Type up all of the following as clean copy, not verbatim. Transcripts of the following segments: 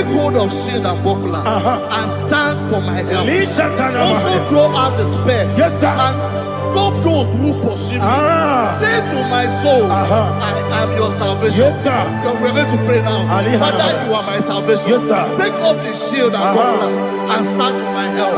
take hold of shield and buckler and stand for my help. Also throw out despair and stop those who pursue me. Say to my soul, I am your salvation. We're going to pray now. Father, you are my salvation. Take off the shield and buckler and stand for my help.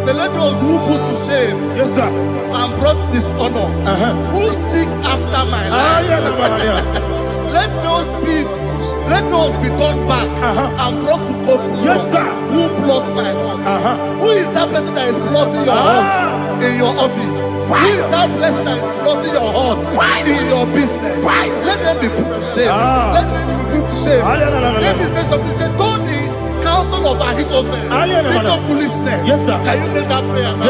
So let those who put to shame and brought dishonor, who seek after my life, let those be turned back and brought to confusion. Who plot my hurt? Who is that person that is plotting your hurt in your office? Who is that person that is plotting your hurt in your business? Let them be put to shame. Let them be put to shame. Let me say something. Say, don't the counsel of Ahithophel think of foolishness. Can you make that prayer now?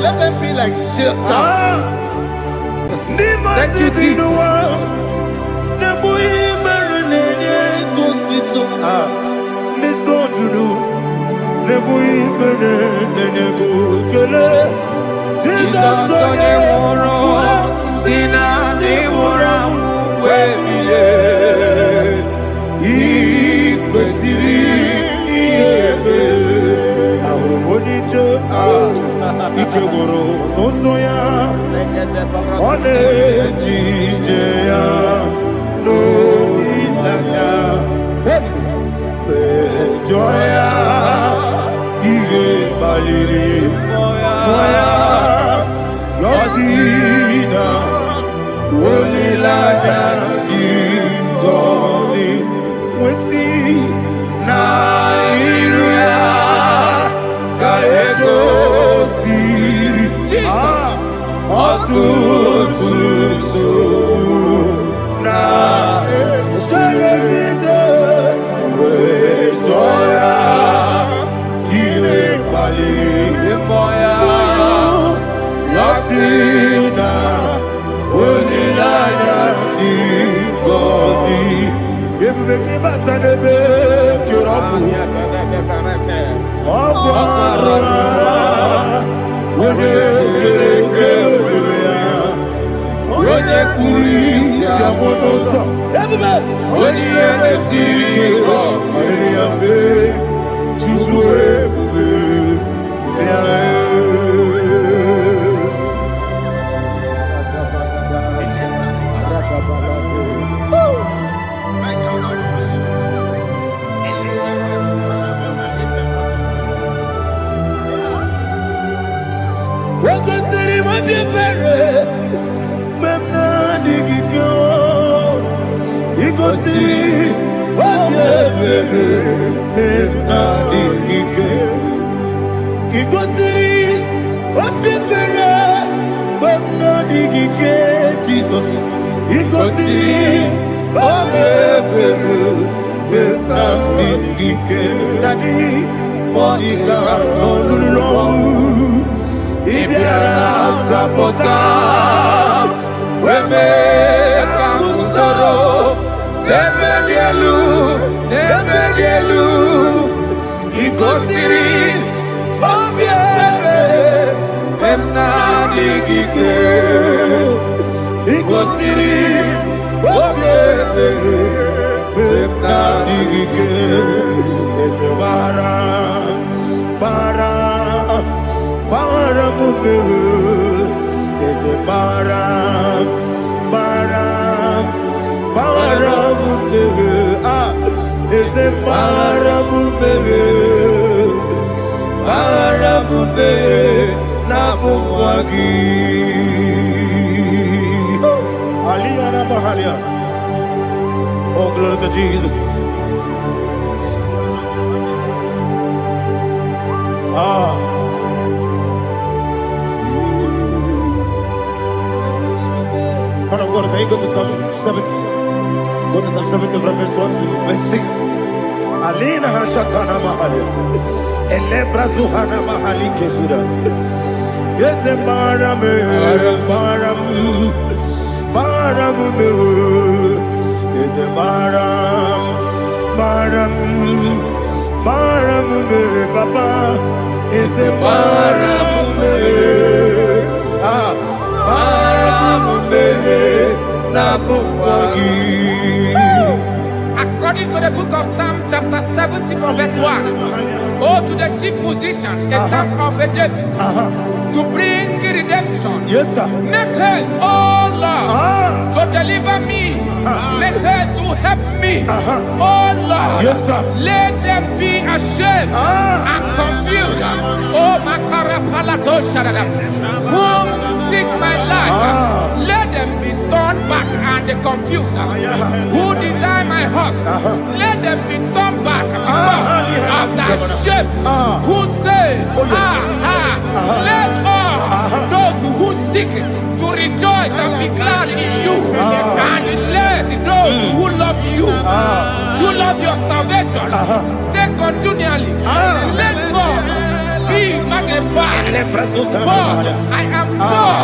Let them be like shelter. Thank you, Jesus. Iko siri, Igosiri Obebere Bena Mingike Daddy Monica Nolulu Ibiara Sapota Weme Kamusoro Nebedielu Igosiri Obebere Bena Mingike Igosiri Obebere Bena Mingike Ezebara Bara Mumere Ezebara Bara Mumere Ezebara Mumere Bara Mumere Nabumwagi Aliyana Mahalia. Oh, glory to Jesus. Man of God, can you go to Psalm 70? Go to Psalm 70 from verse 1 to verse 6. Alina Hashatana Mahalia. Elebra Zuhana Mahali Kesuda. Yes, the Baram. Is a Baram, Papa. Is a Baram, Nabuwagi. According to the book of Psalm chapter 70 from verse 1, oh, to the chief musician, a son of a David, to bring redemption. Yes, sir. Make haste, oh Lord, to deliver me. Make haste to help me. Oh Lord, yes, sir. Let them be ashamed and confused. Oh Makarapalato Shadada, whom seek my life, let them be turned back and confused. Who desire my heart, let them be turned back because of that shame. Who say, let all those who seek to rejoice and be glad in you, and let those who love you, who love your salvation, say continually, let God be magnified. But I am poor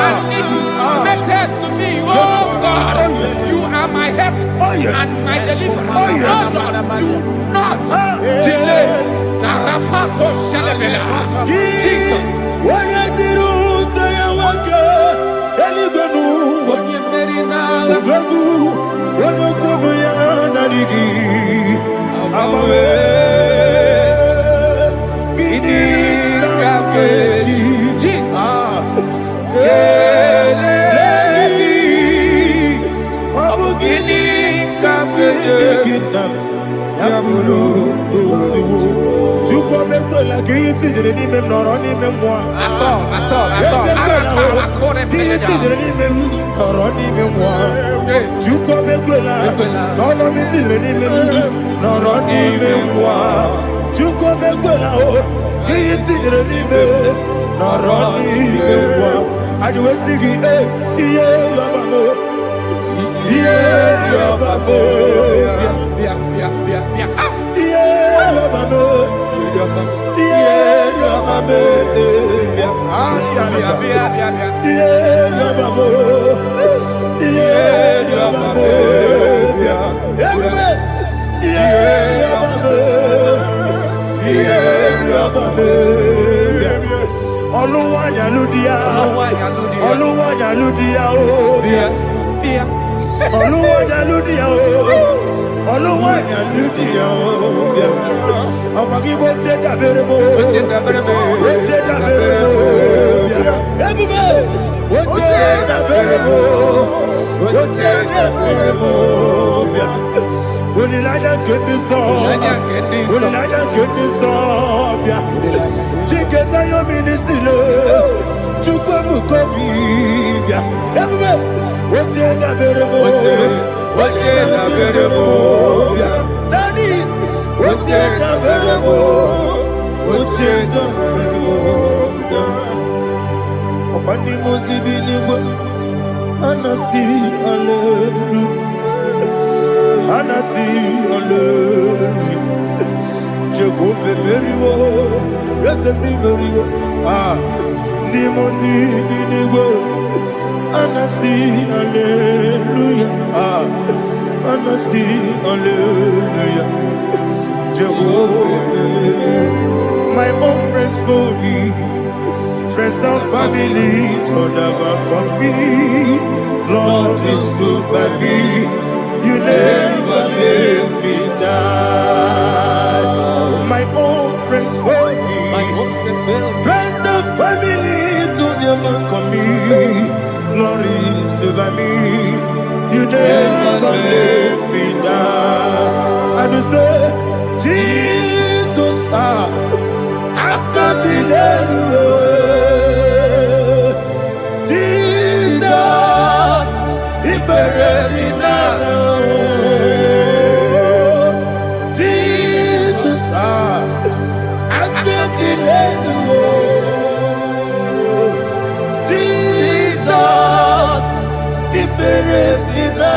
and needy. Make haste to me, oh God. You are my help and my deliverer. Oh Lord, do not delay. Jesus. Anasi, hallelujah. Anasi, hallelujah. Jehovah Meriwo, yes, Meriwo. Ah, Nimosi, Niniwo. Anasi, hallelujah. Ah, Anasi, hallelujah. Jehovah, my own friends for me, friends and family, told never come me. Lord is stood by me, you never let me die. My own friends for me, friends and family, told never come me. Lord is stood by me, you never let me die. And you say, Jesus, I can't believe it. Jesus, He buried me now. Jesus, I can't believe it. Jesus, He buried me now.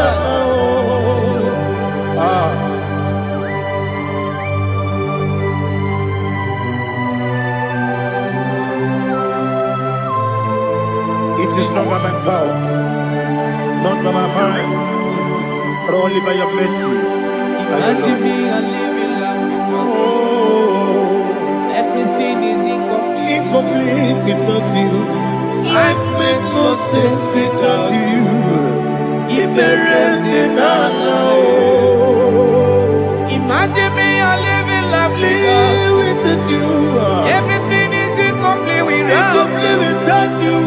It is not by my power, not by my mind, but only by your mercy. Imagine me and living life without you. Oh, Everything is incomplete. incomplete without you. Life makes no sense without you. Imagine me and living life without you. Everything is incomplete Without you.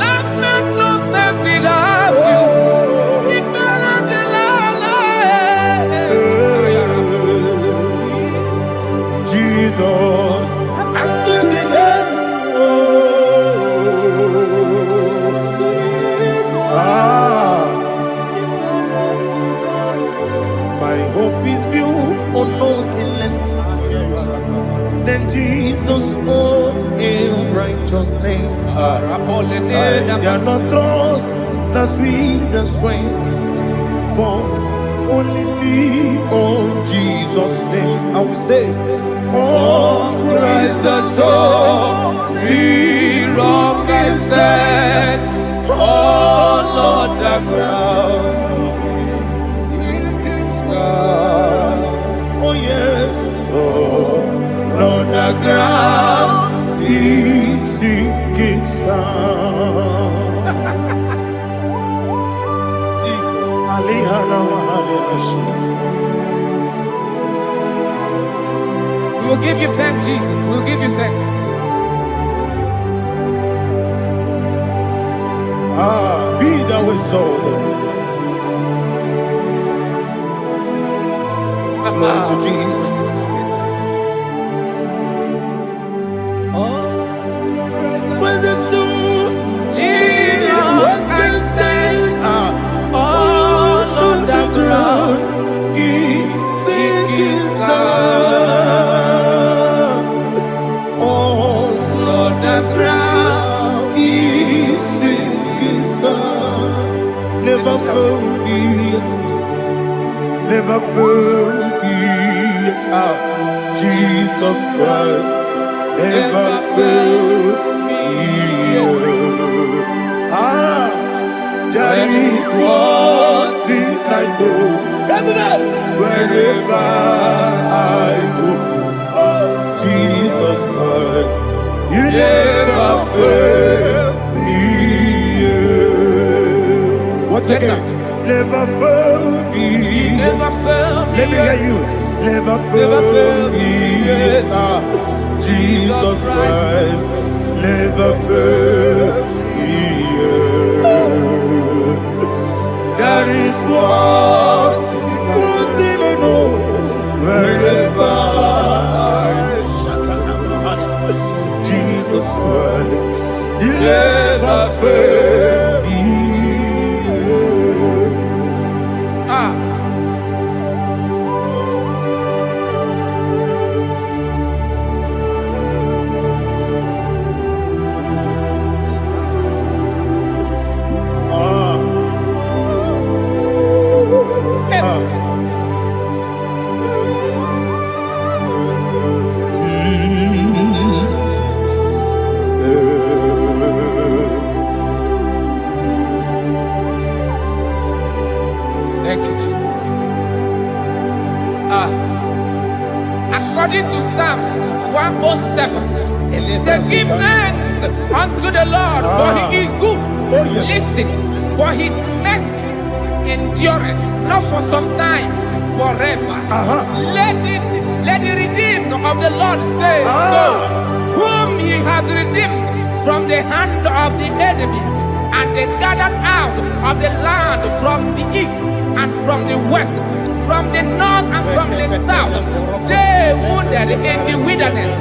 Life makes no sense without you. Jesus, I give you my hope is built on nothing less than Jesus' own righteousness. I cannot trust the sweetest strength, but only lean on Jesus' name. I will say, on Christ the solid rock is stand. Oh Lord, the ground is sinking sand. Oh yes, oh Lord, the ground is sinking sand. Jesus, We will give you thanks, Jesus. We will give you thanks. Be thou exalted. Glory to Jesus. When the soul in your can stand, all on the ground is sinking sand. All on the ground is sinking sand. Never forget, never forget, Jesus Christ. Never fail me. There is one thing I know. Wherever I go, oh Jesus Christ, you never fail me. What's Yes, again? Never fail me. Never fail me. Let me hear you. Never fail me. Jesus Christ never fails me. There is one thing I know. Wherever I Jesus Christ, you never fail me. According to Psalm 107, say, give thanks unto the Lord, for he is good. Listen, for his mercies endureth, not for some time, forever. Let the redeemed of the Lord say so, whom he has redeemed from the hand of the enemy, and they gathered out of the land from the east and from the west, from the north and from the south. They wandered in the wilderness,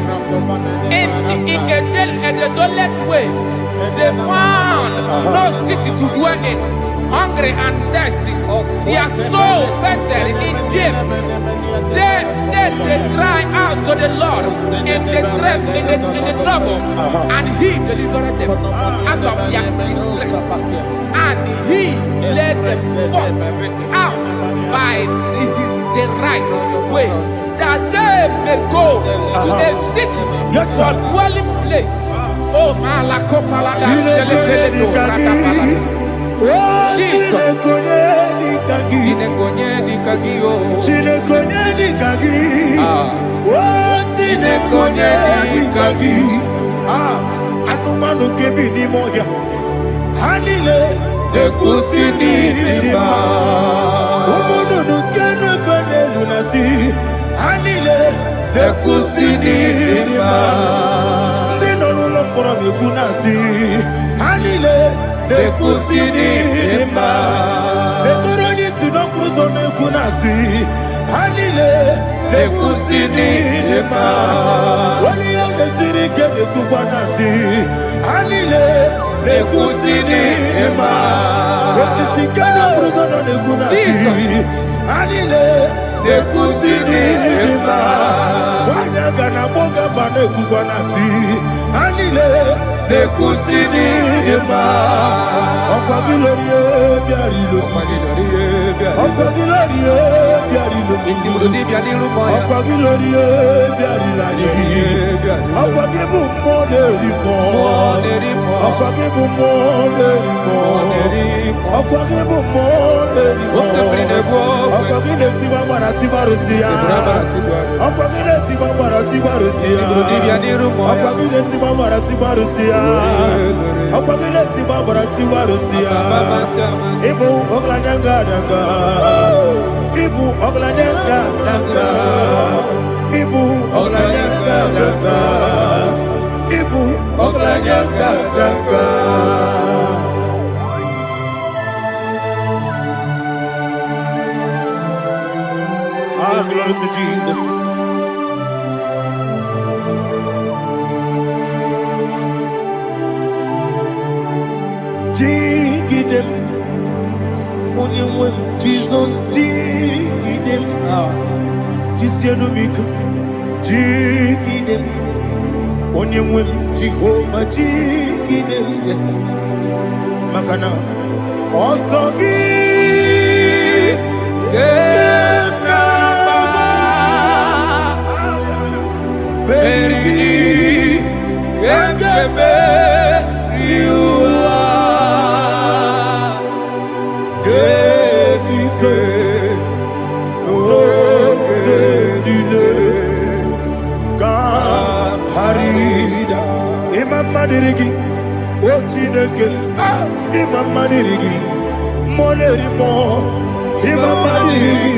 in a desolate way. They found no city to dwell in, hungry and thirsty. Their soul fainted in deep. They cry out to the Lord in the trouble, and he delivered them out of their distress, and he led them forth out by the right way, that they may go to a city for dwelling place. Oh, Malakopalada, Anumanu kebi ni moja Halile Ekusini lima Umudu nukene fene lunasi Halile Ekusini lima Nino lulambura mikunasi Halile Ekusini lima Ekoroni sinokruzo mikunasi Halile Ekusini lima Wali yane sirike de kubanasi Halile Ekusini lima Osisi kana bruzo no nekunasi Halile Ekusini lima Wanyaga na boga vane kubanasi Halile Ekusini lima Okwa gilorie biarilo Okwa gilorie biarilo Okwa gilorie biarilani Okwa gibu moderimo Okwa gibu moderimo Okwa gibu moderimo Okwa gineti wa marati barusia Okwa gineti wa marati barusia Okwa gineti wa marati barusia Okwa gineti wa marati barusia Ibu oglanyanga danga Ibu oglanyanga danga Ibu oglanyanga danga Ibu oglanyanga danga Ah, glory to Jesus. Jigidem, Onyemwem, Jesus, Jigidem, Jisianumika, Jigidem, Onyemwem, Jehovah, Jigidem, yes, Makana, Osogi, Berigi, Gekebe, Riua, Gebike, Ogedile, Kamharida, Imam Madirigi, Ochineke, Imam Madirigi, Molerimo, Imam Madirigi,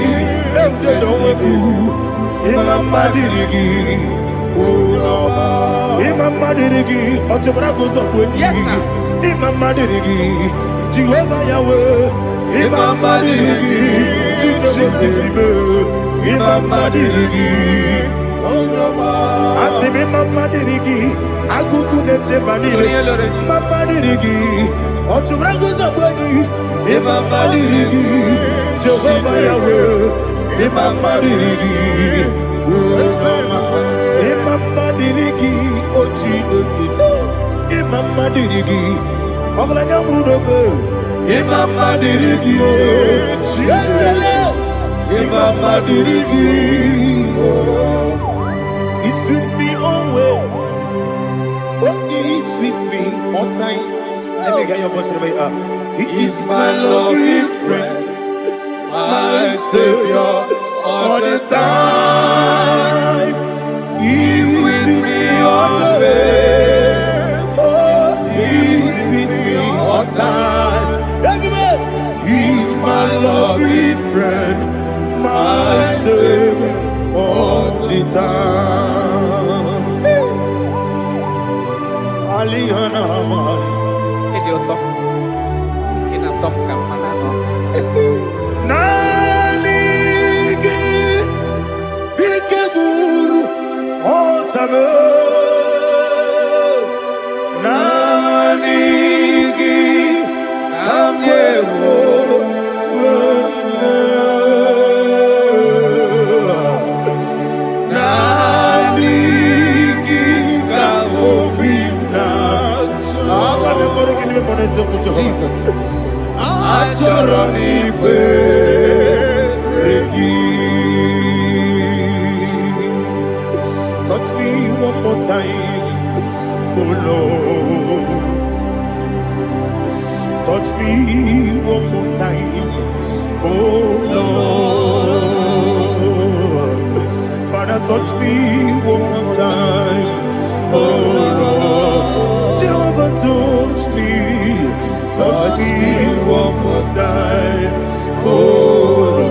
Eudedowebu, Imam Madirigi, Imam Madirigi, Otobrago Zobweni, yes, Imam Madirigi, Jehovah Yahweh, Imam Madirigi, Jehovah Imam Madirigi, Asim Imam Madirigi, Akukunete Manile, Imam Madirigi, Otobrago Zobweni, Imam Madirigi, Jehovah Yahweh, Imam Madirigi, Imam Madirigi, Ochineke, Imam Madirigi, Oglanya Brudobe, Imam Madirigi, Imam Madirigi, He sweet me always, oh He sweet me all time. Let me hear your voice wherever you are. He is my loving friend, my Savior all the time. Jesus. Touch me one more time, oh Lord. Touch me one more time, oh Lord. Father, touch me one more time, oh Lord. Jehovah, touch me one more time, oh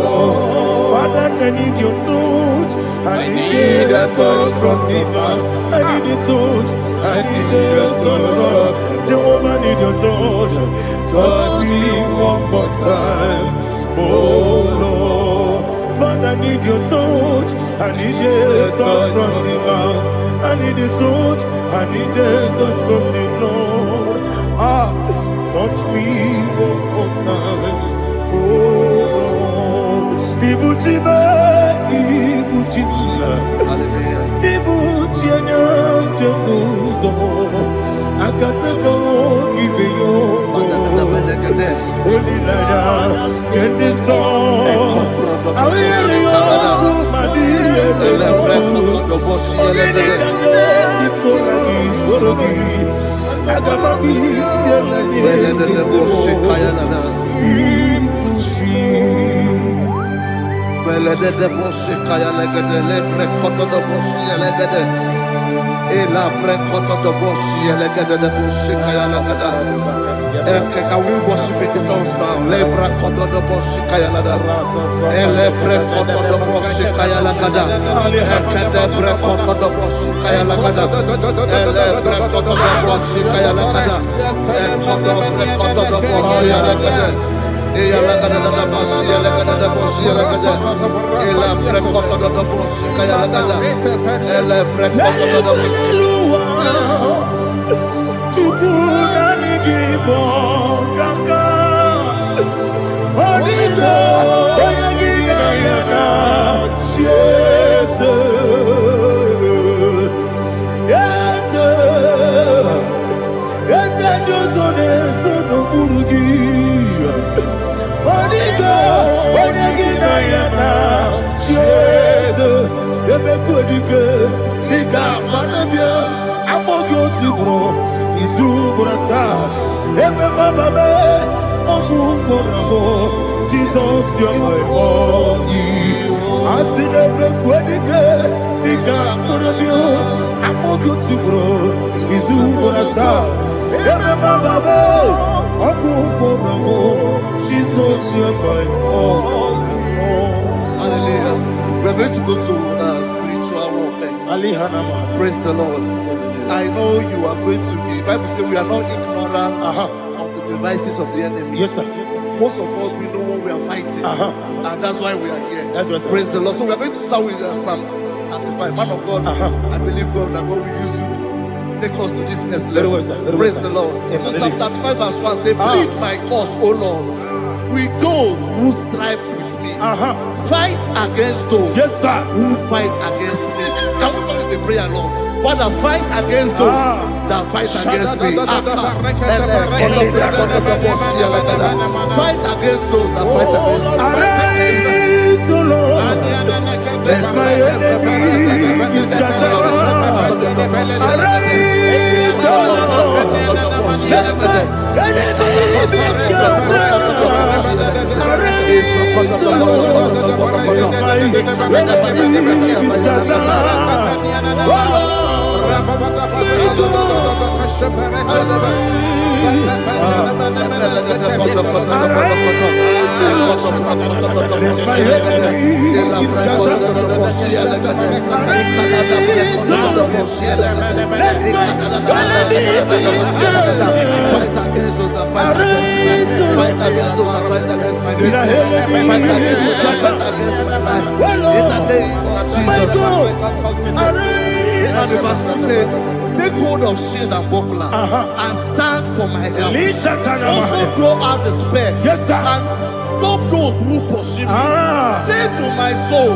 Lord. Father, I need your touch. I need a touch from the master. I need a touch. I need a touch from Jehovah. I need your touch. Touch me one more time, oh Lord. Father, I need your touch. I need a touch from the master. I need a touch. I need a touch from the Lord. Touch me one more time, oh Lord. Ibuchima, Ibuchima, Ibuchina, Jeguzo. Akateko kibeyo, Holy Naya, get this song. I hear you, Madia, Can we worship in the tongues now? Lebra koto do boshi kaya lada. Elebre koto do boshi kaya lada. Elebre koto do boshi kaya lada. Elebre koto do boshi kaya lada. Elebre koto do boshi lada. Eya lada da boshi lada da boshi lada. Elebre koto do boshi kaya lada. Elebre koto do boshi. Igbo kaka Onido Oyagina yana Jesus Yes Josone Sono Burugi Onido Oyagina yana Jesus Ebekodike Nika manabia Amogyo tibro Izubrasa Ebe bababe Ogugorabo Jesus you're my body Asinebe kwedike Ika murabio Amogu tibro Izubrasa Ebe bababe Ogugorabo Jesus you're my body. Hallelujah. We're going to go to spiritual warfare. Praise the Lord. I know you are going to be. The Bible says we are not ignorant of the devices of the enemy. Yes, sir. Most of us, we know what we are fighting. And that's why we are here. That's right, praise the Lord. So we are going to start with Psalm 35. Man of God, I believe God that God will use you to take us to this next level. Praise the Lord. So Psalm 35 verse 1 says, plead my cause, O Lord, with those who strive with me. Fight against those who fight against me. Can we turn to the prayer, Lord? Father, fight against those that fight against me. Fight against those that fight against me. Arise, O Lord. Let my enemy be scattered. Arise, O Lord. Let my enemy be scattered. Arise, O Lord. Let my enemy be scattered. Oh Lord. says, take hold of shield and buckler and stand for my help. Also draw out the spear and stop those who pursue me. Say to my soul, I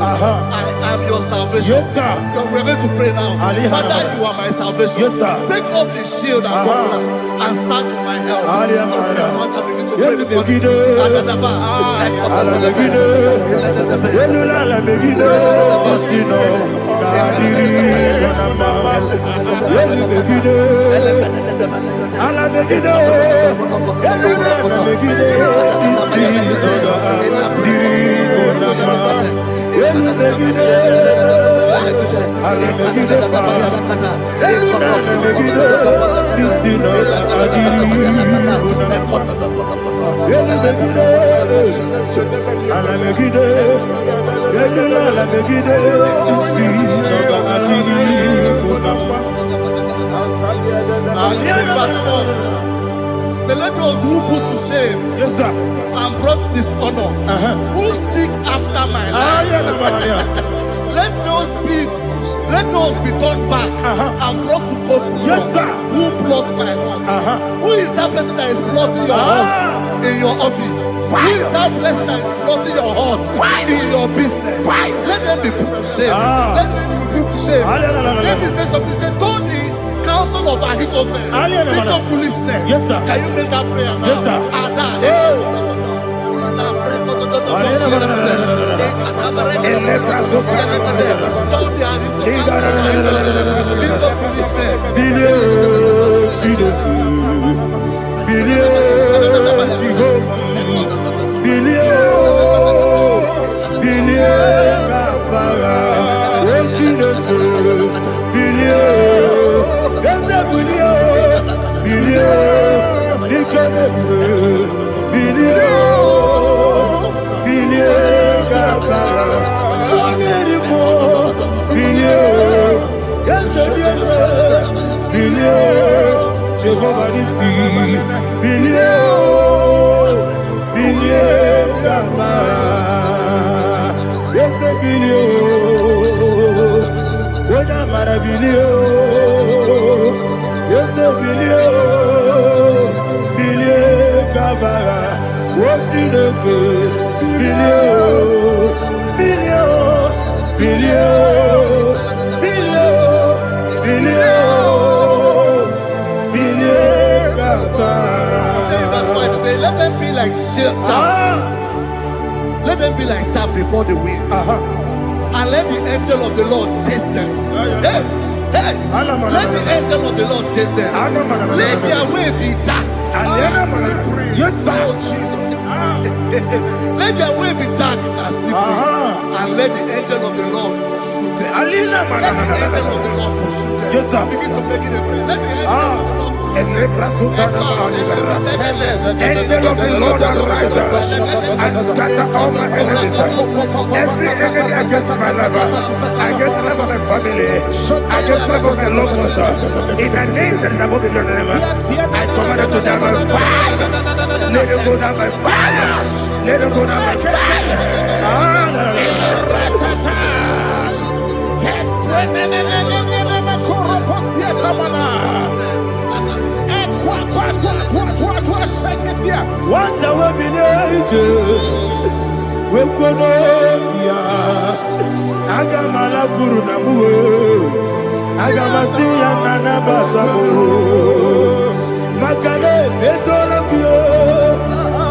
am your salvation. We're going to pray now. Father, you are my salvation. Take off the shield and buckler and stand for my help. So let those who put to shame and brought dishonor, who seek after my life, let those be turned back and brought to confusion. Who plot my heart? Who is that person that is plotting your heart in your office? Who is that person that is plotting your heart in your business? Let them be put to shame. Let them be put to shame. Let me say something. Say, don't the counsel of Ahithophel make no foolishness. Can you make that prayer now? Let them be like let them be like chaff before the wind, and let the angel of the Lord chase them. Let the angel of the Lord chase them. Let their way be dark. Let their way be dark as slippery, and let the angel of the Lord pursue them. Let the angel of the Lord pursue them. Begin to make it a prayer. Let the angel of the Lord Angel of the Lord arise and scatter all my enemies. Every enemy against my life, against the life of my family, against the life of my loved ones, in the name that is above the name, I command it to die by fire. Let it go down by fire. Let it go down by fire. What I will be we could Agamala Kurunamu Agamasia Nana Batamu Makale Betolakio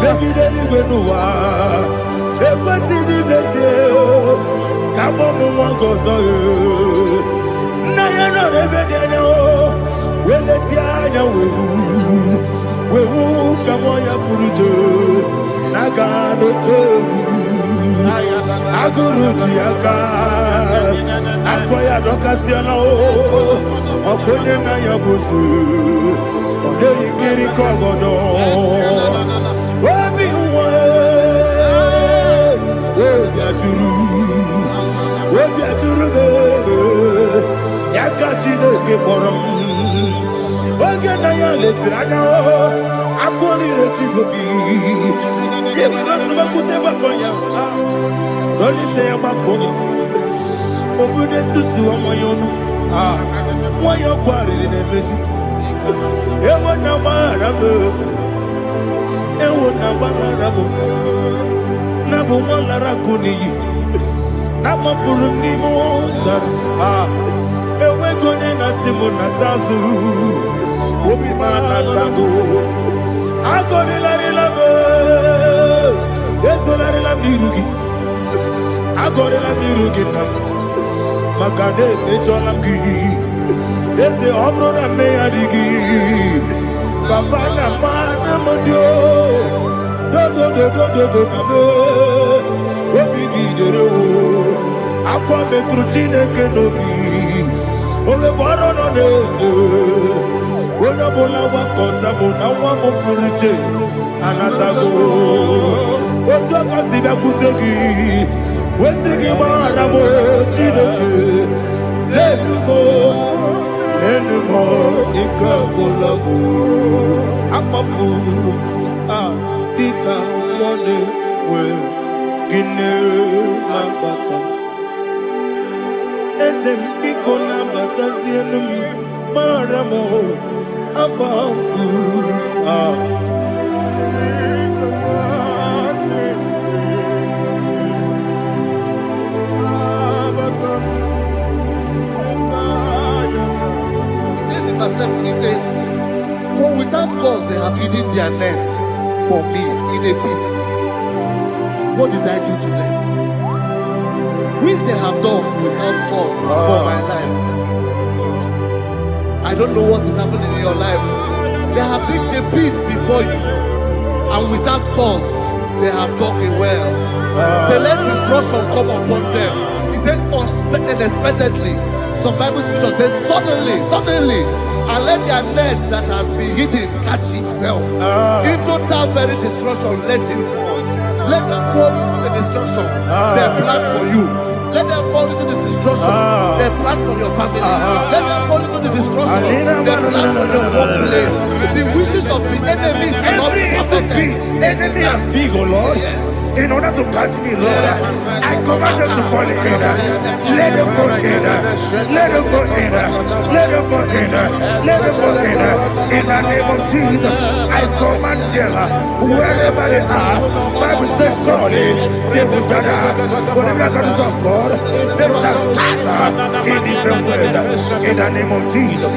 Begideli Benua Equasi Blessio Kabomu Wankoso Nayana Rebedeno Weletiana Wewu Kamoya Puruto Nagano Togu Aguruji Aka Akoya Dokasiano Okonye na Yabusu Ode Ikiri Kogodo Obi Uwe Obi Aturu Yakati Doge Borom Oge na ya letirana Akori Rechigobi Yema Nasuma Kuteba Konya Dolite ya Makonya Obude Susu Amoyono Why you quarry in a messy? Ewo na marabu, ewo na marabu. Nabu malara kuni, nama furuni mosa. Ewe gone na simu natazu, obi mana tago. Agone la relabe, ezo la relamirugi. Agone la mirugi nam, makane ejola ki. Ese obro na me adigi, papa na mana modio. Do na me, obigi dero. Aqua metrutine kenobi, ole baro no nese. Ona bola wakota mona wamo puriche, anatago. Ojo kasiba kutegi, wesigi maramo chineke. Enumo, ikakolabu, amafuru, dika one we, gine mabata. Esem ikona bata sienum, maramo, abafuru, He says, for without cause they have hidden their net for me in a pit. What did I do to them? Which they have done without cause for my life. I don't know what is happening in your life. They have digged a pit before you, and without cause they have dug a well. Say, let destruction come upon them. He said, unexpectedly. Some Bible scripture says, suddenly, and let their net that has been hidden catch itself. Into that very destruction, let it fall. Let them fall into the destruction they plan for you. Let them fall into the destruction they plan for your family. Let them fall into the destruction they plan for your workplace. The wishes of the enemies are not perfected. Enemy and big, oh Lord. Yes. In order to catch me, Lord, I command them to fall in. Let them fall in. Let them fall in. Let them fall in. Let them fall in. In the name of Jesus, I command them wherever they are. Bible says, surely they will gather. Whatever that is of God, they shall scatter in different ways. In the name of Jesus.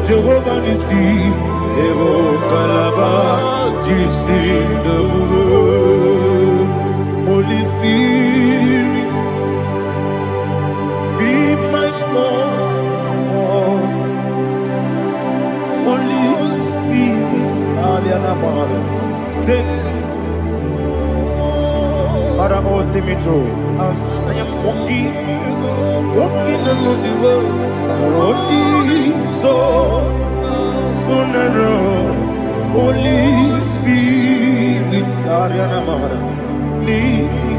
Jehovah Nissi, Evo Kalaba, Holy Spirit, be my God. Holy Spirit, take Father, oh, see me through. As I am walking along the road, so narrow. Holy Spirit, Ariana Mara, lead me.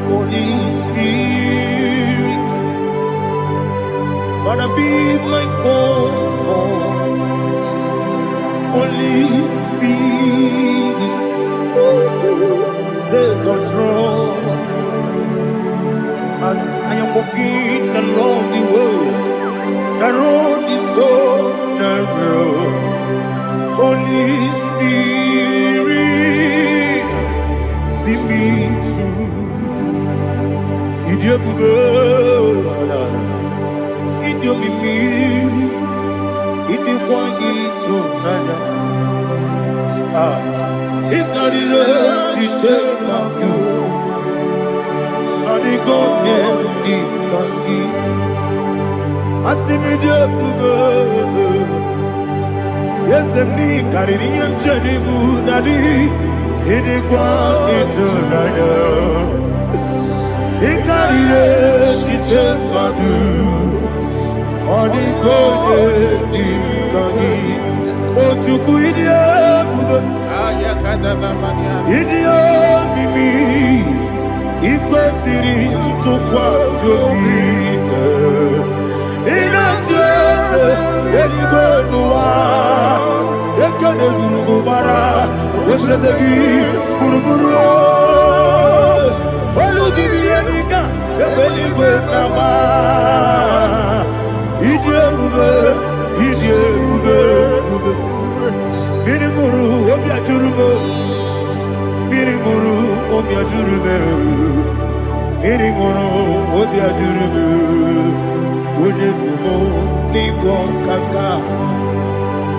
Holy Spirit, Father, be my comfort. Holy Spirit, take control as I am walking along the way. The road is so narrow. Holy Spirit, see me through. Idiobube, Idiomimi, Idikwa Itonada. Ikarire Chiche Madu, Adigonye Ikangi. Asimidobube, yes, me Caribbean Janibu Nadi, Idikwa Itonada. Ikarire Chiche Madu, Adigonye Ikangi. Otuku Idiobube, Idiomimi, Ikwesiri Tukwa Sofine. Inatese, Edigonua, Ekane Gurubara, Wetezegi, Buruburu, Olugibi Enika, Ebeligwe Nama, Idiomube, Idiomube, Mirimuru, Obia Jurume, Mirimuru, Obia Jurume, Mirimuru, Obia Jurume, Unesimo, Nigo Kaka,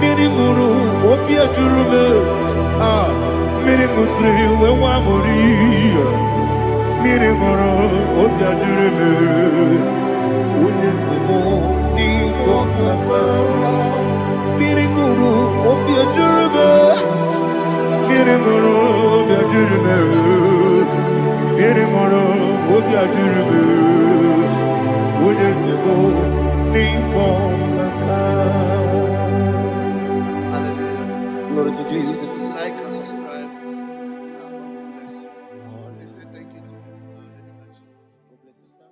Mirimuru, Obia Jurume, Mirimusri, Wewamuri, Mirimuru, Obia Jurume, Unesimo, Nigo Kaka. Miringuru, Obia Jurube, Miringuru, Obia Jurube, Miringuru, Obia Jurube, Udesebo, Nipo Kaka. Hallelujah. Glory to Jesus. Like and subscribe. God bless you. Please say thank you to Minister Edikachi. God bless you, sir.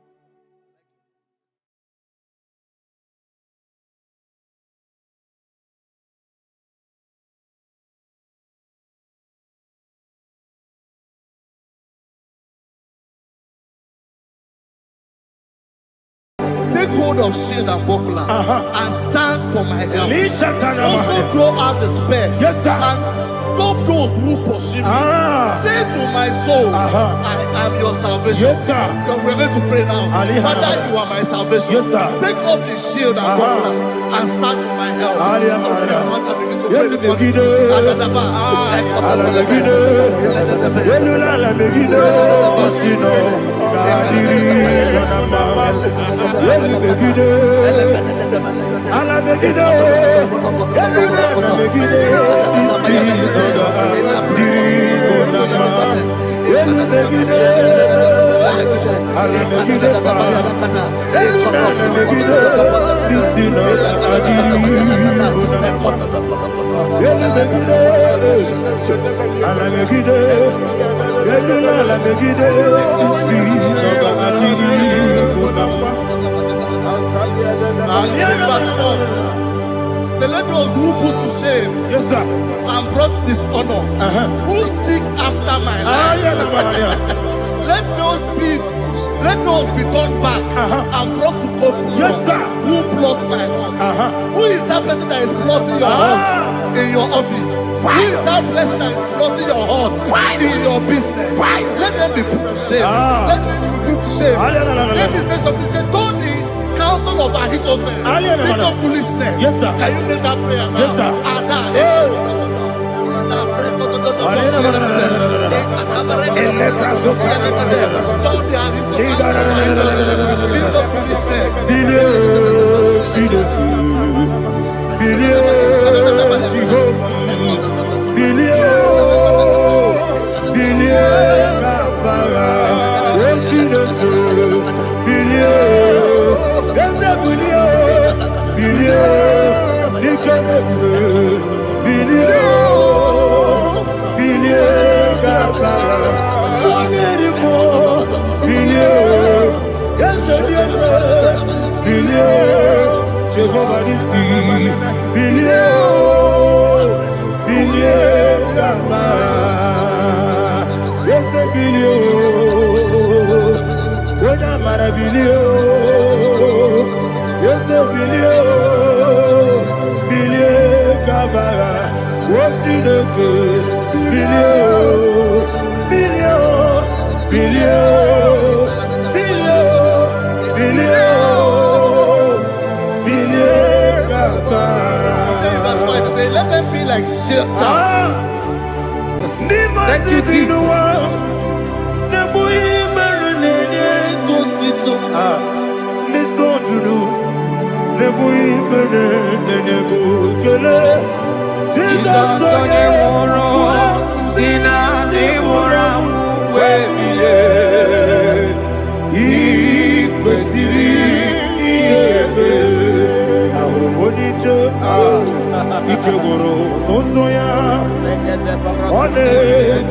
Take hold of shield and buckler and stand for my help. Also throw out despair. Yes, sir. And stop those who pursue me. Say to my soul, I am your salvation. Yes, sir. We're going to pray now. Father, you are my salvation. Yes, sir. Take off the shield and buckler and stand for my help. I want to begin to pray before you. So let those who put to shame, Yes, sir. and brought dishonor, who seek after my life, let those be turned back and brought to confusion. Yes, sir. Who plot my heart? Who is that person that is plotting your heart in your office? Who is that person that is plotting your heart in your business? Let them be put to shame. Let them be put to shame. Let me say something. Say, don't the counsel of Ahithophel think of foolishness. Yes, sir. Can you make that prayer now? Yes, sir. Let them be like shelter. Thank you, Ikeboro nosoya one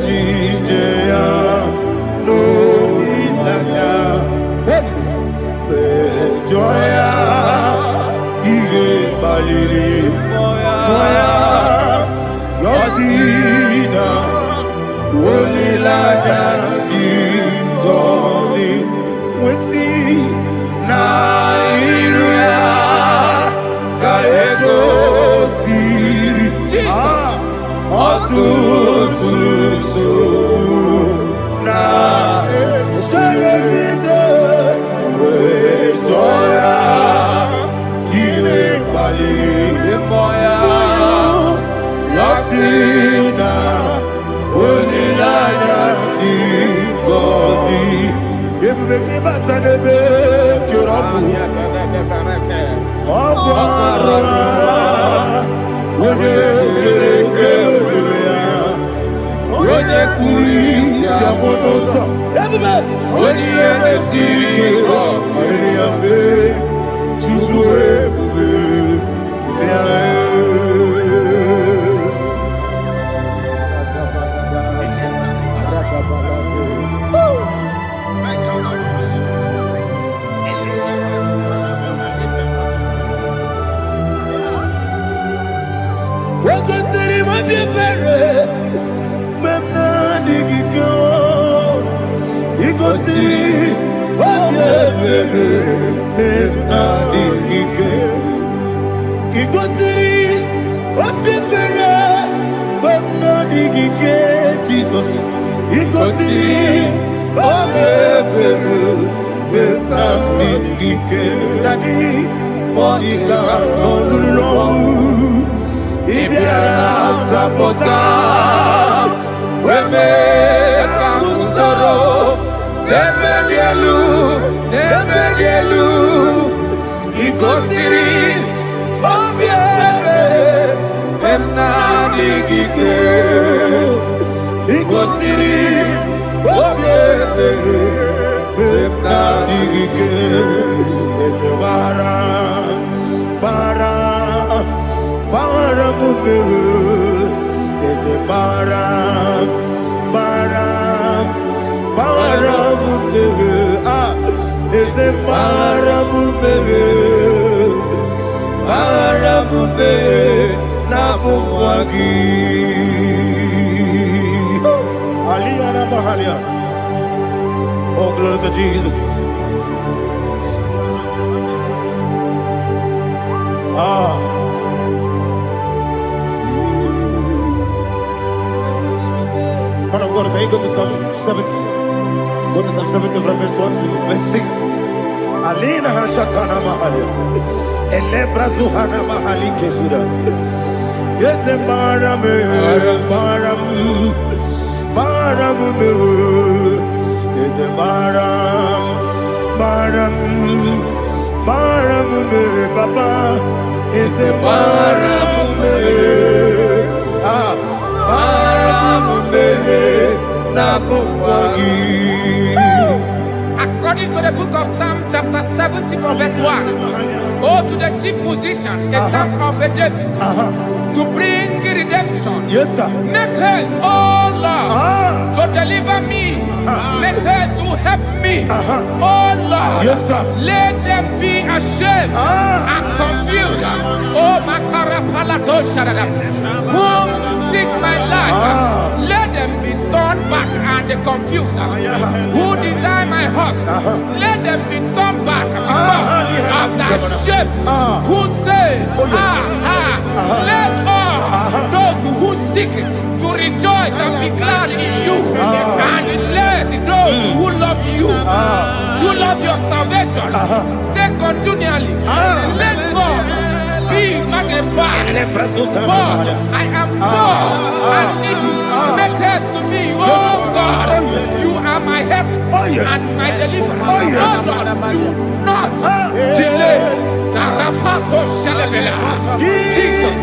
jijeya no ilaya joya ige baliri moya yosina olilaya ingozi wesi na iruya kaego Otutuso na ejelekite wejoya ile pali moya yasina onilaya ingozi ebubeke batanebe kirabu ọgbara onye kwuru isi amụ n'ụzọ onye ihe na-esiri ike ọrịrị ya mfe Chukwu ebube ya Jesus, he goes in, Daddy, Monica, no, if you are supporters, we make a sorrow, never he goes in, he goes Oh, glory to Jesus. Man of God, can you go to Psalm 70? Go to Psalm 70 from verse 1 to verse 6. Alina Hashatana Mahalia. Elebra Zuhana Mahali Kesuda. Yes, the Baram. Is a Baram, Papa. Is a Baram, According to the book of Psalm chapter 70 from verse 1, oh, to the chief musician, a son of a David, to bring redemption. Yes, sir. Make haste, oh Lord, to deliver me. Make haste to help me. Oh Lord, yes, sir. Let them be ashamed and confused. Oh, Makara Palato Shadada, whom seek my life. Let them be turned back and confused. Who design my heart? Let them be turned back because of that shape. Who say, let all those who seek to rejoice and be glad in you, and let those who love you, who love your salvation, say continually, let God be magnified. God, I am poor and needy. Make haste to me, oh God. You are my help and my deliverer. Oh Lord, do not delay. Jesus.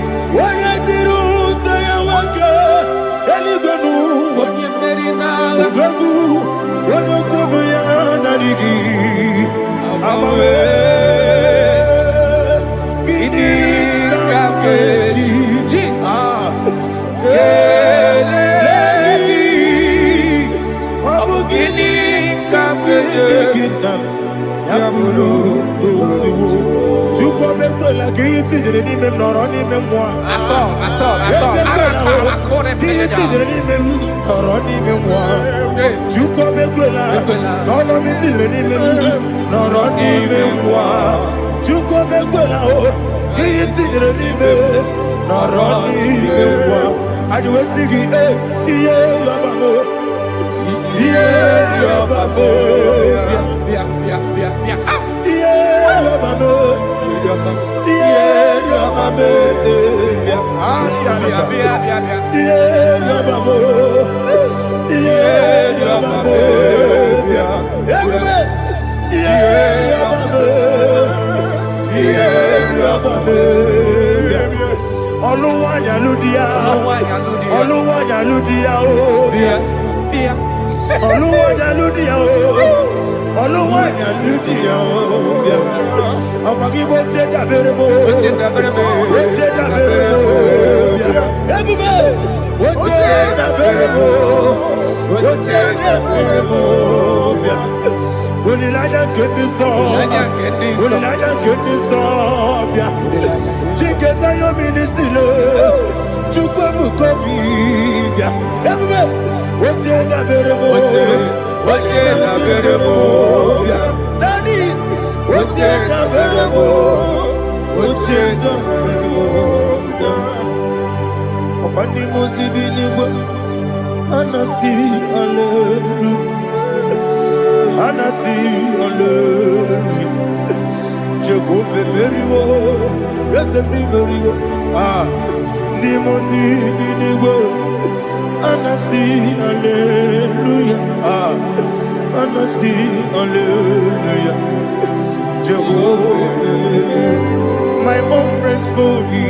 My own friends for me,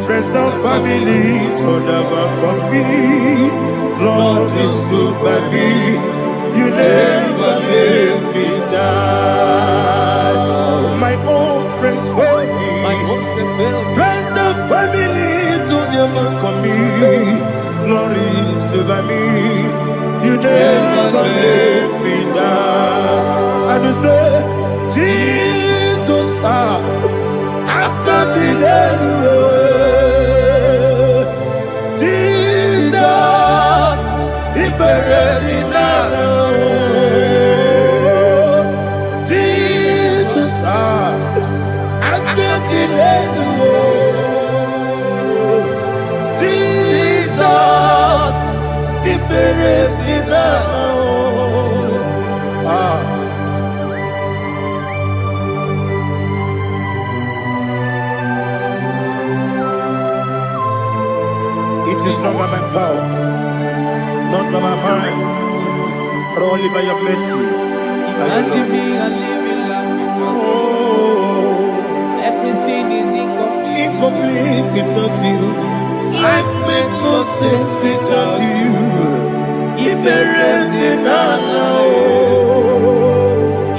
friends and family, told never come me. Lord is stood by me, you never let me die. My own friends for me, friends and family, told never come me. Lord is stood by me, you never let me die. And you say, Jesus, I can't believe you. Jesus, He buried me now. Jesus, I can't believe you. Jesus, He buried me now. It is not by my power, not by my mind, but only by your mercy. Imagine me and living life without you. Everything is incomplete. Incomplete without you. Life makes no sense without you.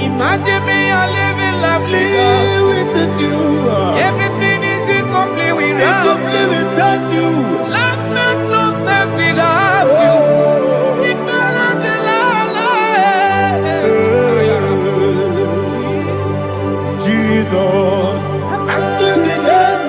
Imagine me and living life without you. Everything is incomplete without you. Life makes no sense without you. Jesus, I give me that.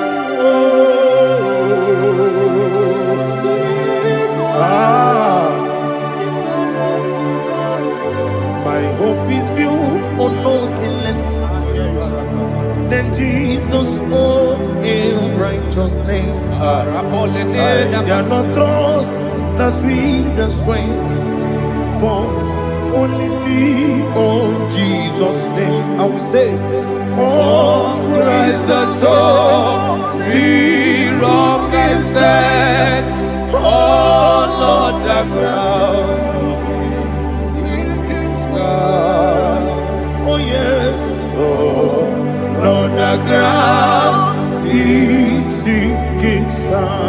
They are not trust the sweet strength, but only lean on Jesus' name. I will say, oh, Christ the soul, we rock and stand. Oh, Lord, the ground is sinking sand. Oh, yes, oh, Lord, the ground is sinking sand.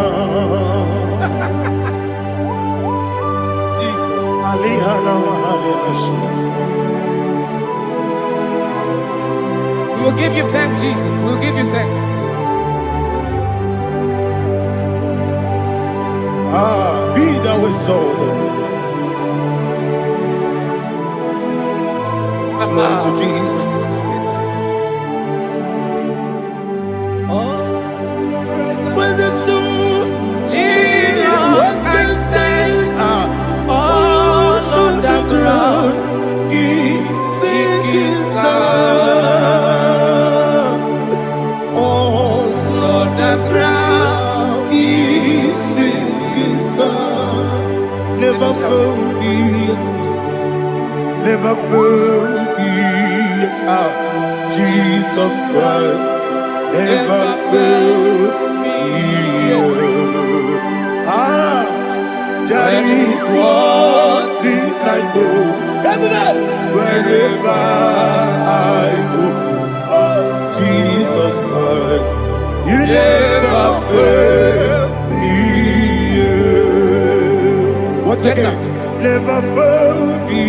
We will give you thanks, Jesus. We will give you thanks. Be thou exalted. Glory to Jesus. When the soul in your can stand, all on the ground is sinking sand. All on the ground is sinking sand. Never forget, never forget, Jesus Christ. Never fail me. That is one thing I know. Wherever I go, oh, Jesus Christ, you never fail me. Once again, never fail me.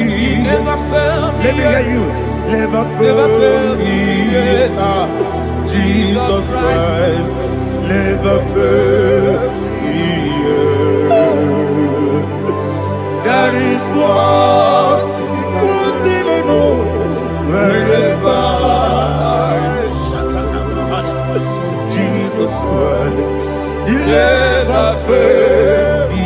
Never fail me. Let me hear you. Never fail me. Jesus Christ never fails me. That is one thing I know. Wherever Jesus Christ, He never fails me.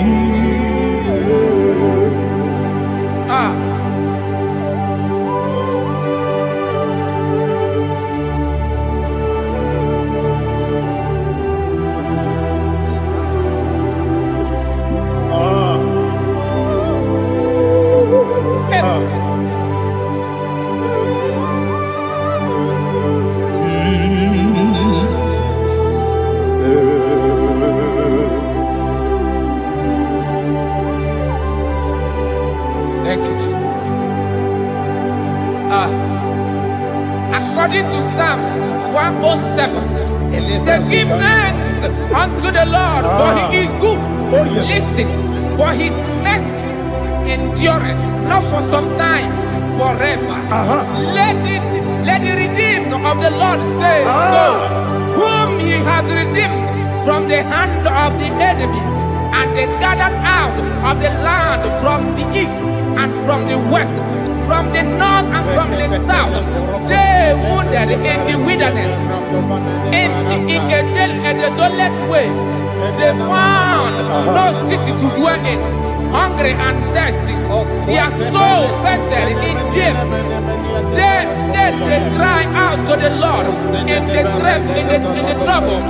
Thank you, Jesus. According to Psalm 107, say, give thanks unto the Lord, for He is good. Oh, yes. Listen, for His mercies endureth, not for some time, forever. Let the redeemed of the Lord say so, whom He has redeemed from the hand of the enemy, and they gathered out of the land from the east and from the west, from the north and from the south. They wandered in the wilderness, in a desolate way. They found no city to dwell in, hungry and thirsty. Their soul fainted in them. They cry out to the Lord in the trouble,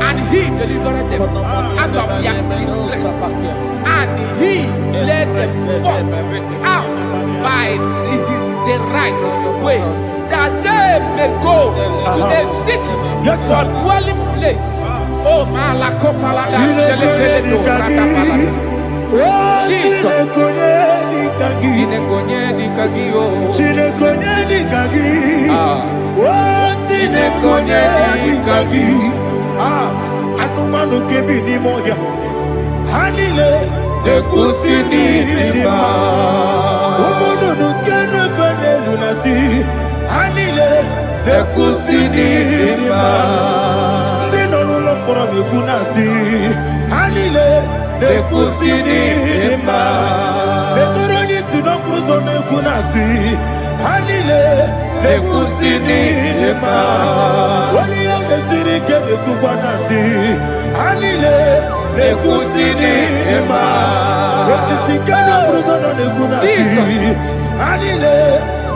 and He delivered them out of their distress, and He led them forth out by the right way, that they may go to a city for dwelling place. Oh, Malakopalada, Jesus. Anumanu kebi ni moja Hanile Nekusini nima Umudu nukene fene lunasi Hanile Nekusini nima Ndino lulopora mikunasi Hanile Nekusini nima Nekoroni sinokruzo mekunasi Hanile Nekusini nima Wani yande sirike nekukwanasi Hanile Nekusini nima Wasisikana mruzono nekunasi Hanile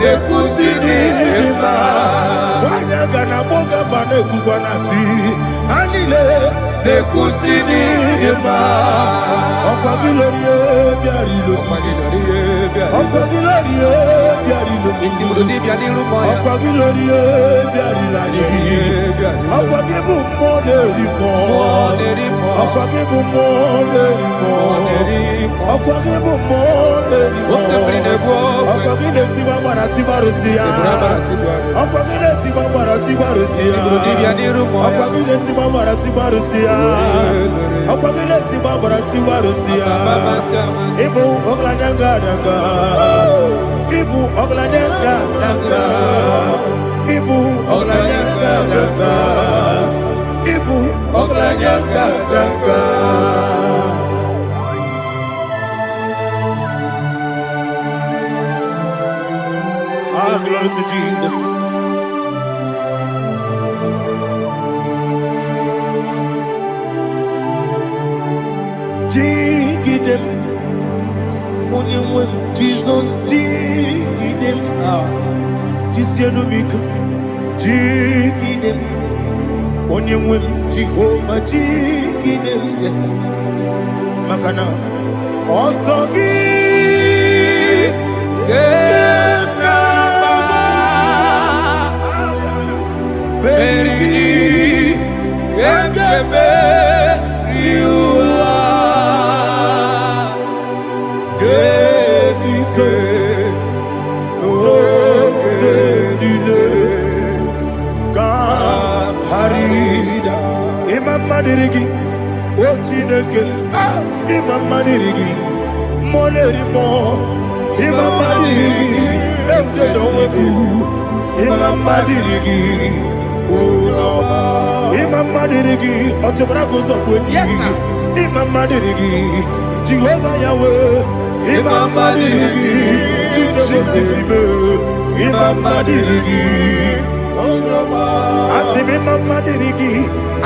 Nekusini nima Wanyaga na boga vane kukwanasi Hanile Nekusini dema. Okwagilorie biarilo. Okwagilorie biarilo. Intimudi biadilu moya. Okwagilorie biarilani. Okwagibu moderimo. Okwagibu moderimo. Okwagibu moderimo. Okwagile tiwa marati barusia. Okwagile tiwa marati barusia. Okwagile tiwa marati barusia. Okwagile tiwa marati barusia. Ibu ogladanga danga. Ibu ogladanga danga. Ibu ogladanga danga. Ibu ogladanga danga. Ah, glory to Jesus. Jigidem, Jesus, jigidem. Ah, Jisianomika, jigidem. Onyemwem, Jehovah, jigidem. Yes, Makana, Osogi, Beri, Gekebe, Riua, Genike, Ogenile, Kam Harida, Imam Madirigi, Ochineke, Imam Madirigi, Molerimo, Imam Madirigi, Eudedowebu, Imam Madirigi. Imam Madirigi, Yes, sir. Imam Madirigi, Jehovah Yahweh, Imam Madirigi, Imam Madirigi, Asim Imam Madirigi,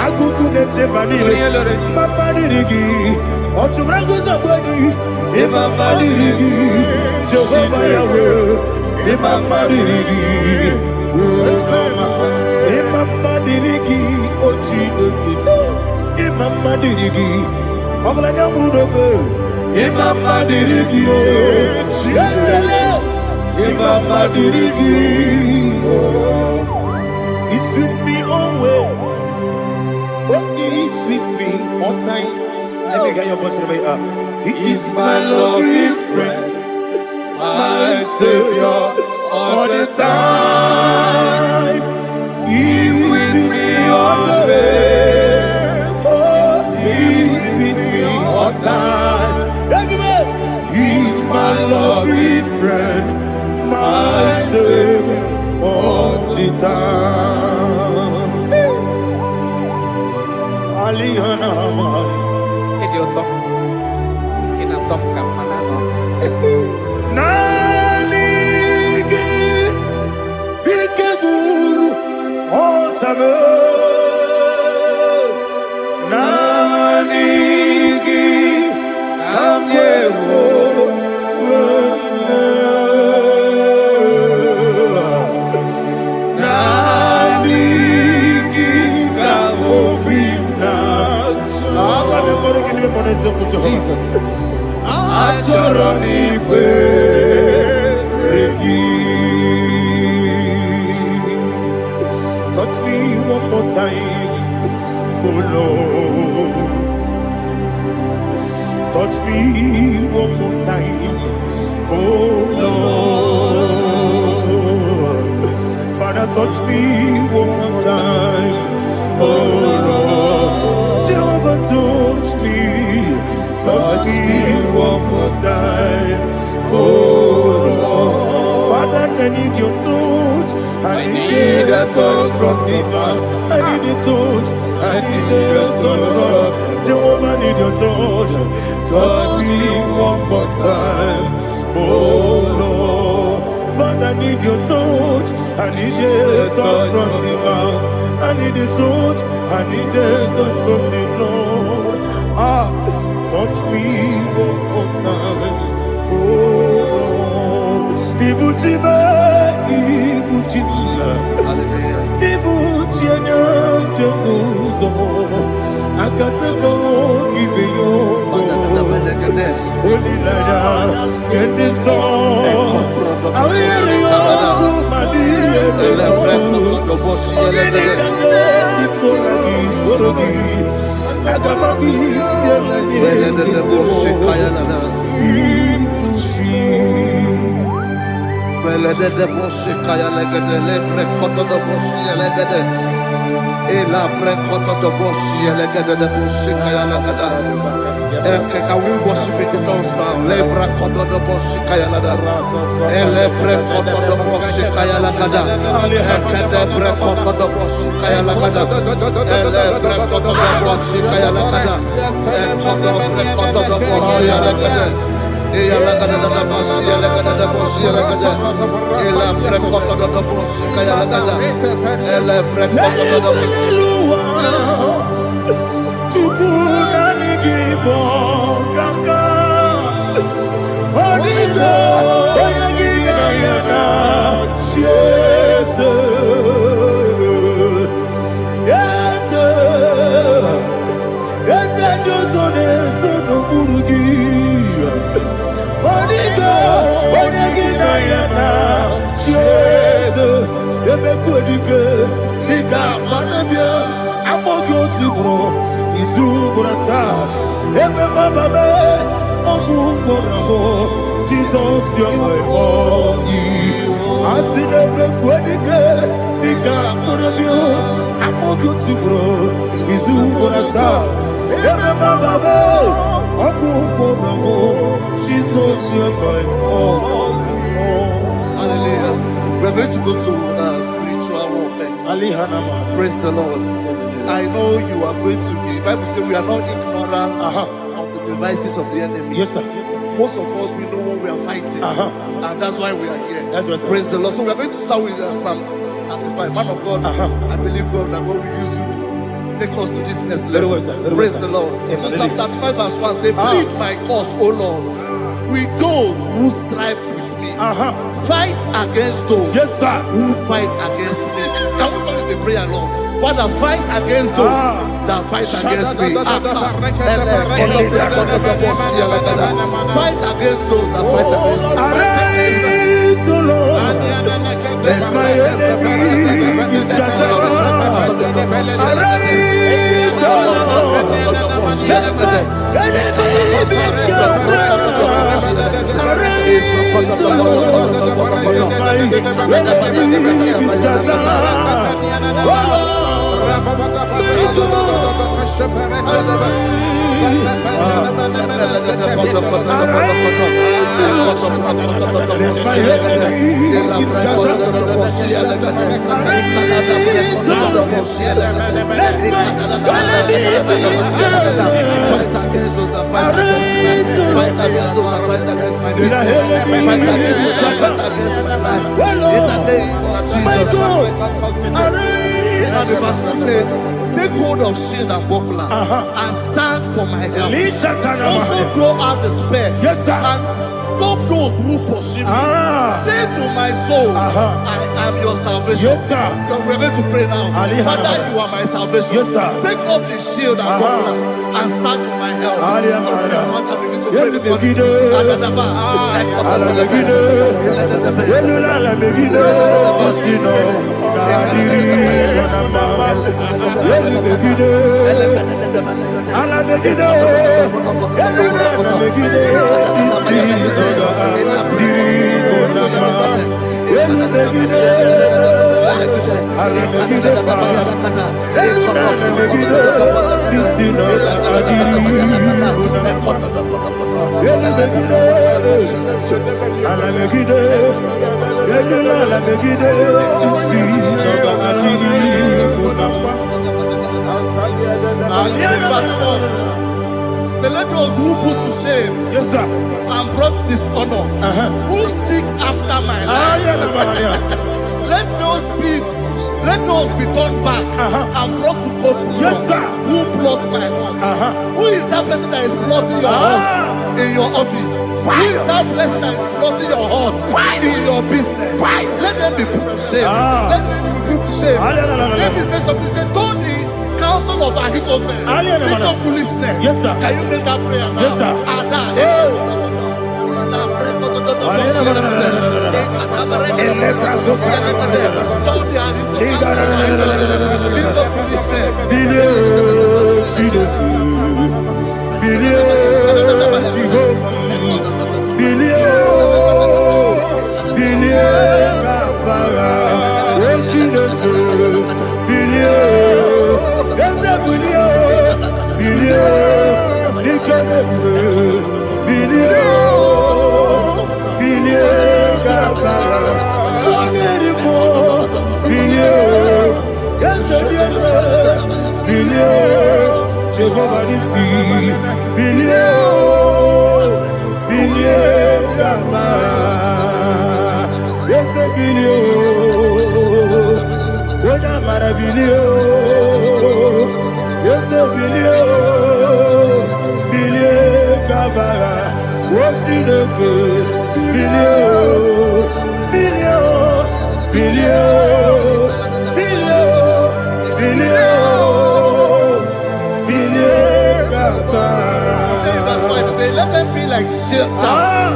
Akukune Chemanile, Imam Madirigi, Ochubraguzabwani, Imam Madirigi, Jehovah Yahweh, Imam Madirigi, Imam Madirigi, Ochineke, Imam Madirigi, Oglanya Mudobe, Imam Madirigi, Imam Madirigi, he sweet me always, oh he sweet me all time. Let me hear your voice wherever you are. He is my loving friend, my Savior, all the time. He's with me always. Oh, he's with me all time. Everybody, he's my loving friend, my Savior, all the time. Alihana Mari. Idioto. Inatom kamana no. Nanigi, Ikeguru, Otame. Nanigi, Kamyewo. Nanigi, Kamobina. Jesus. Touch me one more time, oh Lord. Touch me one more time, oh Lord. Father, touch me one more time, oh Lord. Jehovah, touch me one more time, oh Lord. Father, I need your touch. I need a touch from the Master. I need a touch. I need a touch from Jehovah. I need your touch. Touch me one more time, oh Lord. Father, I need your touch. I need a touch from the Master. I need a touch. I need a touch from the Lord. Ah, touch me one more time, oh Lord. Ibuchime, Ibuchime, Ibuchianyam Jeguzo. I got Ela prekoto do boshi elegede de boshi kaya lagada. Can we worship in the tongues now? Le prekoto do boshi kaya lagada. Ele prekoto do boshi kaya lagada. Ekede prekoto do boshi kaya lagada. Ele prekoto do boshi kaya lagada. Ekodo prekoto do boshi lagada. Ela lagada da boshi lagada da boshi lagada. Ela prekoto do boshi kaya lagada. Ele prekoto do boshi. Jesus, you're my body. I see them make wedding, Nika, Morabio, I'm all good to grow. Is who gonna start? Jesus, you're my all. Hallelujah. We're going to go to spiritual warfare. Praise the Lord. I know you are going to be. Bible says we are not ignorant of the devices of the enemy. Yes, sir. Most of us, we know what we are fighting. And that's why we are here. That's right, sir. Praise the Lord. So we are going to start with Psalm 35. Man of God, I believe God that God will use you to take us to this next level. Praise the Lord. So Psalm 35 verse 1 says, plead my cause, O Lord, with those who strive with me. Fight against those who fight against me. Can we turn the prayer, Lord? Father, fight against those that fight against me. Fight against those that fight against me. Arise, O Lord, let my enemy be scattered. Arise, O Lord, let my enemy be scattered. Arise, O Lord, let my enemy be scattered. Oh Lord, now the verse 2 says, take hold of shield and buckler and stand for my help. Also throw out the spear and stop those who pursue me. Say to my soul, I am your salvation. We're going to pray now. Father, you are my salvation. Take up the shield and buckler and stand for my help. Let those who put to shame and brought dishonor, who seek after my life, let those be turned back and brought to confusion. Who plot my heart? Who is that person that is plotting your heart in your office? Who is that person that is plotting your heart in your business? Let them be put to shame. Let them be put to shame. Let me say something. Say, don't the counsel of Ahithophel into foolishness. Can you make that prayer now? Let them be like chaff.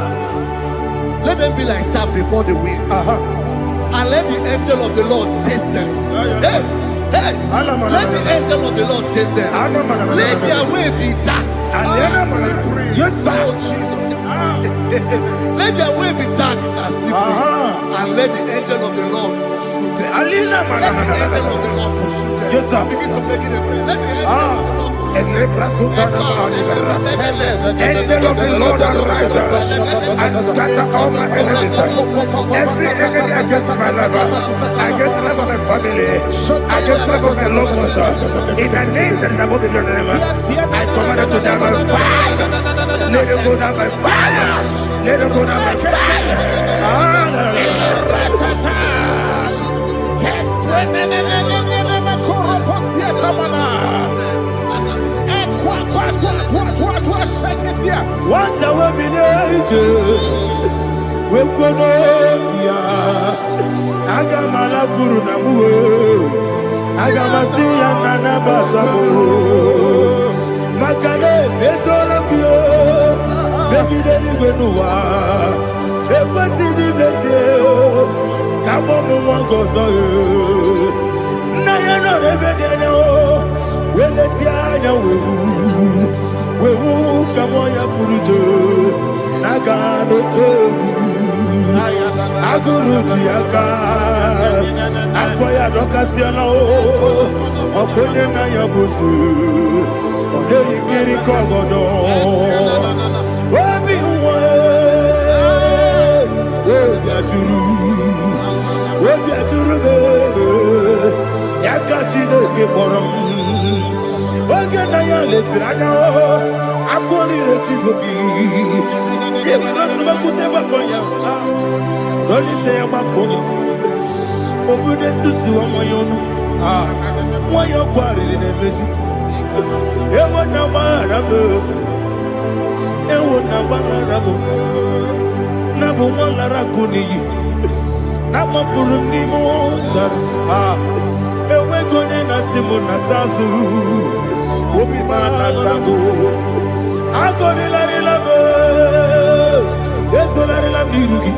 Let them be like chaff before the wind. And let the angel of the Lord chase them. Hey, hey. Let the angel of the Lord chase them. Let their way be dark. Yes, sir. Let their way be dark as slippery. And let the angel of the Lord pursue them. Let the angel of the Lord pursue them. Yes, sir. Begin to make it a prayer. Let the angel of the Lord. Angel of the Lord arise and scatter all my enemies. Every enemy against my life, against the life of my family, against the life of my loved ones. In the name that is above the name, I command it to down by fire. Let it go down by fire. Let it go down by fire. What I will be angels, we could Agamala Guru Namu, Agamasi and Nanabatamu, Makale, Betolakio, Begideli Benua, Equasi Blessio, Kabomu Wangozo, Nayana Rebedeno, Weletiana Wewu Kamoya Purujo, Nagano Kogu, Aguru Diaka, Akoya Docasiano, Okone Nayabusu, Ode Ikiri Kogodo, Obi Obiaturu, Yakatino Gemorum. Ogana letrana akori retigobi yebara suba kuteba bonya dolite amakonya obude susu omoyonu moyo kwari nemezi ewo na marabe na bu molara kuni na mafuru ni mosa ewe gone na simona tazu Obi Manatago, Agorilla Labo, Esola Mirugi,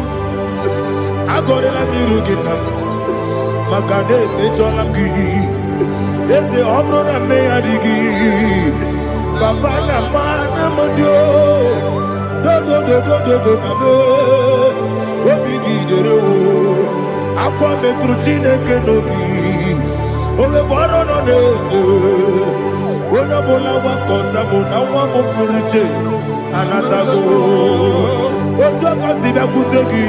Agorilla Mirugi, Makade, Mejolamgi, Ese Obrona Meadigi, Papa Namana Modio, Dodo, Obi Gidero, Aqua Metrutine Kenobi, Ove Borono Neso. Bona bona wakota bona wamupurije anatago ojo kasiba kutegi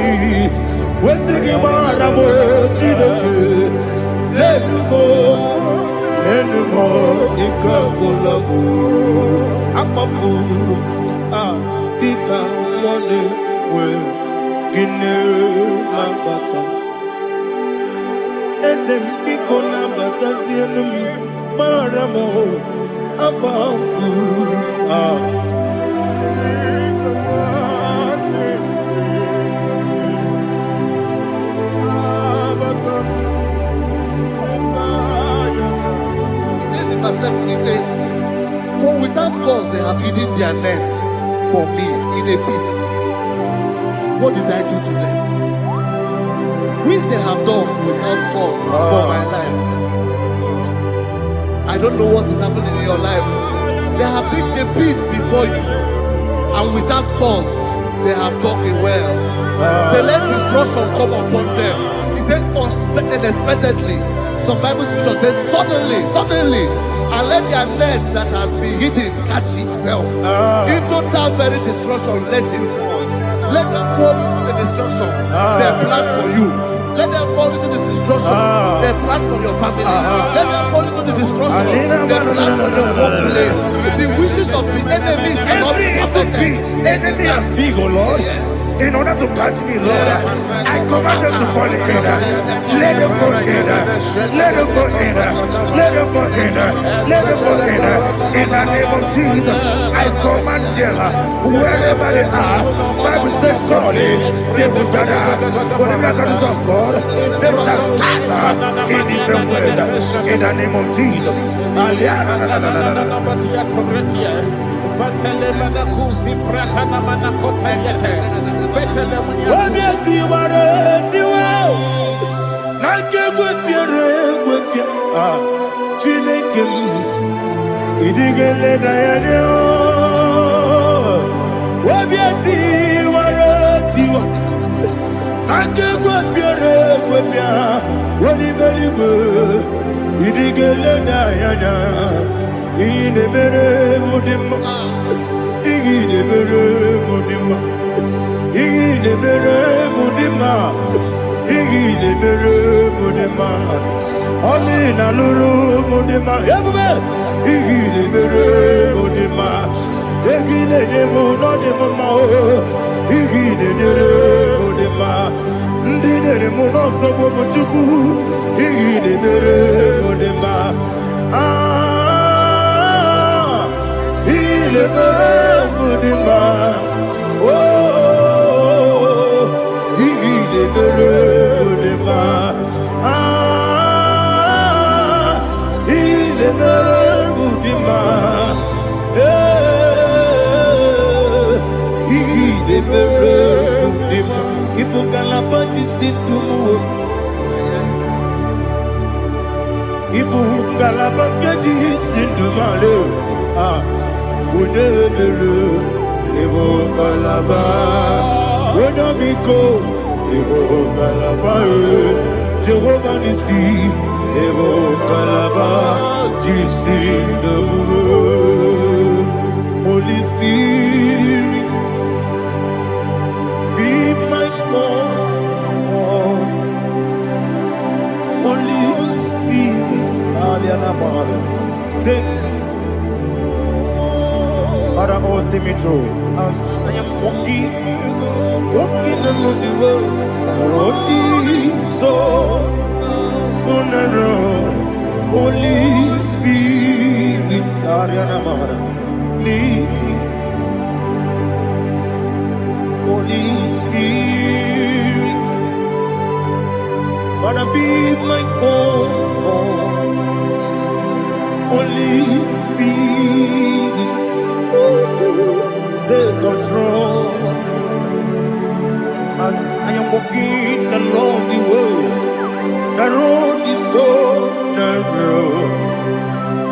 wesigi maramo chideke lenumo ikakolamu amafu ika one we gine mabata esem ikona bata sienum maramo above He says, for without cause they have hidden their net for me in a pit. What did I do to them? Which they have done without cause for my life. I don't know what is happening in your life. They have digged a pit before you, and without cause, they have done it well. Say, let destruction come upon them. He said, unexpectedly. Some Bible scripture says, suddenly, and let their nets that has been hidden catch himself. Into that very destruction, let him fall. Let them fall into the destruction they plan for you. Let them fall into the destruction they plan for your family. Let them fall into the destruction they plan for your workplace. The wishes of the enemies cannot be perfected. Enemy and dig, oh Lord. Yes. In order to catch me, Lord, I command them to fall in. Let them fall in. Let them fall in. Let them fall in. Let them fall in. In the name of Jesus, I command them wherever they are. Bible says surely they will gather. But the miracles of God, they shall scatter in different ways. In the name of Jesus. Jehovah Nissi, Evo Kalaba, Holy Spirit, be my God. Holy Spirit, take Father, oh, see me through. As I am walking along the road, the road is so narrow. Holy Spirit, lead me. Holy Spirit, Father, be my comfort. Holy Spirit, take control. As I am walking along the road is so narrow.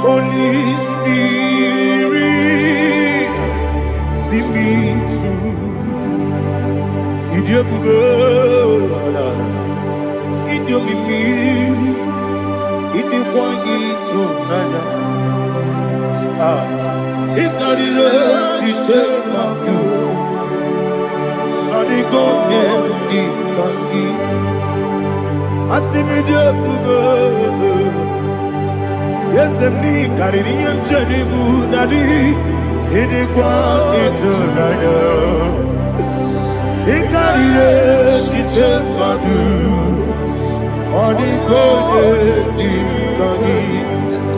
Holy Spirit, see me through. Idiopube, Idiomimi, Idikwaito Nana. Ikarire Chichemadu. Yes, me Caribbean Janibu Nadi, Inequality Nana. Icarire Chichemadu, or the code,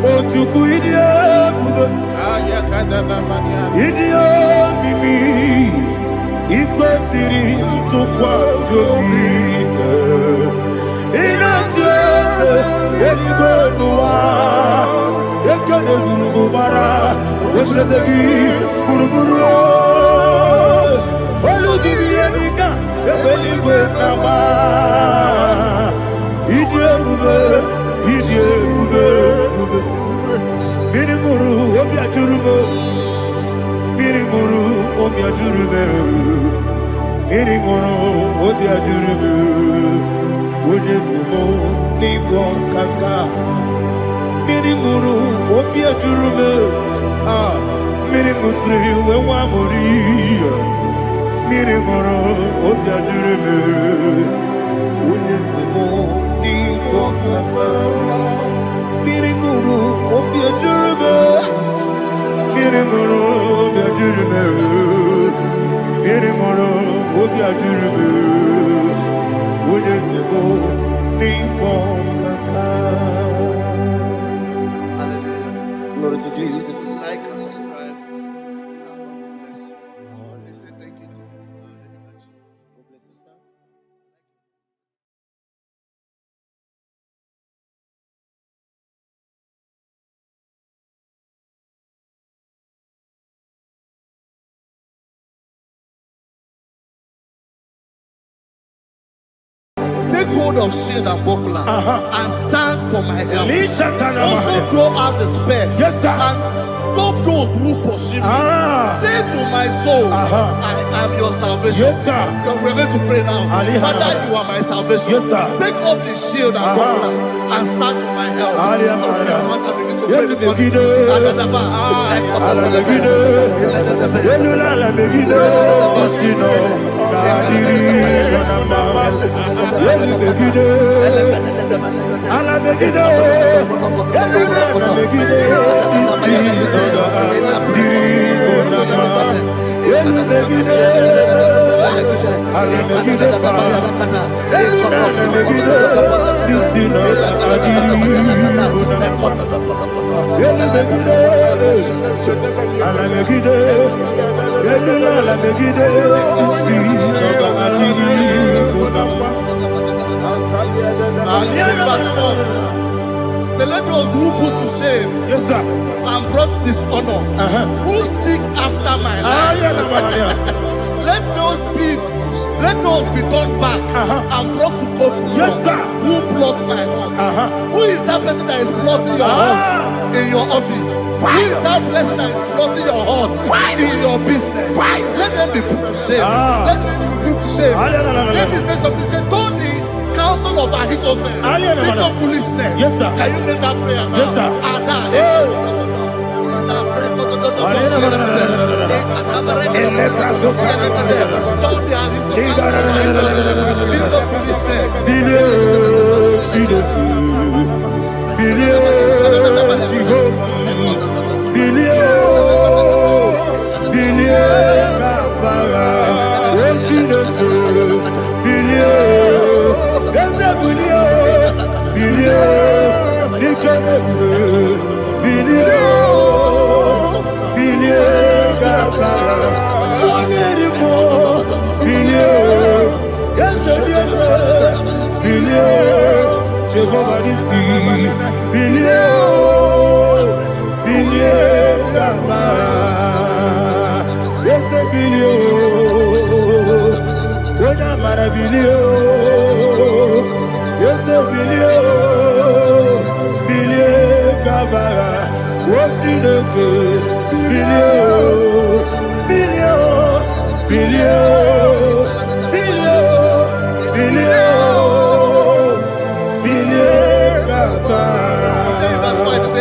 or to Kuidia, Idio Mimi. Iko siri tukwa sofine ina jese eligo nuwa ekene gurubu bara ojese ki buruburu olu dibi enika me. Miri ngoro obi ajuru me. Onesimo nibo kaka. Miri ngoro obi ajuru me. Miri ngusri wewa mori. Miri ngoro obi ajuru me. Onesimo nibo kaka. Miri ngoro obi ajuru me. Miri ngoro obi ajuru me. Miri ngoro obi ajuru me. Onesimo nibo kaka. Hallelujah. Glory to Jesus. Like and subscribe. And God will bless you. We say thank you to Mr. Edikachi. God bless you, sir. Take hold of shield and buckler and stand for my help. Also draw out the spear. Yes, sir. And stop those who pursue me. Say to my soul, I am your salvation. Yes, sir. We're going to pray now. Father, you are my salvation. Yes, sir. Take up the shield and buckler and stand for my help. Say, let those who put to shame, Yes, sir. and brought dishonor, who seek after my life, let those be turned back and brought to confusion. Yes, sir. Who plot my heart? Who is that person that is plotting your heart in your office? Who is that person that is plotting your heart in your business? Let them be put to shame. Let them be put to shame. Let me say something. Say, don't the counsel of Ahithophel think of foolishness. Yes, sir. Can you make that prayer now? Yes, sir.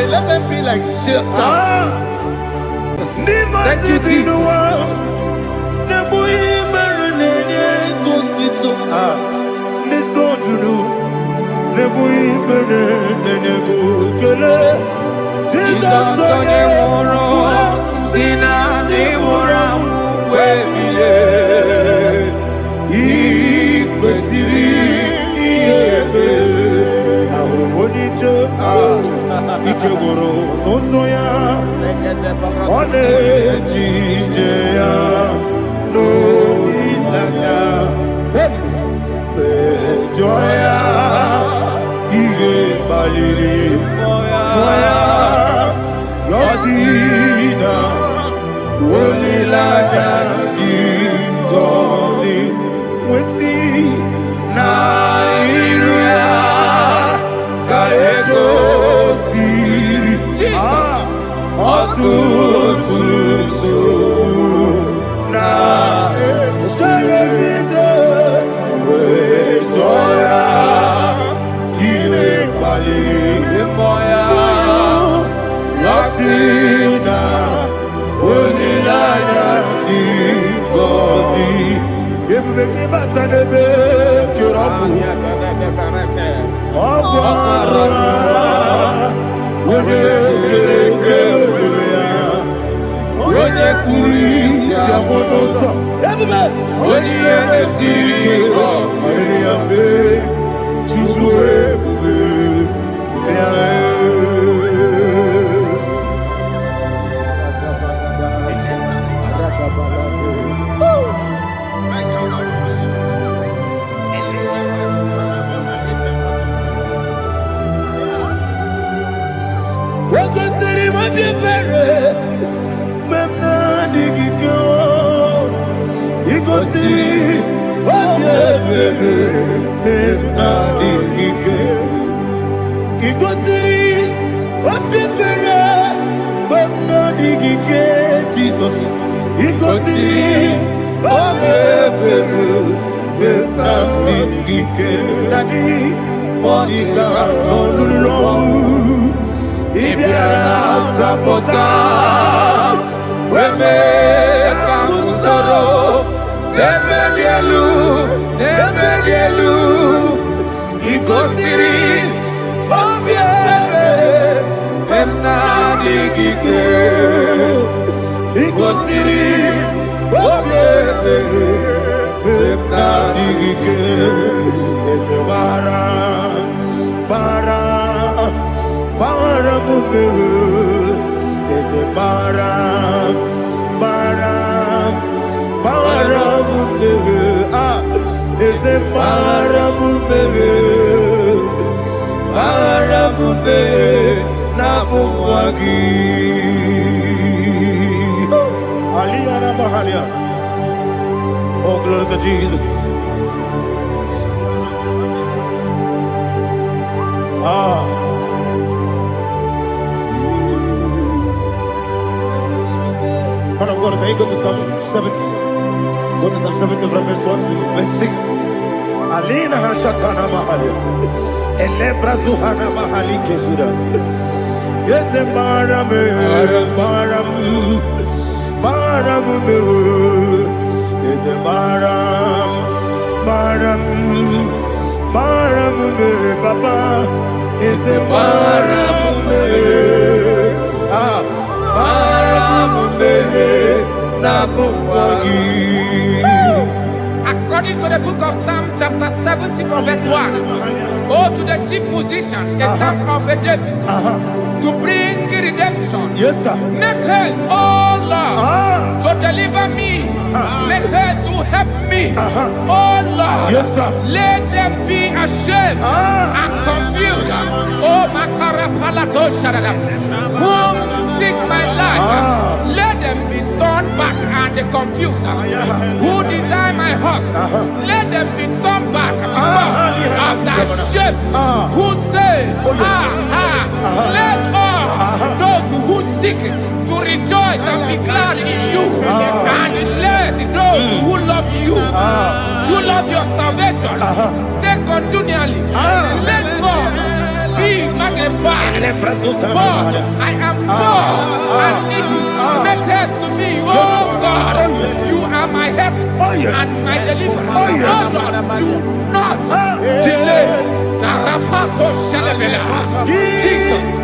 Let them be like shelter. Thank you, Jesus. Jesus. Jesus, oh, glory to Jesus. Man of God, can you go to Psalm 70? Go to Psalm 70 from verse 1 to verse 6. Alina Hashatana Mahalia. Elebra Zuhana Mahali Kesuda. Yes, the Baram, is the Baram, Papa, is the Baram, According to the book of Psalm chapter 70 from verse 1, oh, to the chief musician, a son of a David, to bring redemption. Yes, sir. Make haste, oh Lord, to deliver me. Make haste to help me. Oh Lord, yes, sir. Let them be ashamed and confused. Oh Makara Palato Shadada, whom seek my life. Let them be turned back and confused. Who desire my heart, let them be turned back because of that shame. Who say, let all those who seek to rejoice and be glad in you, and let those who love you, who love your salvation, say continually, let God be magnified. God, I am poor and needy. Make haste to me, oh God. You are my help and my deliverer. Oh Lord, do not delay. Tarapato Shalabela. Jesus.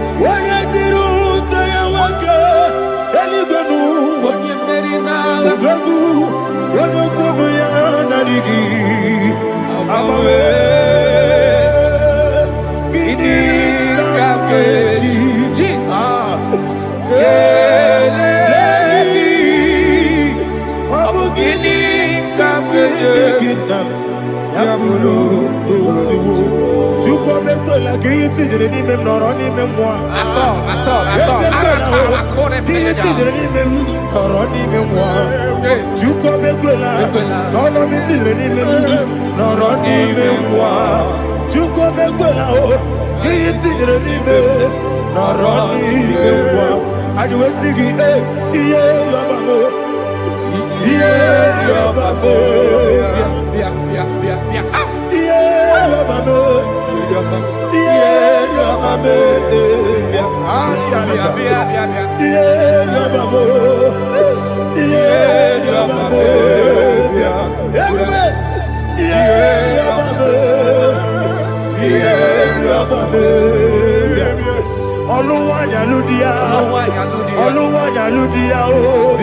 Oluwanya Ludia, Oluwanya Ludia, oh,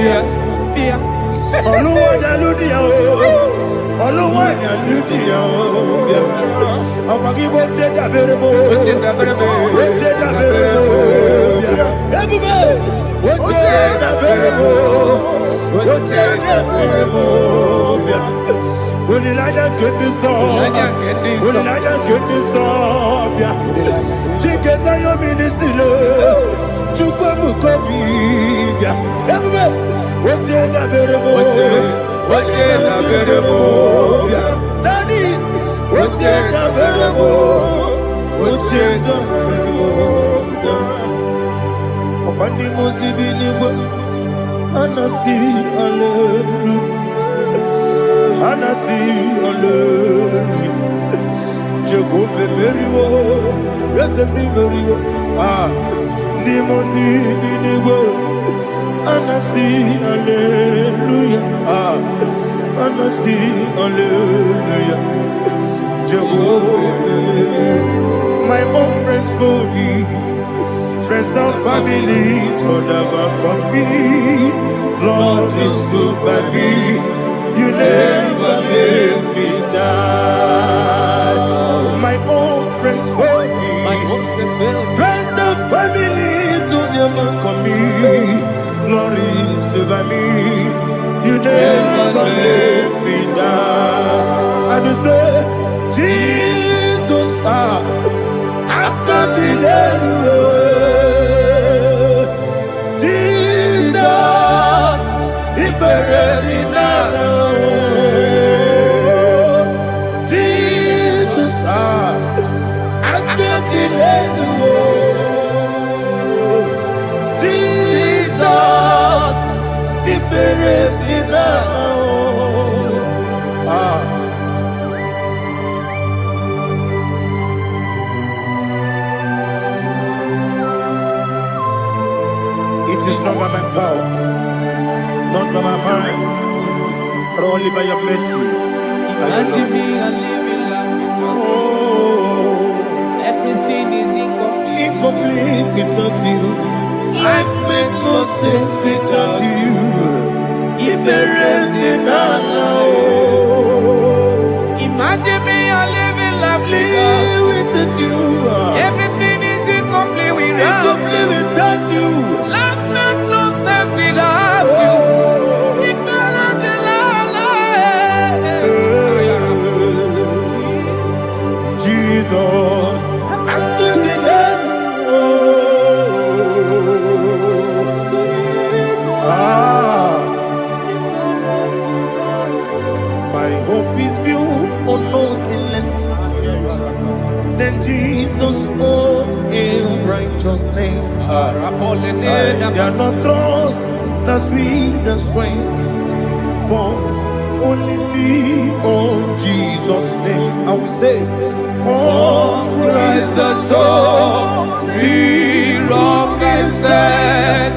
Oluwanya Ludia, oh, Oluwanya Ludia, oh, Apagibo Cheda Berebo, Cheda Berebo, Cheda Berebo, Cheda Berebo, Cheda Berebo. Would you like to get this song? Would you like to get this song? Chickens are your ministry. Chukwabu Kobi. Everybody, what's in the variable? What's in the variable? Daddy, what's in the variable? What's in the variable? Upon the Mosibinigo, Anasi, Hallelujah. Anasi, hallelujah. Jehovah Merio, yes, Merio. Ah, Nimosi, Binigo. Anasi, hallelujah. Ah, Anasi, hallelujah. Jehovah, my own friends for me, friends and family, told them come me. Lord is good by me. You never let me die. My own friends for me, friends and family to them come me. Glory is to by me. You never let me die. And you say, Jesus, I can't believe you. Jesus, He buried me now. Jesus, He buried me now. It is not by my power, not by my mind, but only by your mercy. Imagine me and living life. Everything is incomplete. Incomplete without you. Life makes no sense without you. Imagine me and living life without you. Everything is incomplete without you. Life makes no sense without you. Jesus, my hope is built on nothing less than Jesus' own righteousness. They are not trust the sweetest strength, but only lean on Jesus' name. I will say, On Christ the soul, the rock is dead.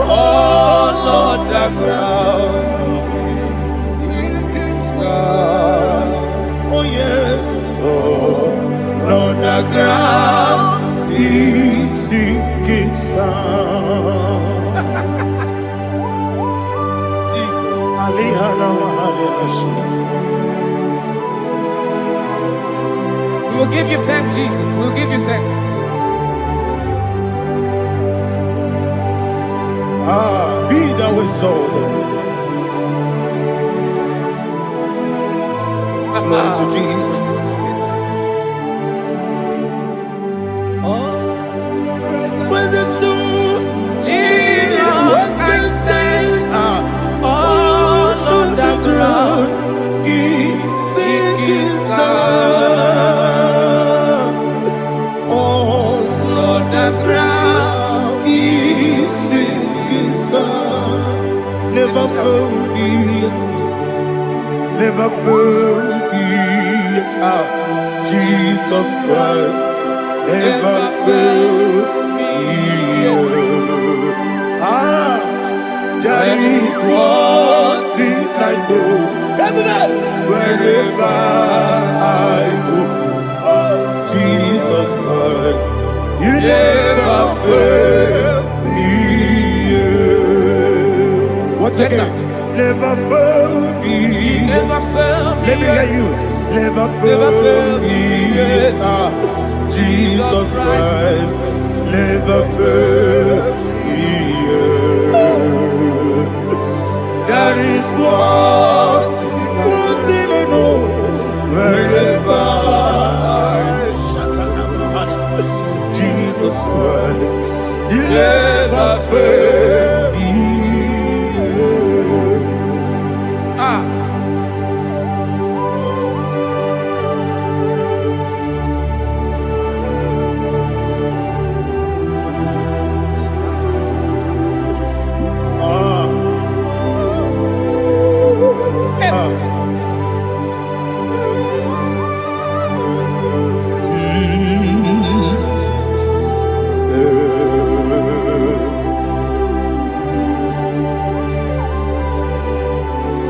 All on the ground is sinking sun. oh yes, Oh, on the ground He sinking sun. Jesus. We will give you thanks, Jesus. We will give you thanks. Be thou exalted. Glory to Jesus. Where's the soul? What can stand? All on the ground He's sinking sun. All on the ground He's sinking sun. Never forget, never forget. Jesus Christ never failed me. There is one thing I know, wherever I go, oh Jesus Christ, you never fail. once again. Never failed me. Never failed me. Let me hear you. Never failed me. Yes. Jesus Christ never failed me. That is what thing I know. Wherever Jesus Christ, He never failed me.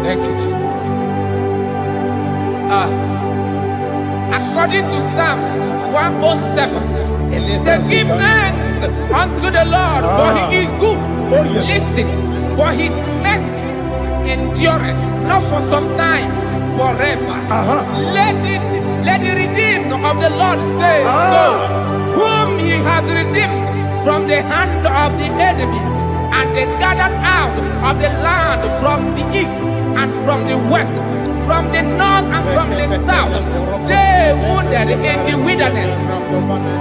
Thank you, Jesus. According to Psalm 107, they give thanks unto the Lord, for He is good. Listen, for His mercies endureth not for some time, forever. Let the redeemed of the Lord say so, whom He has redeemed from the hand of the enemy, and they gathered out of the land from the east and from the west, from the north and from the south. They wandered in the wilderness,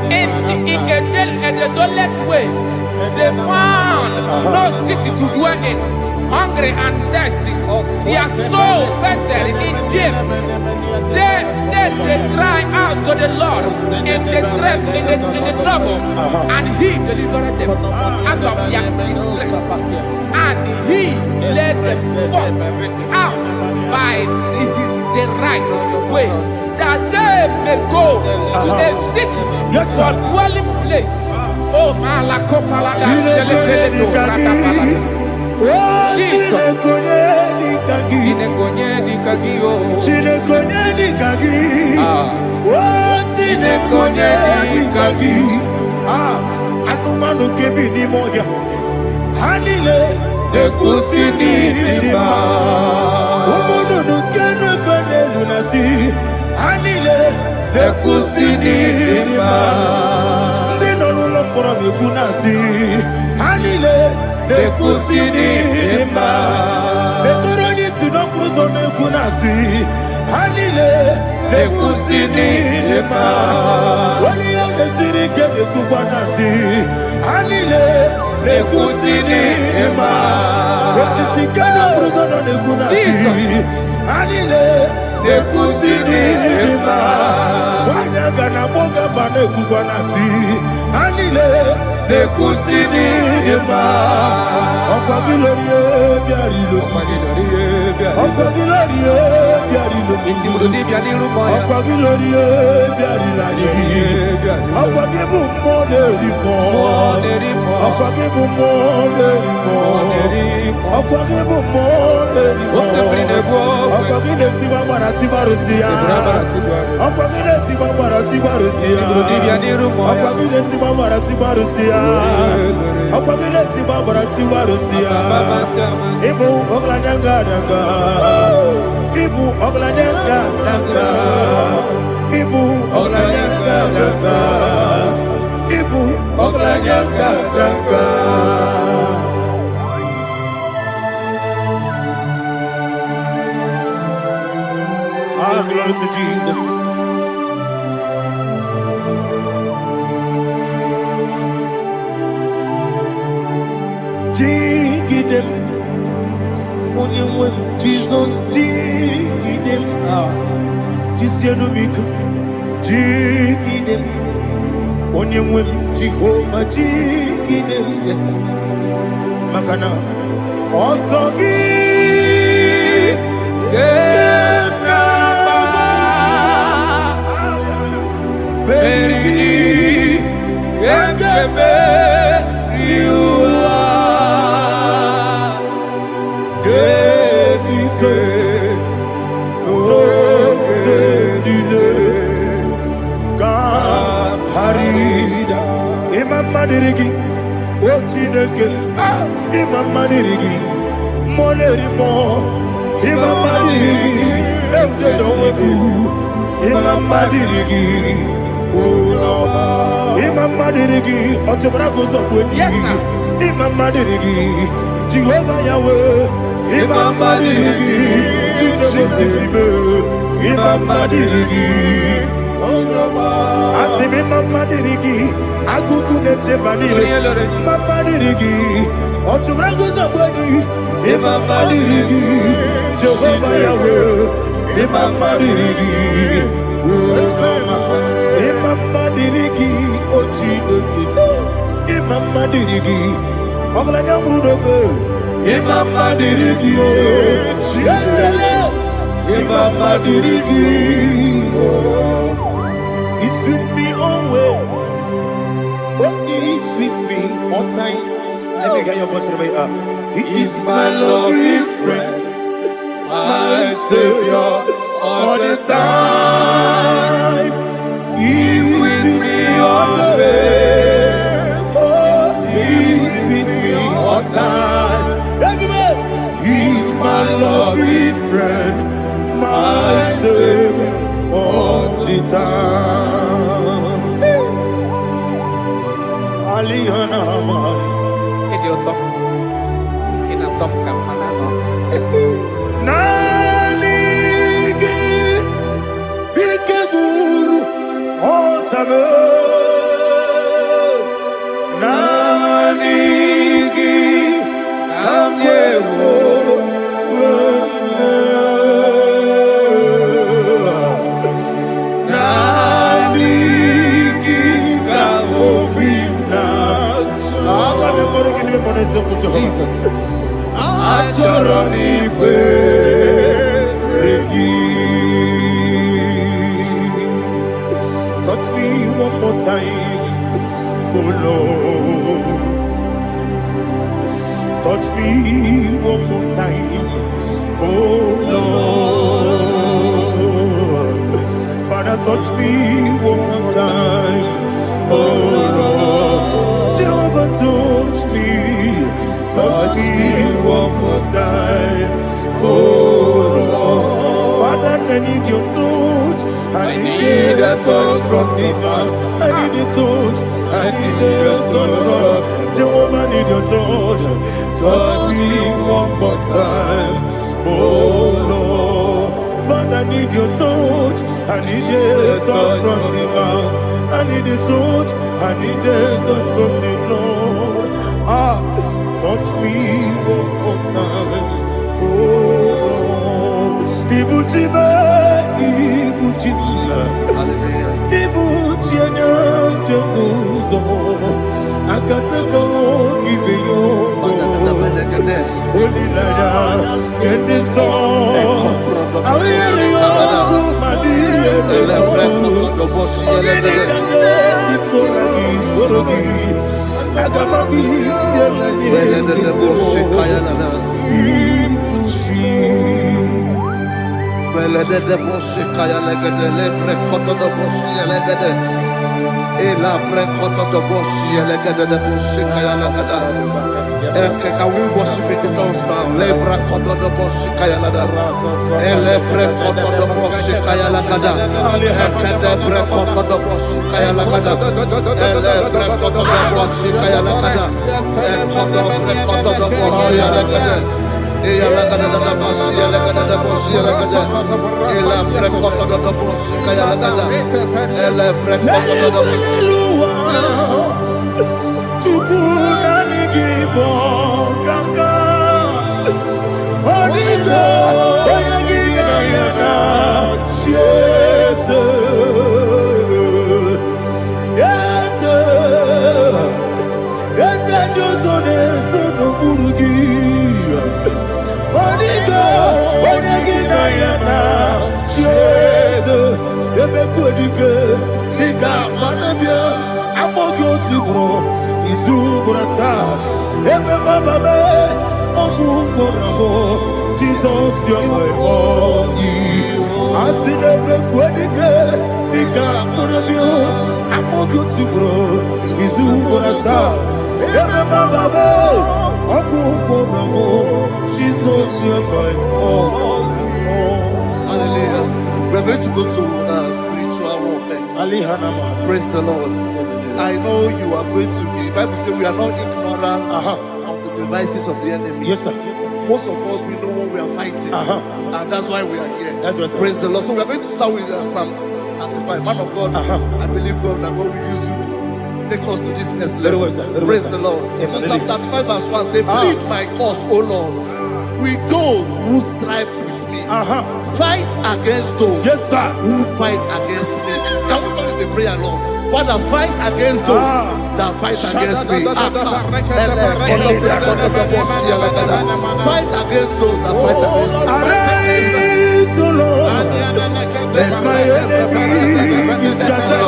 in a desolate way. They found no city to dwell in, hungry and thirsty. Their soul fainted in death. They cry out to the Lord in the trouble, and He delivered them out of their distress, and He led them forth out by the right way, that they may go to a city for dwelling place. Oh, Malakopalada, Jesus. Anumanu kebi ni moya Hanile Nekusini lima Umudu nukene fene lunasi Hanile Nekusini lima Ndino lulopura mikunasi Hanile Nekusini lima Netoroni sinokruzo nekunasi Hanile Nekusini lima Wali yande sirike nekukwanasi Hanile Nekusini lima Wasisikana bruzono nekunasi Hanile Nekusini lima Wanyaga na boga vane kukwanasi Hanile Nekusini lima Okwa gilorie biarilo Okwa gilorie biarilo Okwa gilorie biarilani Okwa gibu monerimo Okwa gibu monerimo Okwa gibu monerimo Okwa gile tiba marati barusia Okwa gile tiba marati barusia Okwa gile tiba marati barusia Okwa gile tiba marati barusia Ibu oglanyanga danga Ibu oglanyanga danga Ibu oglanyanga danga Ibu oglanyanga danga Glory to Jesus. Jigidem, Onyemwem, Jesus, Jigidem, Jisianumika, Jigidem, Onyemwem, Jehovah, Jigidem, yes, Makana, Osogi, Baby, Monerimo, Imamadiri, Eudedobu, Imamadiri, Imamadiri, Otobragos of Winnie, Yes, sir. Imamadiri, Jehovah Yahweh, Imamadiri, Judabosibe, Imamadiri, Asimi Mamadiri, Akukunete Manile, Mamadiri, Otobragos of Winnie, Imamadiri, Jehovah Yahweh, Imamadiri, Imamadiri, Ochinoki, Imamadiri, Oglanya Mudobe, Imamadiri, Imamadiri, He sweet me always, oh, He sweet me all time. Let me hear your voice from here. He is my lovely friend, my Savior all the time. He with me always. Oh, He with me all time. Everybody, He's my lovely friend, my Savior all the time. Aliyana Mari. Idiota. Inatom ka manano. Nanigi Bikeguru Otame Nanigi Kamyewo Nanigi Kamobina Jesus. Touch me one more time, oh Lord. Touch me one more time, oh Lord. Father, touch me one more time, oh Lord. Jehovah, touch me one more time, oh Lord. Father, I need your touch. I need a touch from the Master. I need a touch. I need a touch from Jehovah. I need your touch. Touch me one more time, oh Lord. Father, I need your touch. I need a touch from the Master. I need a touch. I need a touch from the Lord. Touch me one more time, oh Lord. Ibuchime, Ibuchina, Ibuchianya, Jaguzo, Akataka, Kibeyo, Olilaya, get this song. I hear you, my dear, Can we worship in the tongues now? Lebra koto do bosi kaya lada. Ele pre koto do bosi kaya lada. Ekede pre koto do bosi kaya lada. Ele pre koto do bosi kaya lada. Ekodo pre koto do bosi lada. Eya lada da bosi lada da bosi lada. Ele pre koto do bosi kaya lada. Ele pre koto do bosi. Igbo kaka Onigo Oyagina yana Jesus Yes Josone Sono Burugi Onigo Oyagina yana Jesus Ebekodike Nika manabia Amogo tibro Izubrasa Ebe baba be Ogu gorabo Jesus you're my all Asine me kwedike Nika manabia Amogo tibro Izubrasa Ebe baba be Ogu gorabo Jesus Hallelujah. We're going to go to spiritual warfare. Praise the Lord. I know you are going to be. Bible says we are not ignorant of the devices of the enemy. Yes, sir. Most of us, we know what we are fighting. And that's why we are here. That's right, sir. Praise the Lord. So we are going to start with Psalm 35. Man of God, I believe God that God will use you to take us to this next level. Praise the Lord. So Psalm 35 verse 1 say, plead my cause, O Lord, with those who strive with me. Fight against those who fight against me. Can we turn it to prayer, Lord? Father, fight against those that fight against me. Fight against those that fight against me. Arise, O Lord, let my enemies be scattered.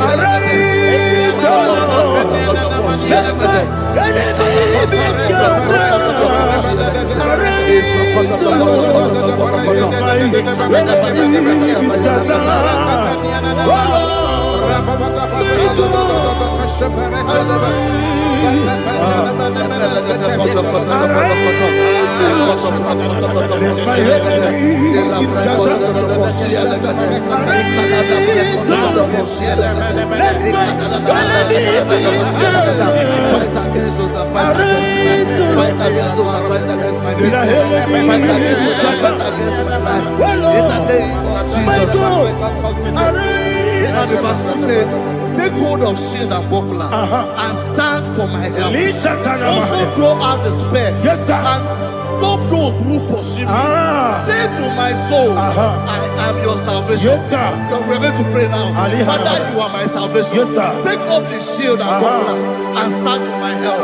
Arise, O Lord, let my enemies be scattered. Arise, O Lord, let my enemies be scattered. Oh Lord, and the verse 2 says, take hold of shield and buckler and stand for my help. Also draw out the spear and stop those who pursue me. Say to my soul, I am your salvation. We're going to pray now. Father, you are my salvation. Take up the shield and buckler and stand for my help.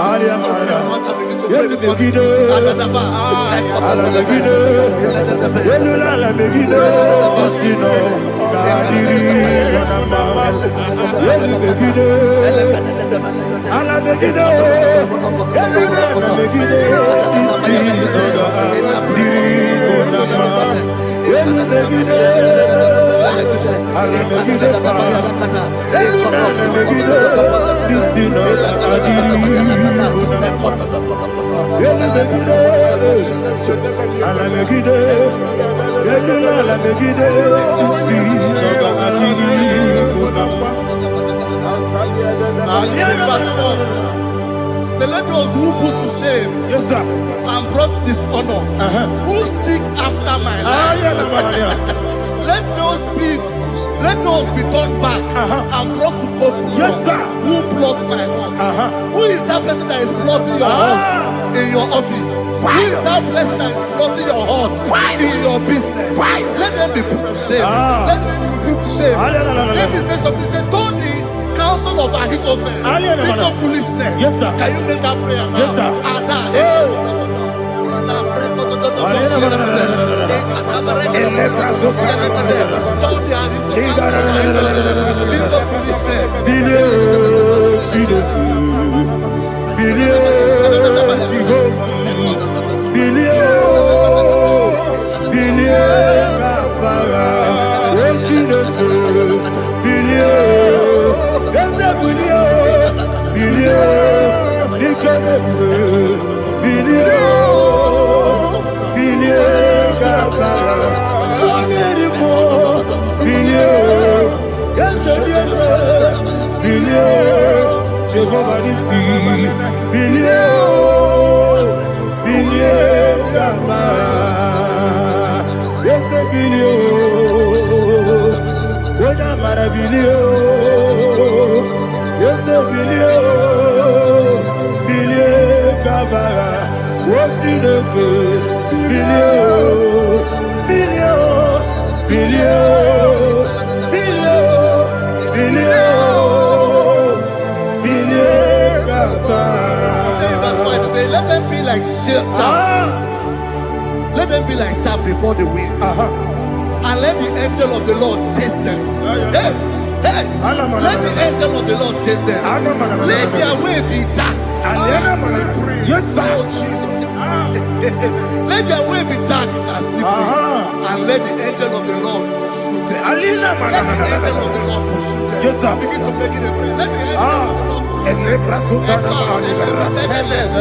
So let those who put to shame and brought dishonor, who seek after my life, let those be turned back and brought to go from who plot my home. Who is that person that is plotting your heart in your office? Who is that person that is plotting your heart in your business? Let them be put to shame. Let them be put to shame. Let me say something. Say, don't the counsel of Ahithophel think of foolishness. Can you make that prayer now? Let them be like chaff. Let them be like chaff before the wind. And let the angel of the Lord chase them. Hey, let the angel of the Lord chase them. Let their way be dark. Yes, sir. Let their way be dark and slippery. And let the angel of the Lord pursue them. Let the angel of the Lord pursue them. Yes, sir. Begin to make it a prayer. Let the angel of the Lord pursue them.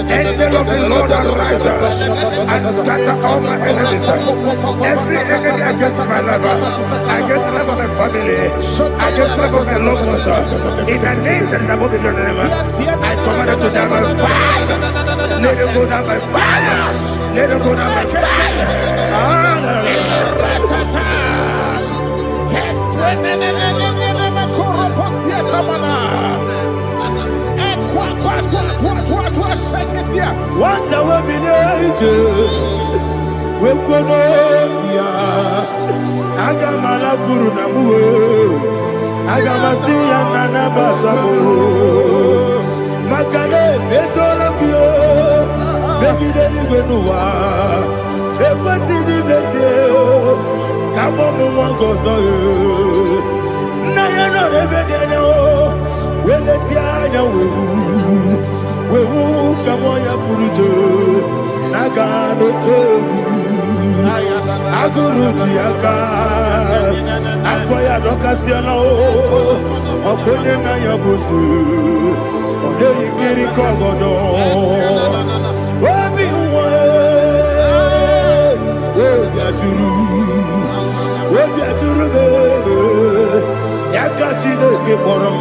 Angel of the Lord arise and scatter all my enemies. Every enemy against my life, against the life of my family, against the life of my loved ones, in the name that is above the name, I command it to die by fire. Let it go down by fire. Let it go down by fire. What I will be we konokia agamala guru namu agamasiya nana batamu makale etolokio begideli gwenuwa ekwesidi blese kabomu wangozo na yana rebedene weletia wewu kamoya purujo naga no tewu aguru diaka akoya dokasiana okonye na yabuzu ode ikiri kogodo obi uwe obi aturu be yakati no keborom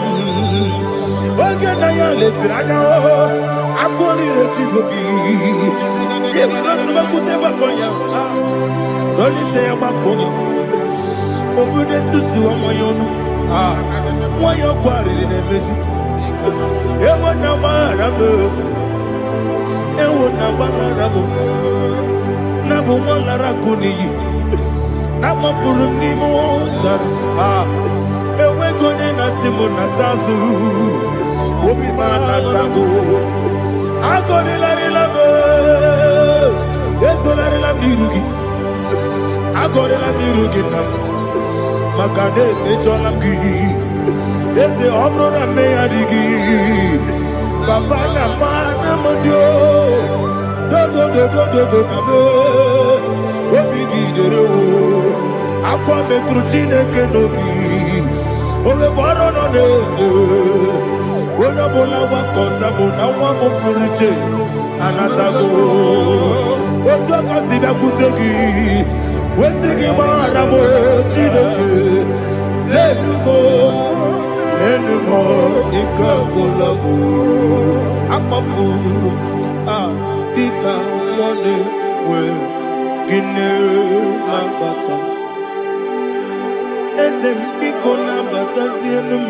oge na ya letiranya akori retigobi yebira subakute bakonya dolite ya bakonya obude susu omoyonu moyo kwari ne mesu ewo na marabe na bu molara kuni na mafuru ni mosa ewe gone na simu na tazu obi mana tango agone la relabe desolare la mirugi agone la mirugi na makade mejola gi ese obro na me adigi papa na mana modio do na me obi gi dero akwa metrutine kenobi ole boro no neze ona bola wakota bona wa mopurije anatago ojo akasiba kutegi wesigi mara mo chineke lenumo ikakolabu amafu dita one we gine mabata esempiko na batazienum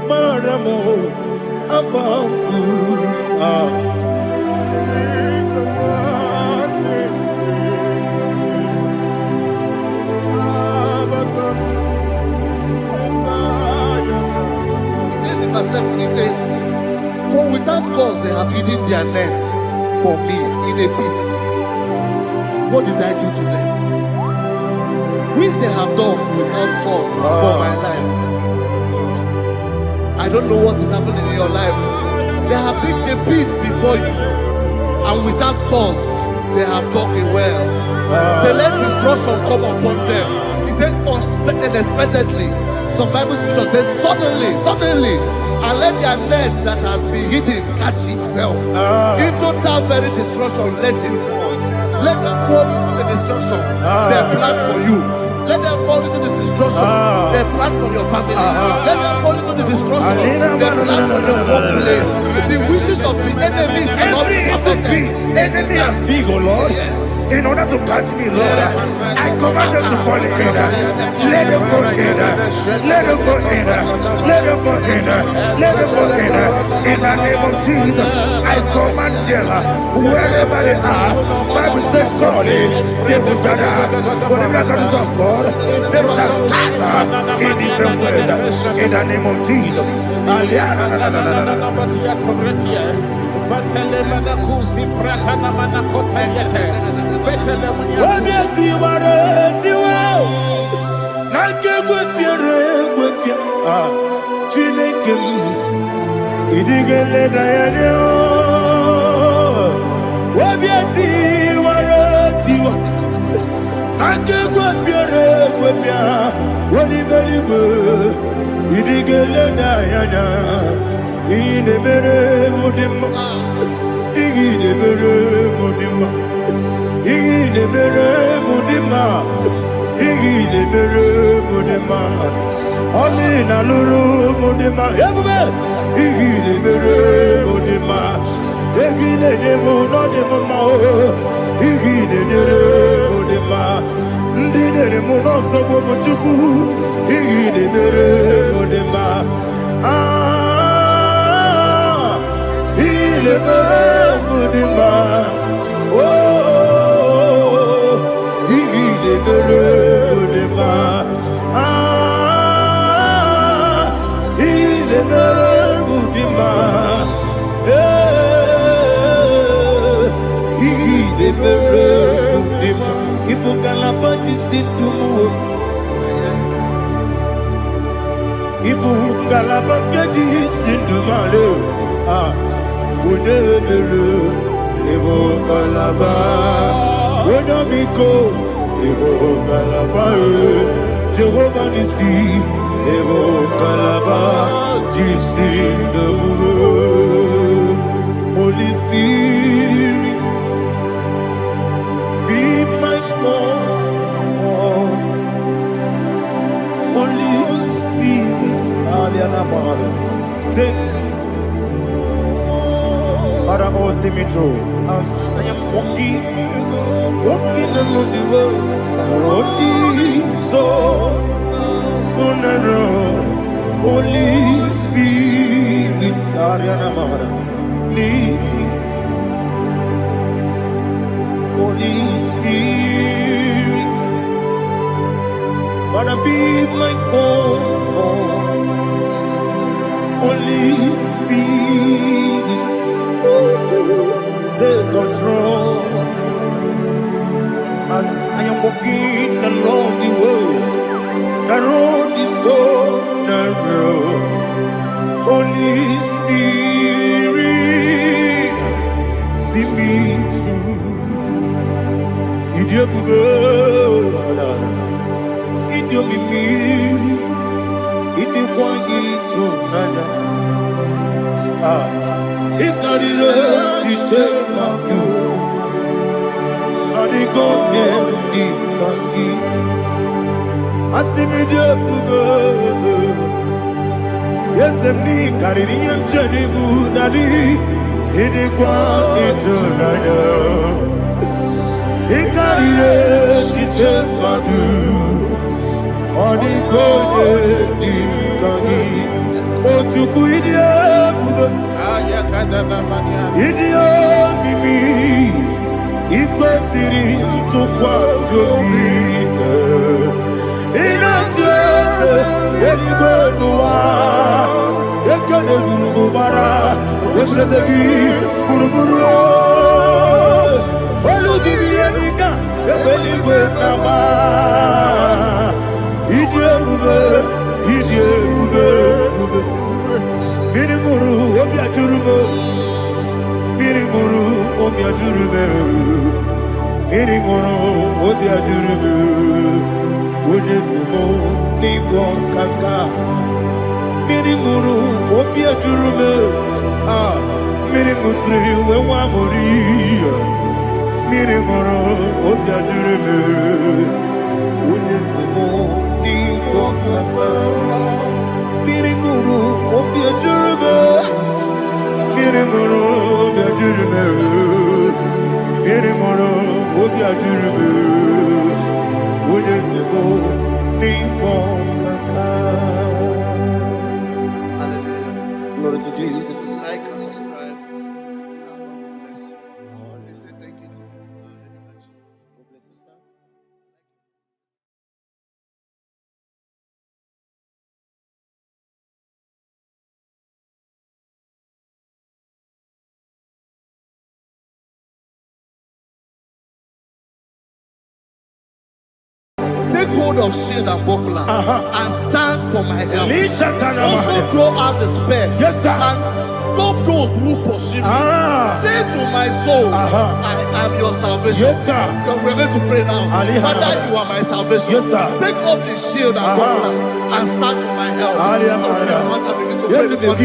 maramo abafu He says, for without cause they have hidden their net for me in a pit. What did I do to them? Which they have done without cause for my life. I don't know what is happening in your life. They have digged a pit before you, and without cause they have dug it well. Say, let destruction come upon them. He said, unexpectedly. Some Bible scripture says, suddenly, and let their nets that has been hidden catch itself. Into that very destruction, let it fall. Let them fall into the destruction they plan for you. Let them fall into the destruction they plan for your family. Let them fall into the destruction they plan for your workplace. The wishes of the enemies cannot be perfected. Enemy and big, oh Lord. Yes. In order to catch me, Lord, I command them to fall in. Let them fall in. Let them fall in. Let them fall in. Let them fall in. In the name of Jesus, I command them wherever they are. Bible says surely they will gather. Whatever the comes of God, they shall scatter in different ways. In the name of Jesus. Inemere mudima. Inemere mudima. Inemere mudima. Inemere mudima. Oli na luru mudima. Ebube. Inemere mudima. Inemere mudima. Inemere mudima. Ndinere munoso bobuchuku. Inemere mudima. Inemere mudima. Oh, inemere mudima. Inemere mudima. Inemere mudima. Ibukalabati sindumu. Ibukalabati sindumale. Unebere. Ibukalaba. Unamiko. Ibukalaba. Jehovah Nissi. Ibukalaba. Jisindumu. Holy Spirit, be my God. Holy Spirit, take. Father, oh, see me through. As I am walking along the road, the road is so narrow. Holy Spirit, lead me. Holy Spirit, Father, be my comfort. Holy Spirit, take control. As I am walking along the road is so narrow. Holy Spirit, see me through. Idiabube, Idiomimi, Idikwani to Nana. Ikarire, Chichemadu. Adigo, Ikaki. Asimidiabube. Yes, me carrying Jenny Budadi, Idiquan into Nana. He carried it, she took my do. On the code, oh, to Guidia, Idia, Mimi, Equal City, to Quasovina. In a church, any good no one, you can't do Bara, what is a key, Buruburu. Oludibianika, ebeliwe nama. Idiebube. Mirimuru, obiajurume. Mirimuru, obiajurume. Mirimuru, obiajurume. Onesimo, nibo kaka. Mirimuru, obiajurume. Mirimusri, wewamuri. Mirimoro, obiajurume, unesimo, nigo kaka. Mirimoro, obiajurume, mirimoro, obiajurume, mirimoro, obiajurume, unesimo, nigo kaka. Hallelujah. Glory to Jesus. Like and subscribe. God bless you. Let's say thank you to Minister. God bless you, sir. Take hold of shield and buckler and stand for my help. Also throw out the spear. Yes, sir. And stop those who pursue me. Say to my soul, I am your salvation. Yes, sir. We're going to pray now. Father, you are my salvation. Yes, sir. Take off the shield and buckler and stand for my help. Hallelujah. Open your heart and begin to to pray before me.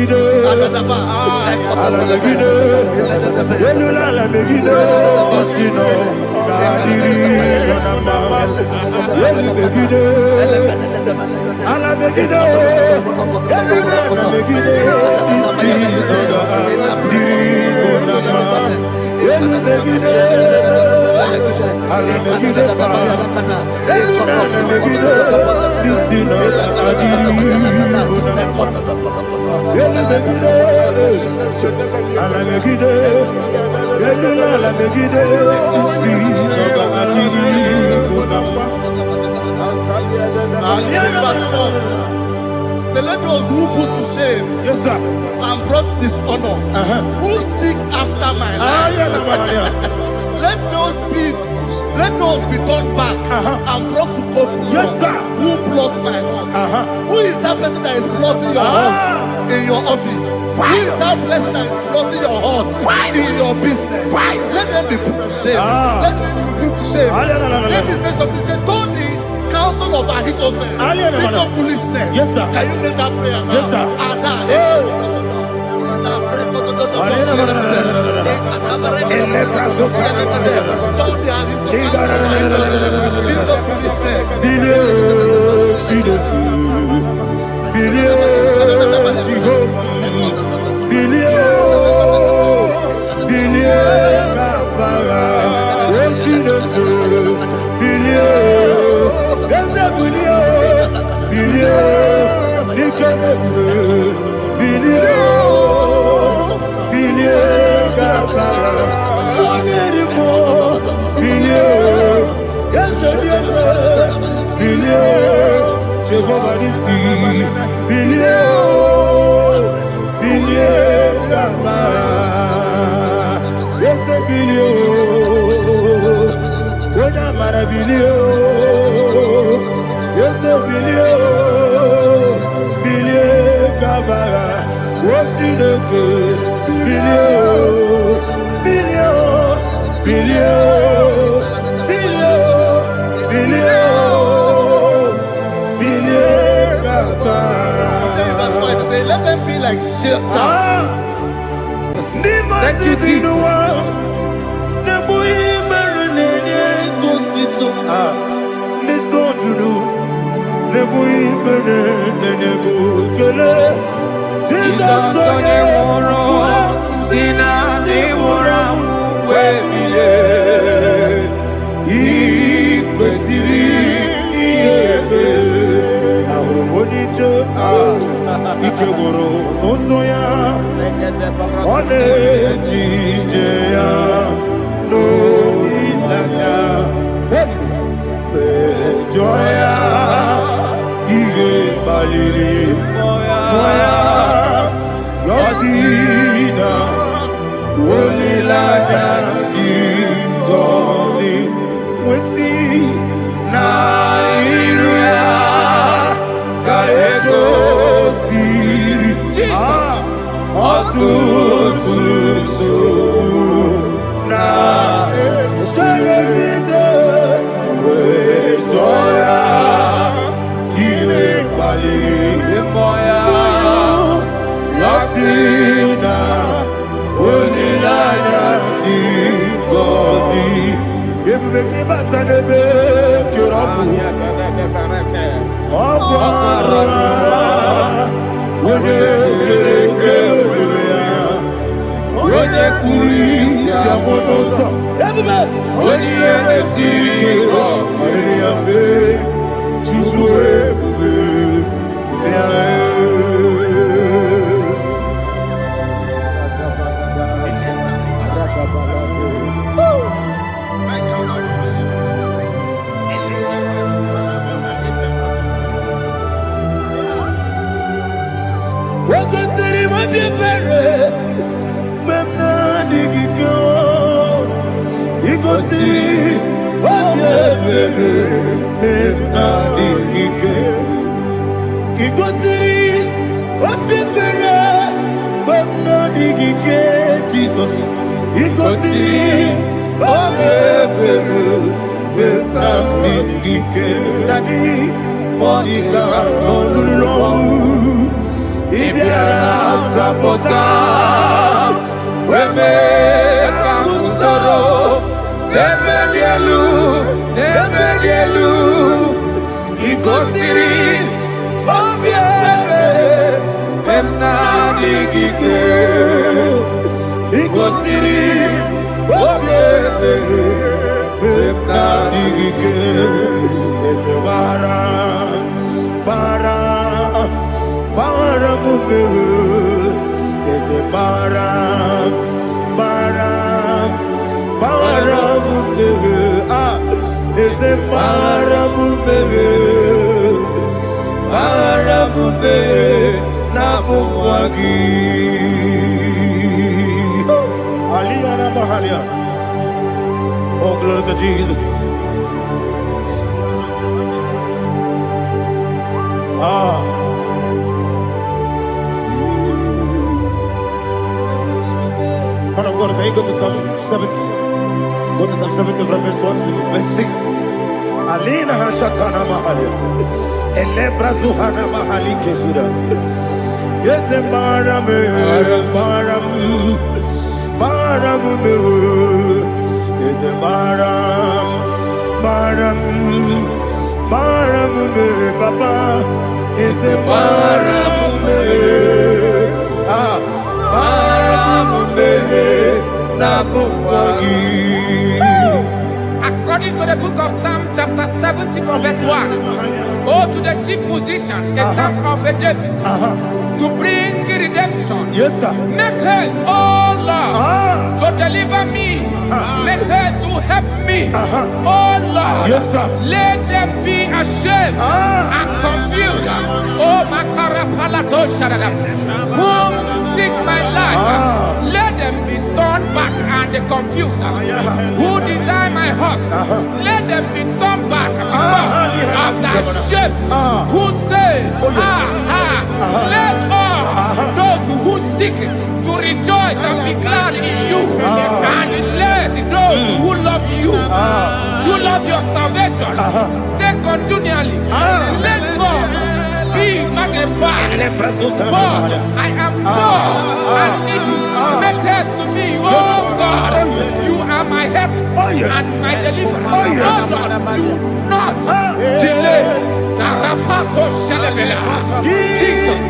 So let those who put to shame, yes, sir, and brought dishonor, who seek after my life, let those be turned back and brought to confusion. Yes, sir. Who plot my heart? Who is that person that is plotting your heart in your office? Who is that person that is plotting your heart in your business? Let them be put to shame. Let them be put to shame. Let me say something. Say, don't the counsel of Ahithophel think of foolishness. Yes, sir. Can you make that prayer now? Yes, sir. Let them be like shelter. Thank you, Jesus. Ibiara sapota weme kamusoro Nebedielu Igosiri Obiebe Emna digike Igosiri Obiebe Emna digike Eze bara mumere Eze bara mumere Eze bara mumere na bumwagi Aliyah na mahalia. Oh, glory to Jesus. Man of God, can you go to Psalm 70? Go to Psalm 70 from verse 1 to verse 6. Alina hashatana mahalia. Elebra zuhana mahali kesuda. Yes, maram me. Yes, maram me, papa. Yes, maram me. According to the book of Psalm chapter 70 from verse 1, oh, to the chief musician, a psalm of a David, to bring redemption. Yes, sir. Make haste, oh Lord, to deliver me. Make haste to help me. Oh Lord, yes, sir. Let them be ashamed and confused. Oh, Makarapalato Sharadam, whom seek my life. Let them be turned back and confused. Who desire my heart, let them be turned back because of that shame. Who say, let all those who seek to rejoice and be glad in you, and let those who love you, who love your salvation, say continually, let God be magnified. God, I am poor and needy. Make haste to me, oh God. You are my help and my deliverer. Oh Lord, do not delay. Jesus.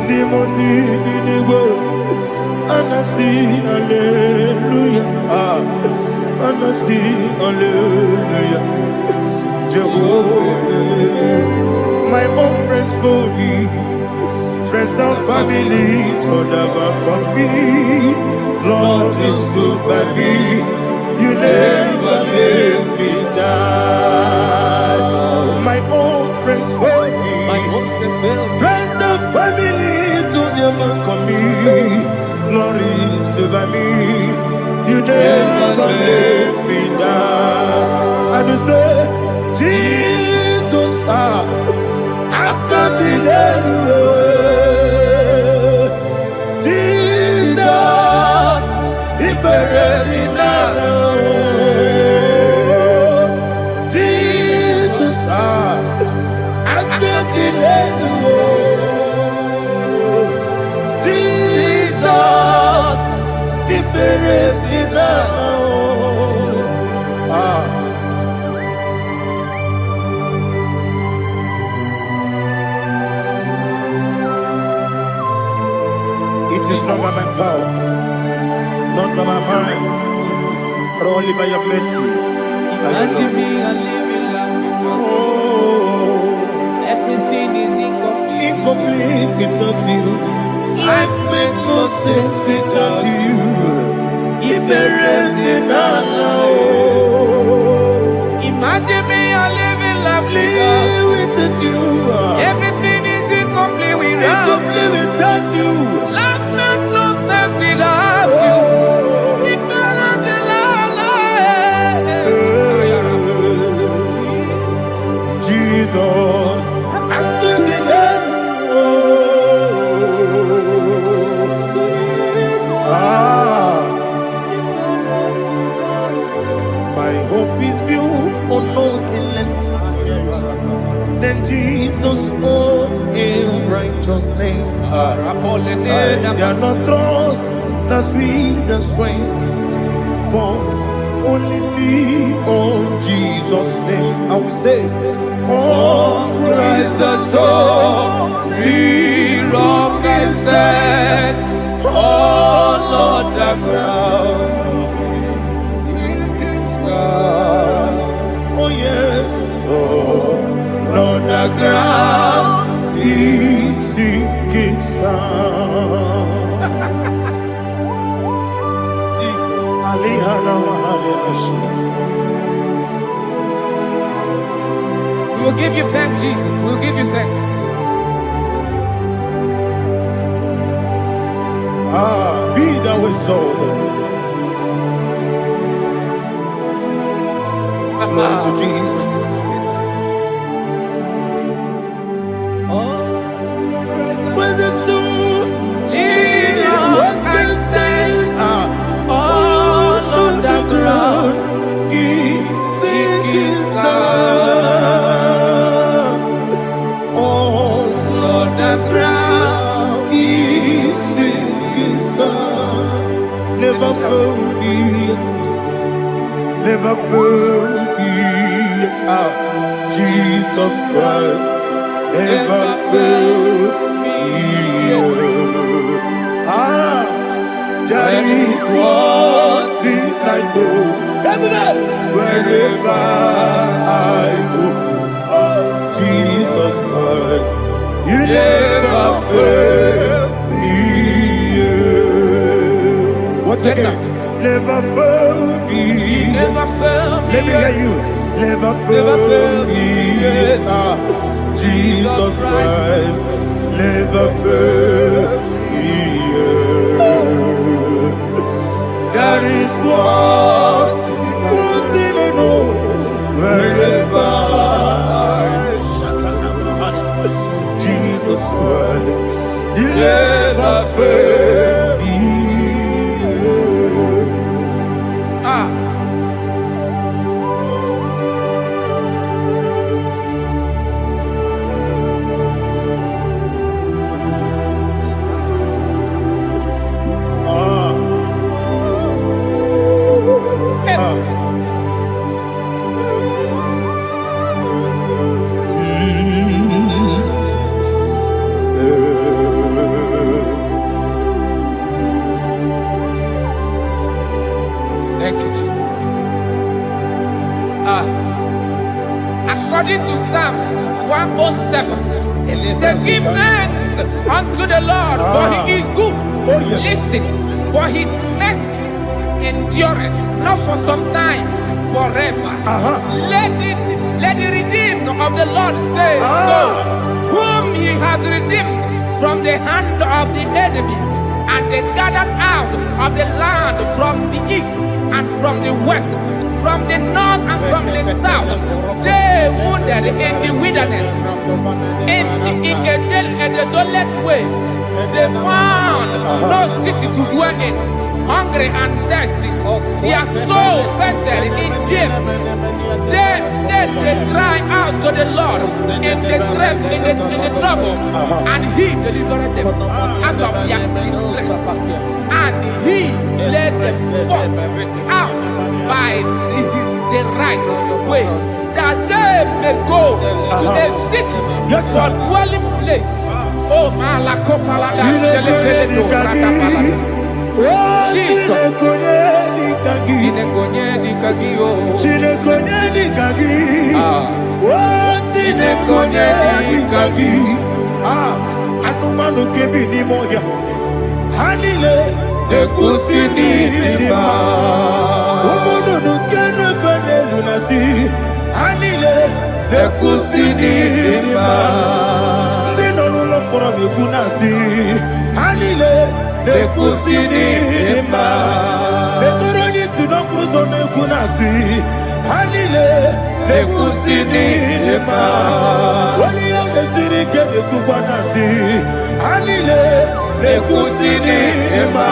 the Mosi, the Igbo, and I see, hallelujah. And I see, hallelujah. Jehovah, my own friends for me, friends and family, to never come me. Lord is good by me, you never leave me die. My own friends for me, friends and family, to never come me. Lord is good by me, you never leave me die. And you say, Jesus, I can't believe you. Jesus, He buried me now. Jesus, I can't believe you. Jesus, He buried me now. It is not by my power, not by my mind, but only by your mercy. Imagine me a living life without you. Oh, Everything is incomplete. incomplete without you. Life makes no sense without you. Imagine me a living life Without you. Everything is incomplete without Incomplete without you. Life makes no sense without you. Ignorant the Jesus, I couldn't help. My hope is built on nothing less than Jesus' own righteousness. I cannot trust the sweet strength, but only lean on Jesus' name. I will say, On Christ the solid rock I stand. Oh Lord, the ground is sinking sand. oh yes, Oh Lord, the ground He sinking sound. Jesus. We will give you thanks, Jesus. We will give you thanks. Be thou exalted. Glory to Jesus. Oh Christ the When the soul Lean on I stand, Oh Lord, the ground is sinking sound. Oh Lord, the ground is sinking sound. Never found it, never found it. Jesus Christ never failed me. There is one thing I know, wherever I go. Oh, Jesus Christ, you never fail me. What's Yes, again? Never fail me. never failed me. Let me hear you. Never fail me. Jesus Christ never fail me. There is one thing I know, wherever Jesus Christ, you never fail me. According to Psalm 107, say, give thanks unto the Lord, for he is good. Oh, yes. Listen, for his mercies endureth, not for some time, forever. Let the redeemed of the Lord say so, whom he has redeemed from the hand of the enemy, and they gathered out of the land from the east and from the west, from the north and from the south. They wandered in the wilderness, in a desolate way. They found no city to dwell in, hungry and thirsty. Their soul fainted in them. Then they cry out to the Lord in the trouble, and he delivered them out of their distress, and he led them forth out by the right way, that they may go to a city for dwelling place. Oh, Malakopalada, Jesus. Anumanu kebi ni moja Halile Nekusini lima Umudu nukene fene lunasi Halile Nekusini lima Nino nulambura mikunasi Halile Nekusini lima Netoroni sinokruzo nekunasi Halile Nekusini lima Wali yande sirike nekukwanasi Halile Nekusini lima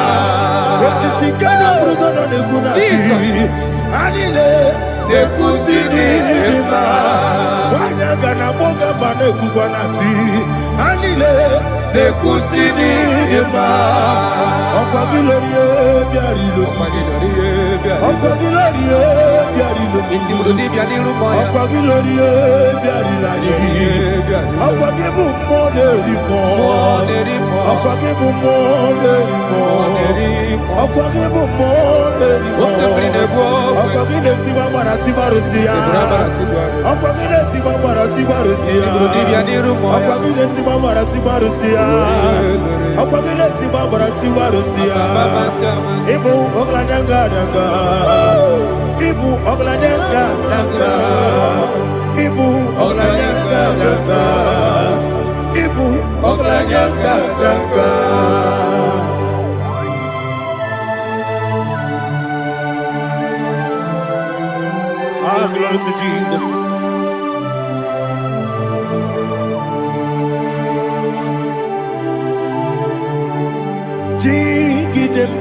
Wesisikana bruzo nekunasi Halile Nekusini lima Wanyaga na boga vane kukwanasi Halile Nekusini lima Okwa gilorie biarilo Okwa gilorie biarilo Okwa gilorie biarilani Okwa gibu moderimo Okwa gibu moderimo Okwa gibu moderimo Okwa gileti wa marati barusia Okwa gileti wa marati barusia Okwa gileti wa marati barusia Okwa gileti wa marati barusia Ibu oglanyanga danga Ibu oglanyanga danga Ibu oglanyanga danga Ibu oglanyanga danga Ah, glory to Jesus. Jigidem,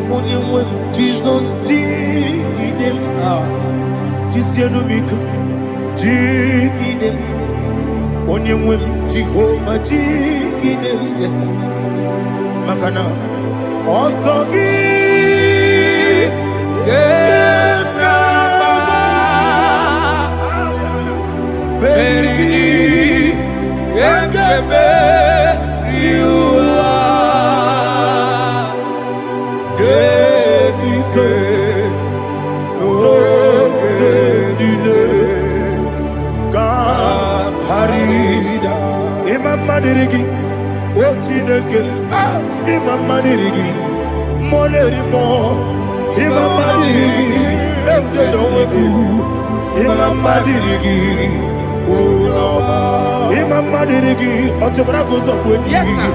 Onyemwem, Jesus, Jigidem, Jisianomika, Jigidem, Onyemwem, Jehovah, Jigidem, yes, Makana, Osogi, Berigi, Gekebe, Riua, Gebike, Nogedine, Kamharida, Imam Madirigi, Ochineke, Imam Madirigi, Molerimo, Imam Madirigi, Eudedowebu, Imam Madirigi, Imam Madirigi, Otobrako Zokweni, Yes, sir.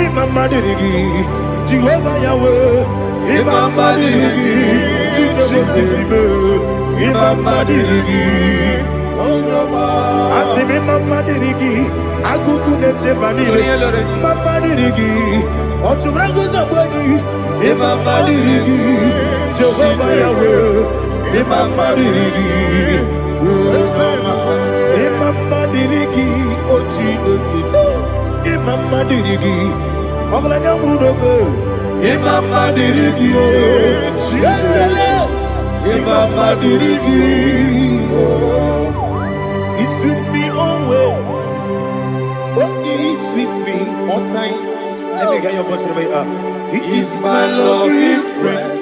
Imam Madirigi, Jehovah Yahweh, Imam Madirigi, Jitobosime, Imam Madirigi, Asim Imam Madirigi, Akuku Nechebanile, Imam Madirigi, Otobrako Zokweni, Imam Madirigi, Jehovah Yahweh, Imam Madirigi, Imam Madirigi, Ochineke, Imam Madirigi, Oglanya Brudobe, Imam Madirigi, Yesele, Imam Madirigi, He's with me always, oh, He's with me all time. Let me hear your voice from here. He is my loving friend,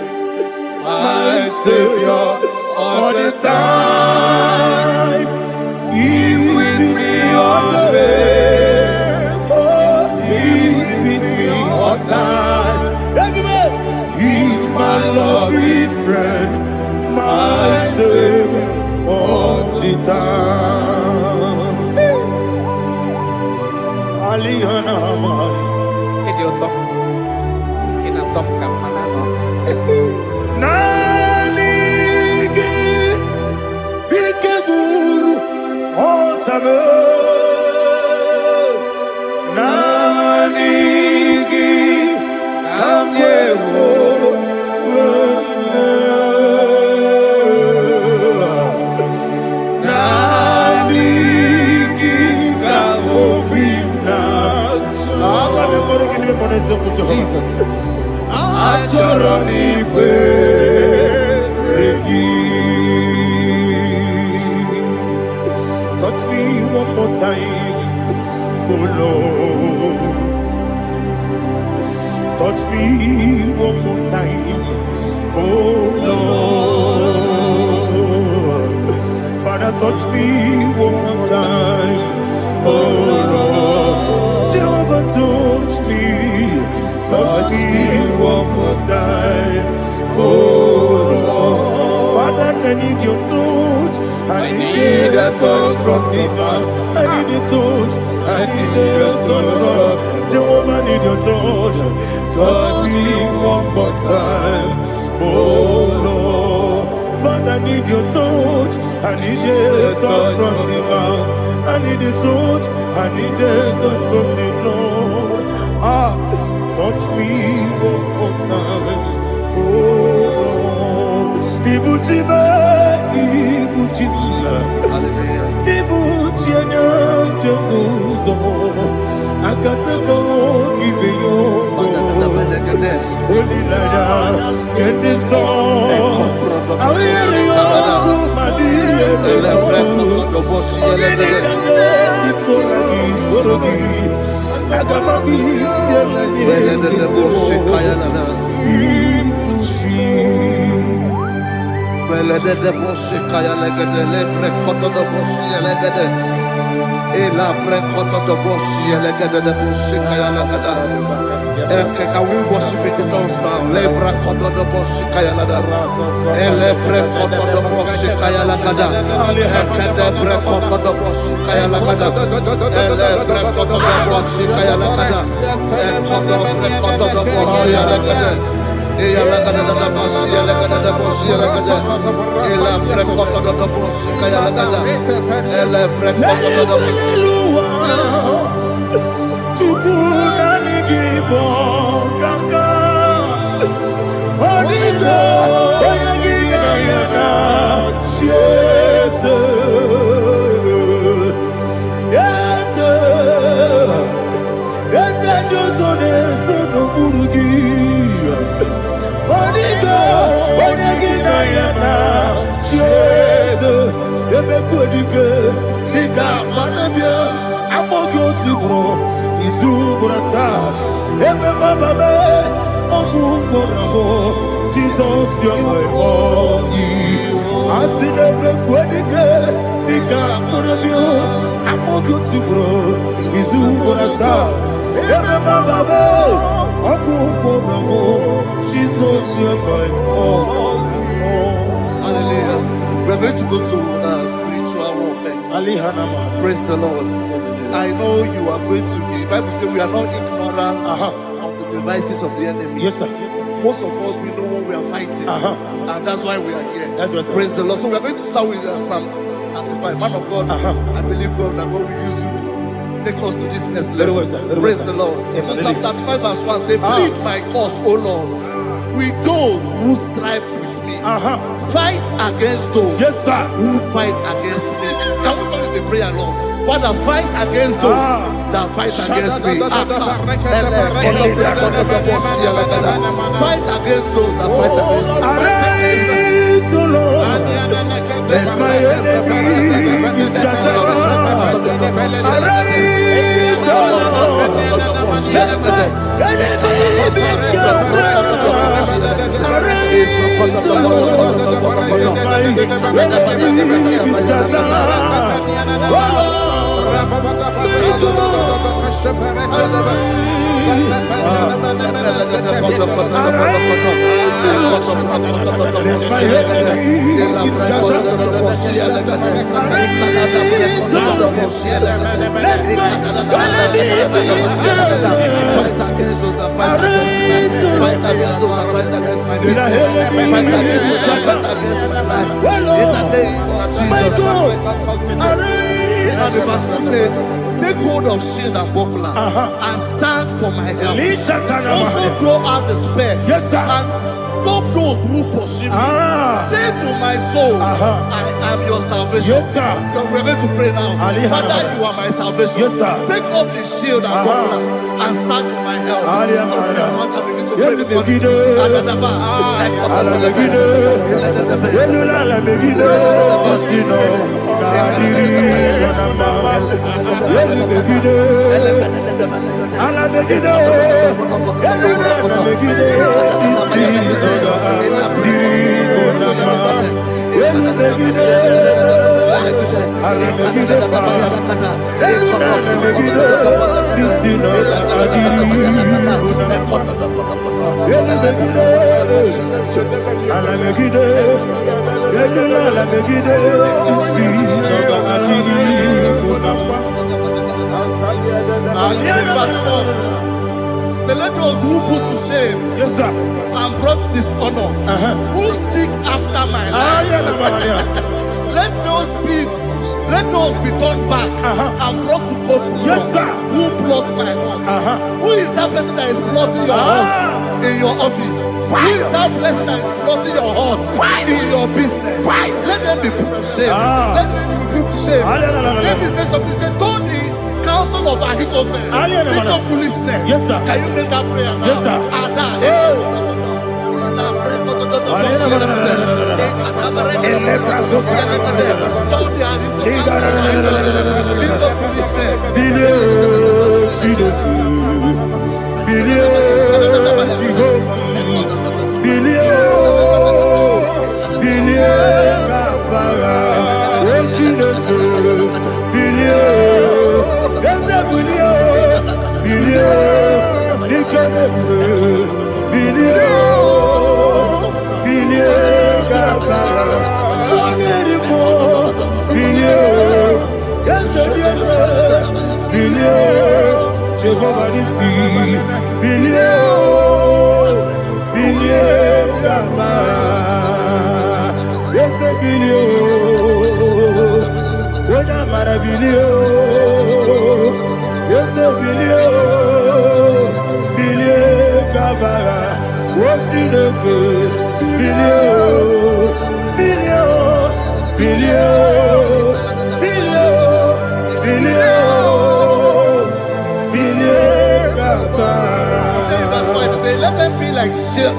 my Savior, all the time. Alihana Mari. Idiota. In a top camera. Nanigi Ikeburu Otame Nanigi Kamyewo Nanigi Kamobina Jesus. Achoronipe touch me one more time, oh Lord. Touch me one more time, oh Lord. Father, touch me one more time, oh Lord. Jehovah, touch me. Touch me one more time, oh Lord. Father, I need your touch. I need a touch from the Master. I need a touch. I need a touch from Jehovah. I need your touch. Touch me one more time, oh Lord. Father, I need your touch. I need a touch from the Master. I need a touch. I need a touch from the Lord. Touch me one more time, oh Lord. Ibuchima, Ibuchima, Ibuchina, Jaguzo, Akatako, Gibeyo, Holy Lada, get this song. I hear you, Ela prekoto do bosi elegede de bosi kaya lagada. Can we worship in the tongues now? Lebra koto do bosi kaya lagada. Ele prekoto do bosi kaya lagada. Ekede prekoto do bosi kaya lagada. Ele prekoto do bosi kaya lagada. Ekodo prekoto do bosi lagada. Eya lagada da bosi lagada da bosi lagada. Ela prekoto do bosi kaya lagada. Ele prekoto do bosi. Chukuna gibo kaka Onito Oyagina yana Jesus Yes Josone sono burugi Onito Oyagina yana Jesus Ebe kodike Nika manabia Amogo tibro Izu brasa Ebe bababe Ogu gorabo Jesus you're my only Asinebe kwedike Nika manabia Amogo tibro Izu brasa Ebe bababe Ogu gorabo Jesus you're my only. Hallelujah. We're going to go to spiritual warfare. Praise the Lord. I know you are going to be. The Bible says we are not ignorant of the devices of the enemy. Yes, sir. Most of us, we know what we are fighting. And that's why we are here. That's right, sir. Praise the Lord. So we are going to start with Psalm 35. Man of God, I believe God that God will use you to take us to this next level. Very well, sir. Very Praise well, the Lord. Amen. So Psalm 35 verse 1 say, plead my cause, O Lord, with those who strive with me. Fight against those Yes, sir. who fight against me. Can we turn it to prayer, Lord? Father, fight against those that fight against me. Fight against those that fight against me. Arise, O Lord. Let my enemy be scattered. Arise, O Lord. Let my enemy be scattered. Arise, O Lord. Let my enemy be scattered. Oh Lord. of shield. Fight against those that fight against me. Fight against those that fight against my business. Fight against those that fight against my life. In the name of Jesus. Now the verse 2 says, take hold of shield and buckler and stand for my help. Also throw out the spear and stop those who pursue me. Say to my soul, I am your salvation. We're going to pray now. Father, you are my salvation. Take up the shield and buckler and stand for my help. So let those who put to shame and brought dishonor, who seek after my life, let those be turned back and brought to court from who plot my home. Who is that person that is plotting your heart in your office? Who is that person that is plotting your heart in your business? Let them be put to shame. Let them be put to shame. Let me say something. Say, don't the counsel of Ahithophel think of foolishness. Can you make that prayer now? Yes, sir. Let them be like chaff.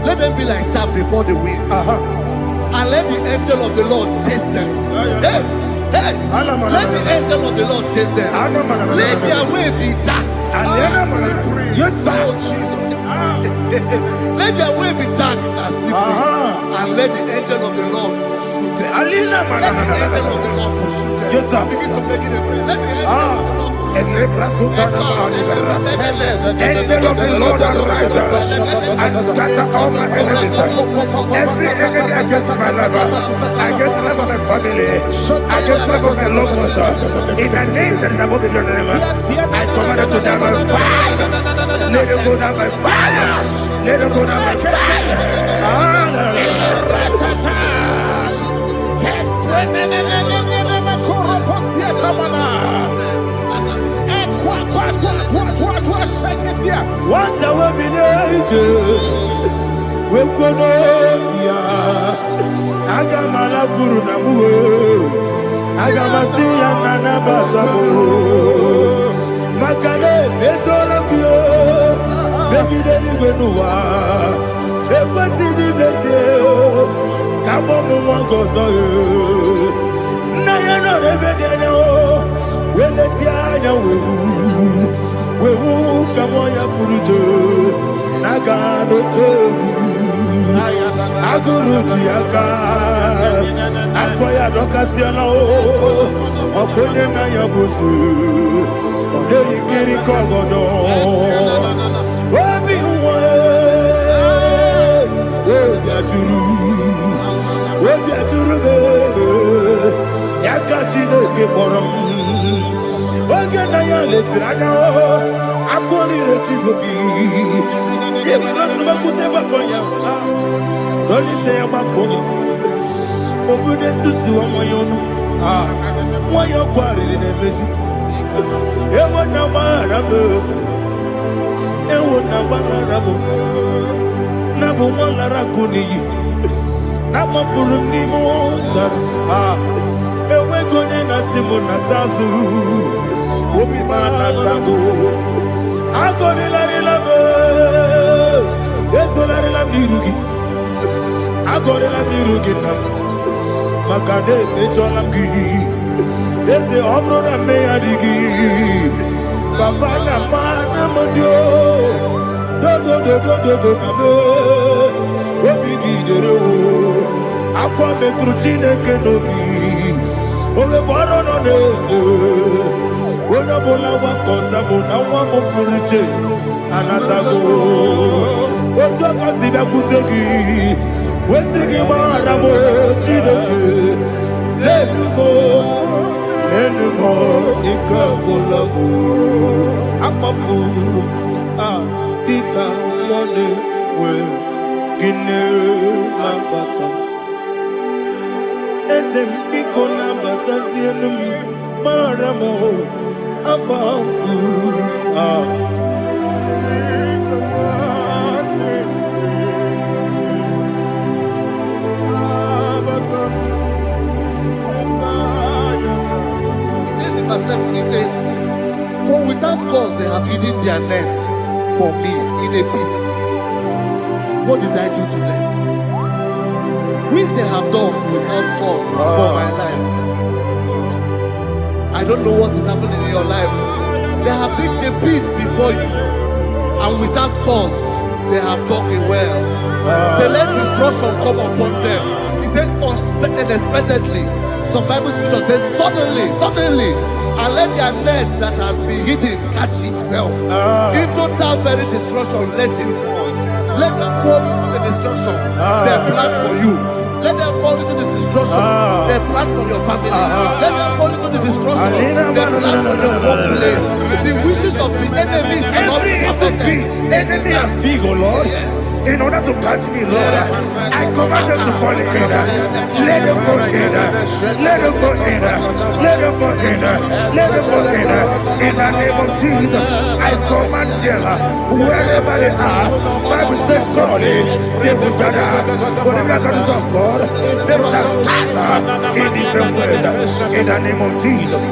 Let them be like chaff before the wind. And let the angel of the Lord chase them. Hey, let the angel of the Lord chase them. Let their way be dark. Yes, sir. Let their way be dark and slippery. And let the angel of the Lord pursue them. Let the angel of the Lord pursue them. Yes, sir. Begin to make it a prayer. Let the angel of the Lord. Angel of the Lord arise and scatter all my enemies. Every enemy against my life, against the life of my family, against the life of my loved ones. In the name that is above the name, I command it to die by fire. Let it go down by fire. Let it go down by fire. What I will be we kono ya agamala guru na mu agamasi ya nana batamu makale etola kyo begide ni gbenuwa ekwesi ni blese kabo mu won gozo na ya no rebede ne o wele ti anya wewu kamo ya purujo naga no tewu aguru diaka akoya dokasiana o okonye na ya busu ode ikiri kogodo obi uwe obi aturu be yakatine Chineke kpọrọ m oge na ya letiri anya akụrịrị Chigobi ịbara sọgbakute gbakọ ya dolite ya gbakọ ya obodo susu ọmọ ya ọnụ nwa ya ọkụ arịrị na-emezi ewo na gbaghara m ewo na gbaghara m na bụ nwa lara akụ n'iyi na gbafuru m n'ime ụzọ enweghị onye na-asị m nata azụ obi m anatago agọrịlarịla m ezolarịla m n'iru gị agọrịla m n'iru gị na m maka na emejọla m gị eze ọ bụrụ na mmehie adịghị papa na mma na mmadụ dodododododo na m obi gị dere akwa metụrụ Chineke n'obi owebe ọrụ nọ n'eze onye ọbụla gbakọta mụ na nwa m pụrụ iche anatago otu aka si bịakwute gị wesị gị gbaghara m Chineke enumo ike ọbụla m akpafuru dịka nwanne nwee gịnị na-abata eze m biko na-abatazienu m mara m akpafuru He says, for without cause they have hidden their net for me in a pit. What did I do to them? Which they have done without cause for my life. I don't know what is happening in your life. They have digged a pit before you, and without cause they have dug a well. Say, let destruction come upon them. He said, unexpectedly. Some Bible scripture says, suddenly, and let their net that has been hidden catch itself. Into that very destruction, let it fall. Let them fall into the destruction they plan for you. Let them fall into the destruction they plan for your family. Let them fall into the destruction they plan for your workplace. The wishes of the enemy shall not be perfected. Enemy and dig, oh Lord. Yes. In order to catch me, Lord, I command them to fall in. Let them fall in. Let them fall in. Let them fall in. Let them fall in. In the name of Jesus, I command them wherever they are. Bible says, surely they will gather. Whatever the God of God, they shall scatter in different ways. In the name of Jesus.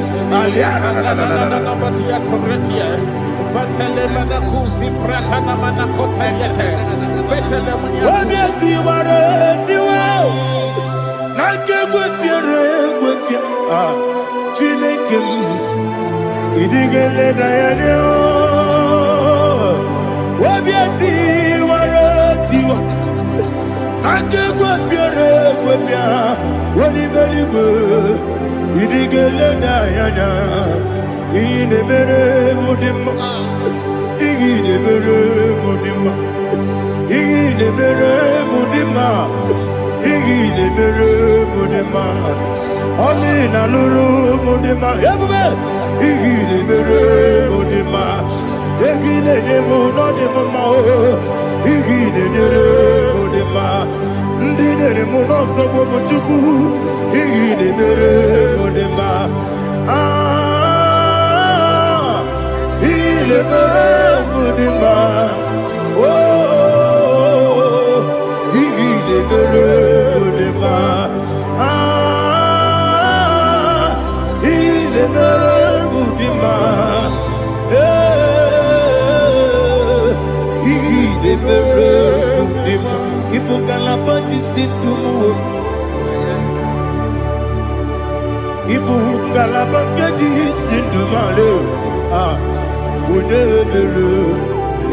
Chineke idigele dayane obiati waratiwa akegwe piere gwepia woni beligwe idigele dayane ine mere mudima ine mere mudima ine mere mudima ine mere mudima Oli na luru mudima ebube ine mere mudima egile ne mo no de mama o ine mere mudima ndine ne mo no so bo chuku ine mere mudima ile mere mudima oh ile mere mudima Ibu kalabati sindumu Ibu kalabati sindumale Unebere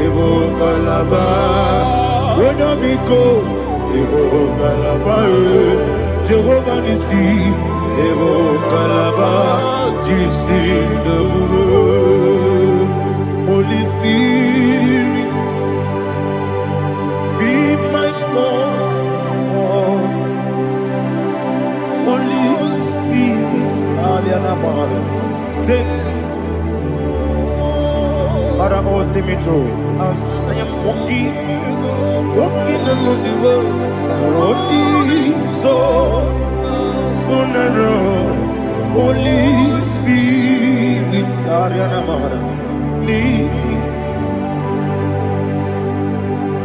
Ibu kalaba Unamiko Ibu kalaba Jehovah Nisi Ibu kalaba Jisindumu Holy Spirit be my God, Holy Spirit, Take Father, oh, see me through. As I am walking along the road. The road is so narrow. Holy Spirit, lead me.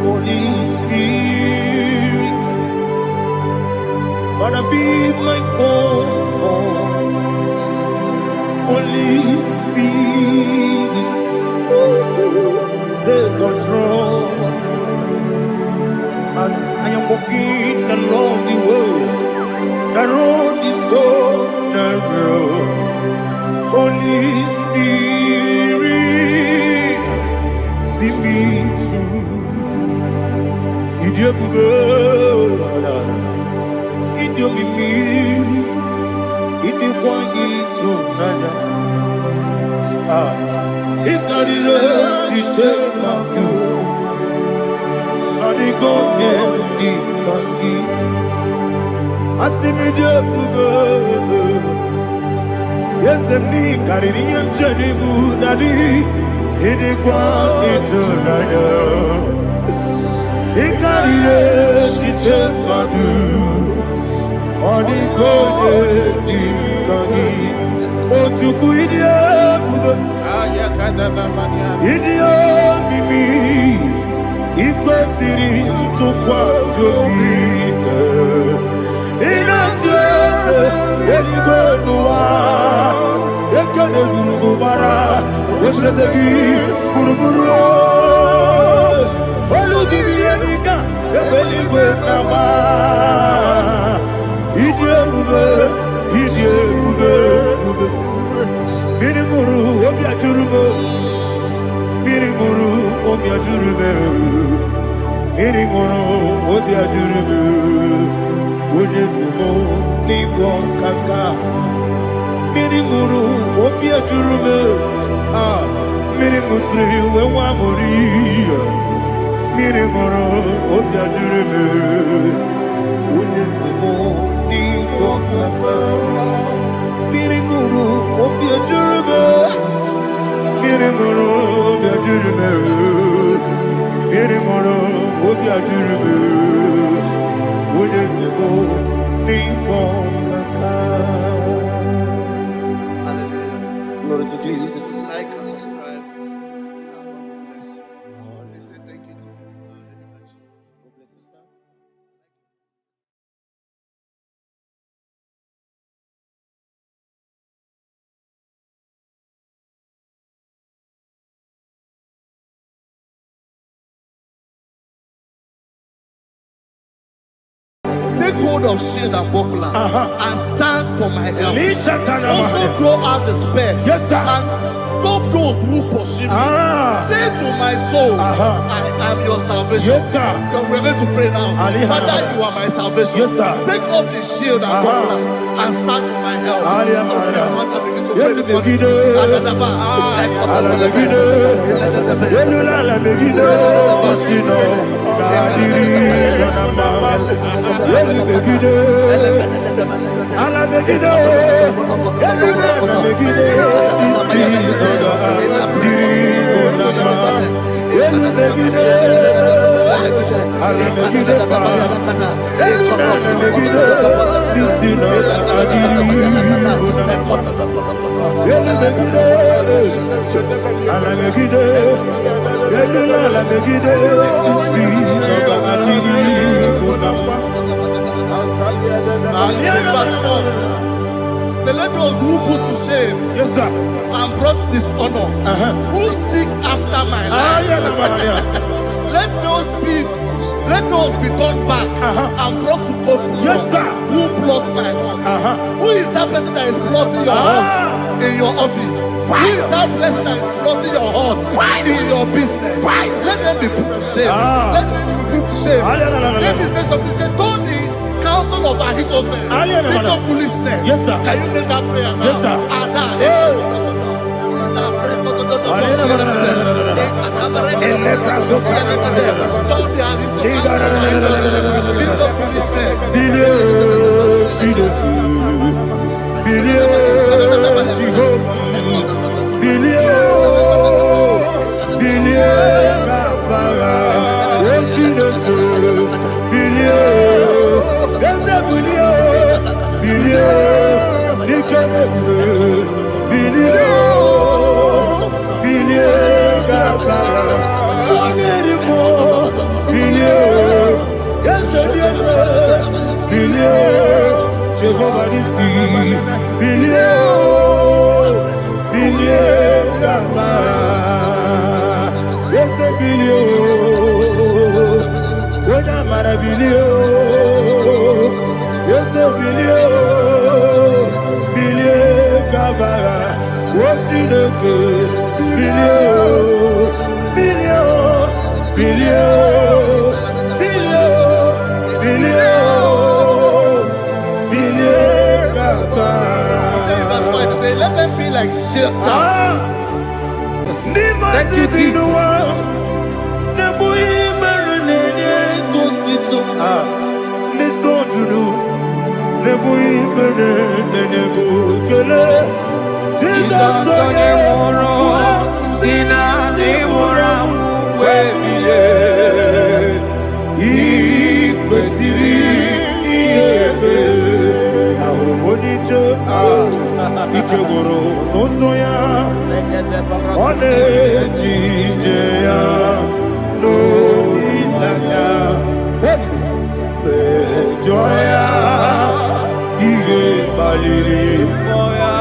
Holy Spirit, Father, be my comfort. Holy Spirit, take control. As I am walking along the road is so narrow. Holy Spirit, see me through. Idiopube, Idiomimi, Idikwanyitu nana. Ikarire chitema du. Adigonye ikangi. Asimidiyopube. Yes, me kariri yemcheni budadi. Idikwanyitu nana. Ikarire chitema du. Adigonye ikangi. Ochuku idiyopube. Idio mimi iko siri tukwa sopine inatese eligonuwa ekene burubara eteseki buruburu olugibi enika ebeligwe nama idio bube Miringuru obia jurume Miringuru obia jurume Miringuru obia jurume Wonesimo ningo kaka Miringuru obia jurume Miringusri wewa mori Miringuru obia jurume Wonesimo ningo kaka Miringuru obia jurume Miringuru obia jurume Miringuru obia jurume Wonesimo ningo kaka. Hallelujah. Glory to Jesus. Like and subscribe. And God will bless you. Please say thank you to Minister Lady Kachi. God bless you, sir. Take hold of shield and buckler and stand for my help. Also throw out despair. Yes, sir. And stop those who pursue me. Say to my soul, I am your salvation. Yes, sir. We're going to pray now. Father, you are my salvation. Yes, sir. Take off the shield and buckler and stand for my help. Open your heart and begin to pray before So let those who put to shame, Yes, sir. and brought dishonor, who seek after my life, let those be turned back and brought to confusion. Yes, sir. Who plot my hurt? Who is that person that is plotting your hurt in your office? Who is that person that is plotting your hurt in your business? Let them be put to shame. Let them be put to shame. Let me say something. Say, don't the counsel of Ahithophel into foolishness. Yes, sir. Can you make that prayer now? Yes, sir. Jehovah Nissi, Gama, yes, a billion, what am I a billion, yes, a billion, Gama, what's in the good, Let them be like shelter. Thank you, Jesus. Ikegoro nosoya one jijeya no ilaya joya iye baliri moya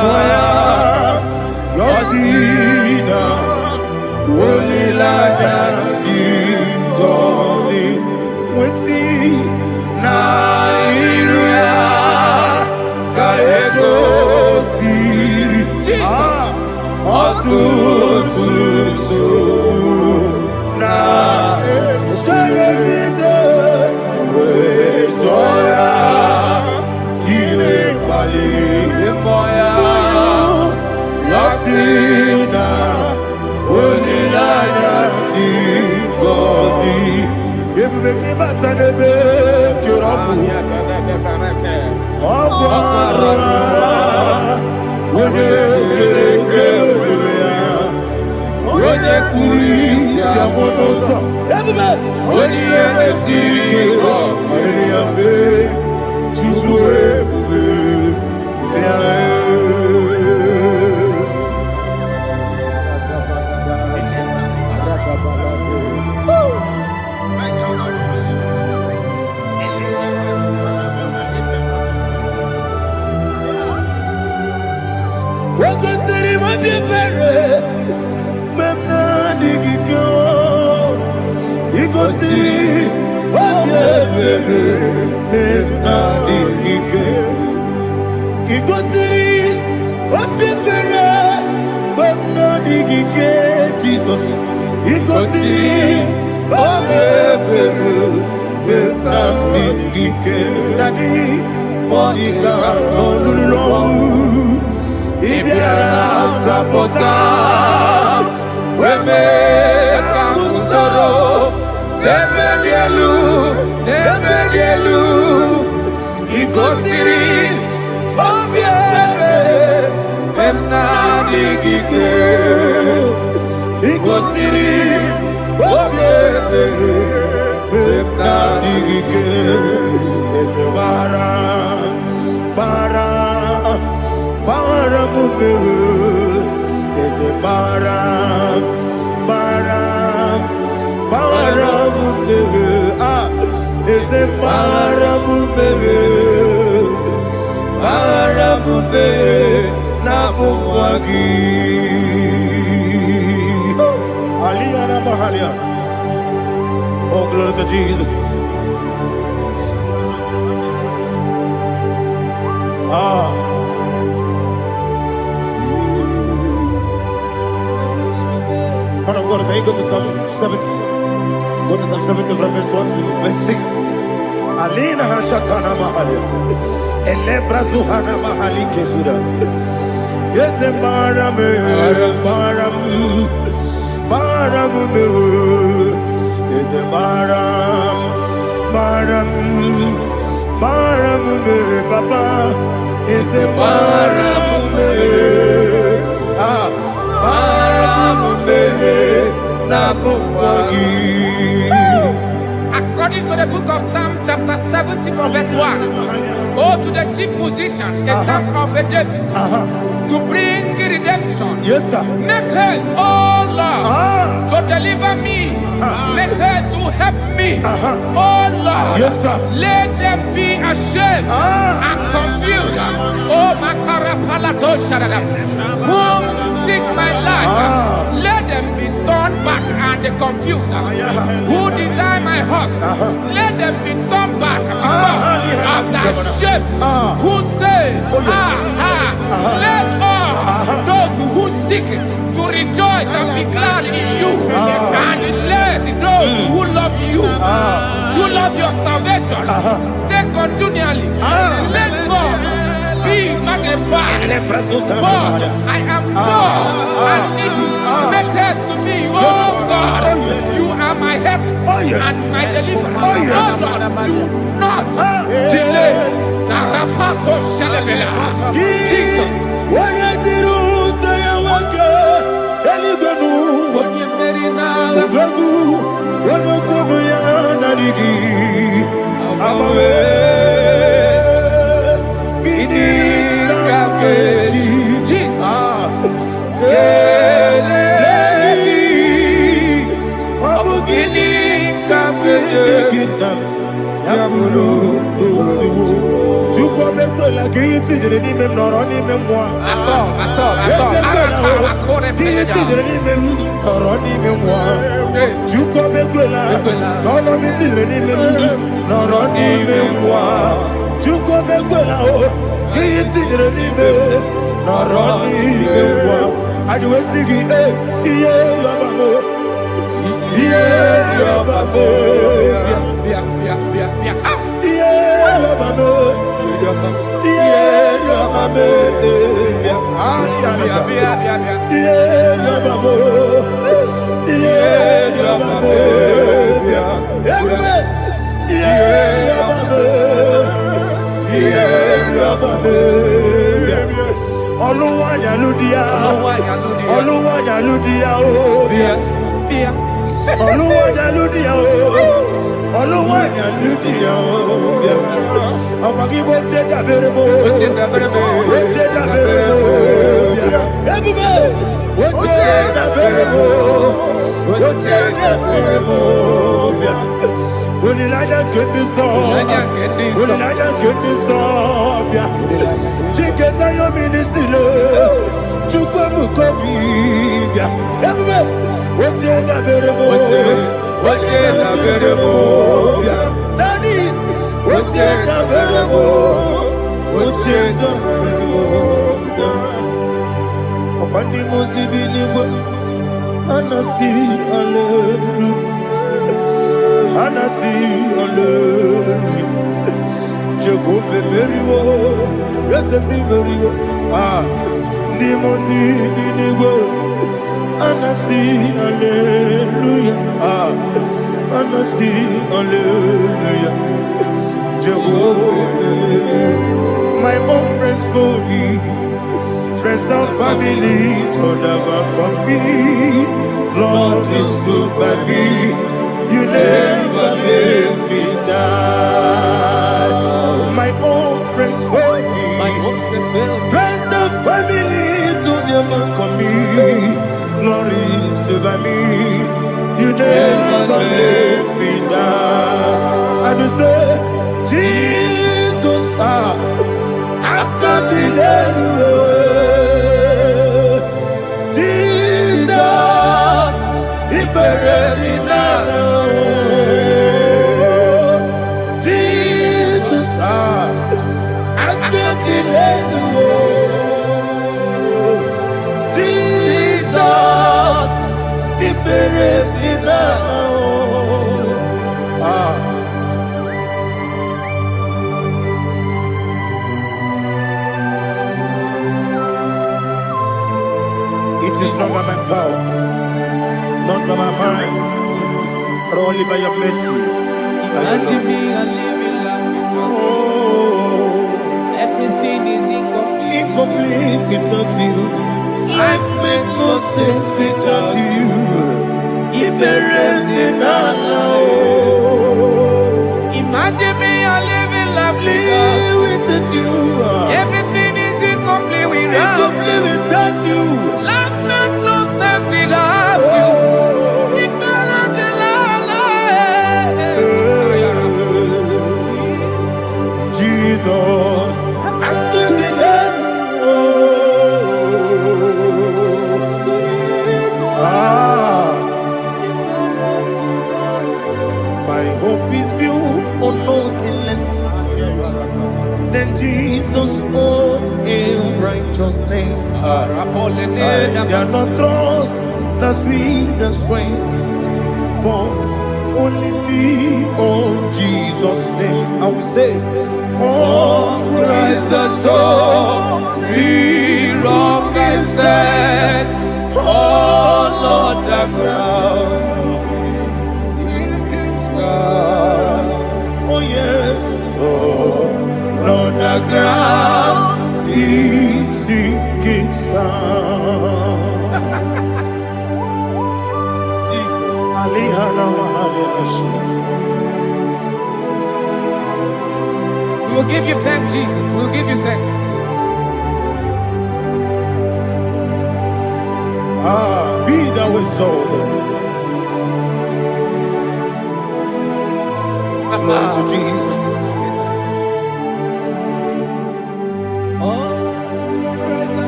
yosina olilaya ingozi wesi na iruya kaego Jesus, oh, glory to Jesus. Man of God, can you go to Psalm 70? Go to Psalm 70 from verse 1 to verse 6. Alina Hashatana Mahalia. Elebra Zuhana Mahali Kesuda. Yes, the Baram, is the Baram, Papa, is the Baram, According to the book of Psalm chapter 70 from verse 1, oh, to the chief musician, a son of a David, to bring redemption. Yes, sir. Make haste, oh Lord, to deliver me. Make haste to help me. Oh Lord, Yes, sir. let them be ashamed and confused. Oh Makara Palato Shadada, whom seek my life, let them be turned back and confused. Who desire my heart, let them be turned back because of that shame. Who say, let all those who seek to rejoice and be glad in you, and let those who love you, who love your salvation, say continually, let God be magnified. God, I am poor and needy. Make haste to me, oh God. You are my help and my deliverer. Oh Lord, do not delay. Tarapato Shalabela. Jesus. My own friends for me, friends and family, told never come me. Lord is stood by me, you never let me die. My own friends for me, friends and family, told never come me. Lord is stood by me, you never let me die. And you say, Jesus, I can't believe you. Jesus, He buried me now. Jesus, I can't believe you. Jesus, He buried me now. It is not by my power, not by my mind, but only by your mercy. Imagine me a living life. Oh, Everything is incomplete. incomplete without you. Life makes no sense without you. Imagine me a living life Without you. Everything is incomplete without Incomplete without you. wings. They are not trust the sweetest strength, but only lean on Jesus' name. I will say, oh, Christ the soul, we rock and stand. Oh, Lord, the ground is sinking sand. Oh, yes, oh, Lord, the ground is sinking sand. Jesus, We will give you thanks, Jesus. We will give you thanks. Be thou exalted. Glory to Jesus.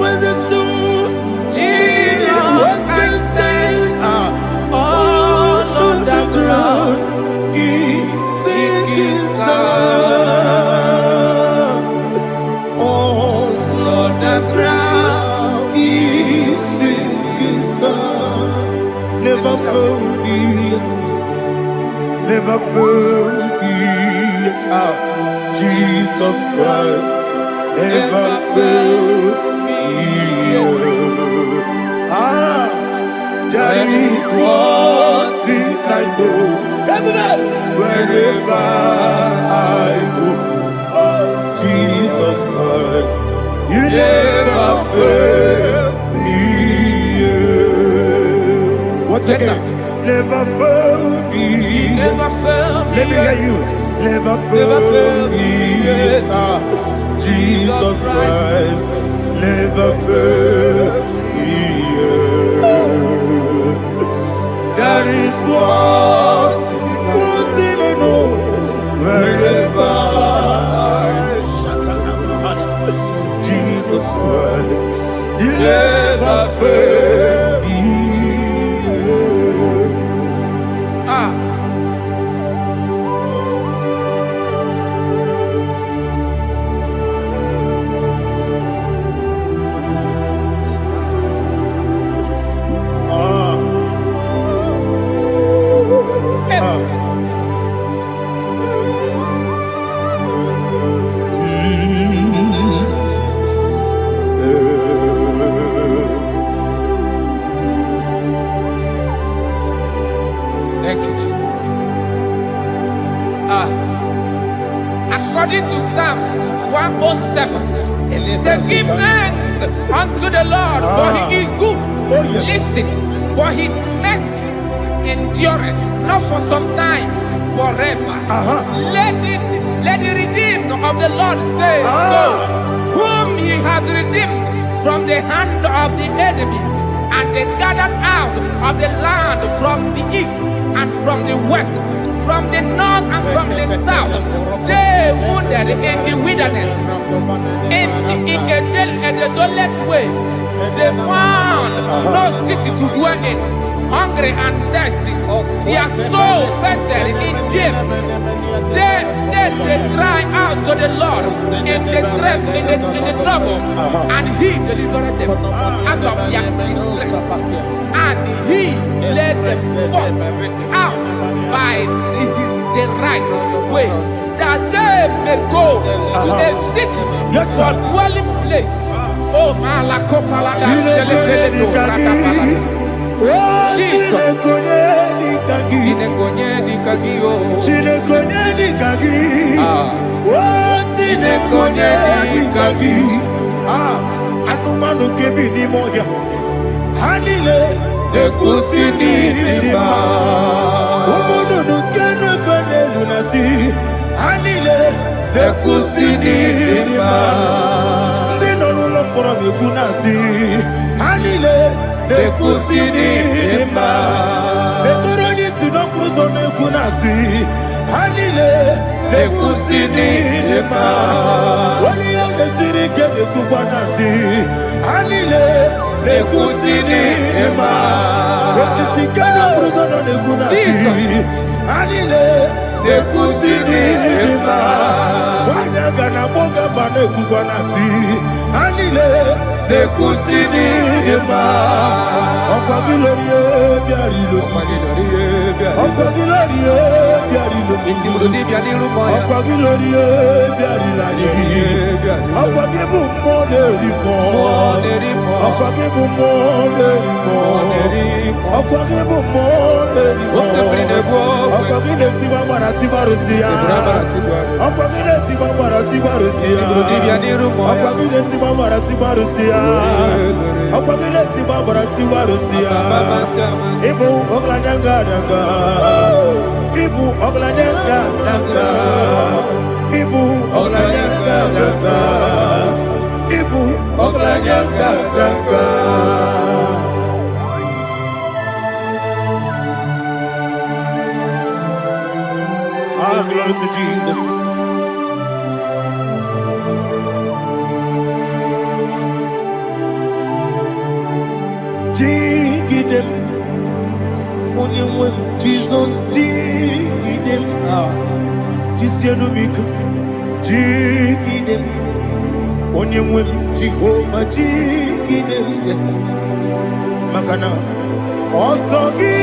When the soul Lean on and stand. all on the ground is sinking sand. All on the ground is sinking sand. Never forget, never forget, Jesus Christ never failed me. There is one thing I know, wherever I go, oh, Jesus Christ, you never fail me. What's Yes, again? Never fail me. Never fail me. Let me hear you. Never fail me. Jesus Christ never fail me. There is one thing I know, wherever I Jesus Christ, you never fail me. Thank you, Jesus. According to Psalm 107, they give thanks unto the Lord, for he is good. Oh, yes. Listen, for his mercies endureth, not for some time, forever. Let the redeemed of the Lord say so, whom he has redeemed from the hand of the enemy, and they gathered out of the land from the east and from the west, from the north and from the south. They wandered in the wilderness, in a desolate way. They found no city to dwell in, hungry and thirsty. Their soul fainted in deep. They cry out to the Lord in the trouble, and he delivered them out of their distress, and he led them forth out by the right way, that they may go to a city for dwelling place. Oh, Malakopalada, Jesus. Anumanu kebi ni moja Hanile Nekusini lima Umudu nukenu fene lunasi Hanile Nekusini lima Nino lulopora mikunasi Hanile Nekusini lima Netoroni sinokruzo mekunasi Hanile Nekusini lima Wani yande sirike nekubwanasi Hanile Nekusini lima Wasisikana kruzo nekunasi Hanile Nekusini Ima. Wanagana Boga Vanekukwanasi. Anile Nekusini Ima. Okwagilorie Biarilo. Okwagilorie Biarilo. Okwagilorie Biarilani. Okwagibu Moderimo. Okwagibu Moderimo. Okwagibu Moderimo. Okwagile Tiba Maratiba Rusia. Okwagile Tiba Maratiba Rusia. Okwagile Tiba Maratiba Rusia. Okwagile Tiba Maratiba Rusia. Ibu Ogladanga Danga. Ibu Ogladanga Danga. Ibu Ogladanga Danga. Ibu Ogladanga Danga. Ah, glory to Jesus. Jigidem, Jesus, Jigidem, Jisianumika, Jigidem, Onyemwem, Jehovah, Jigidem, yes, Makana, Osogi,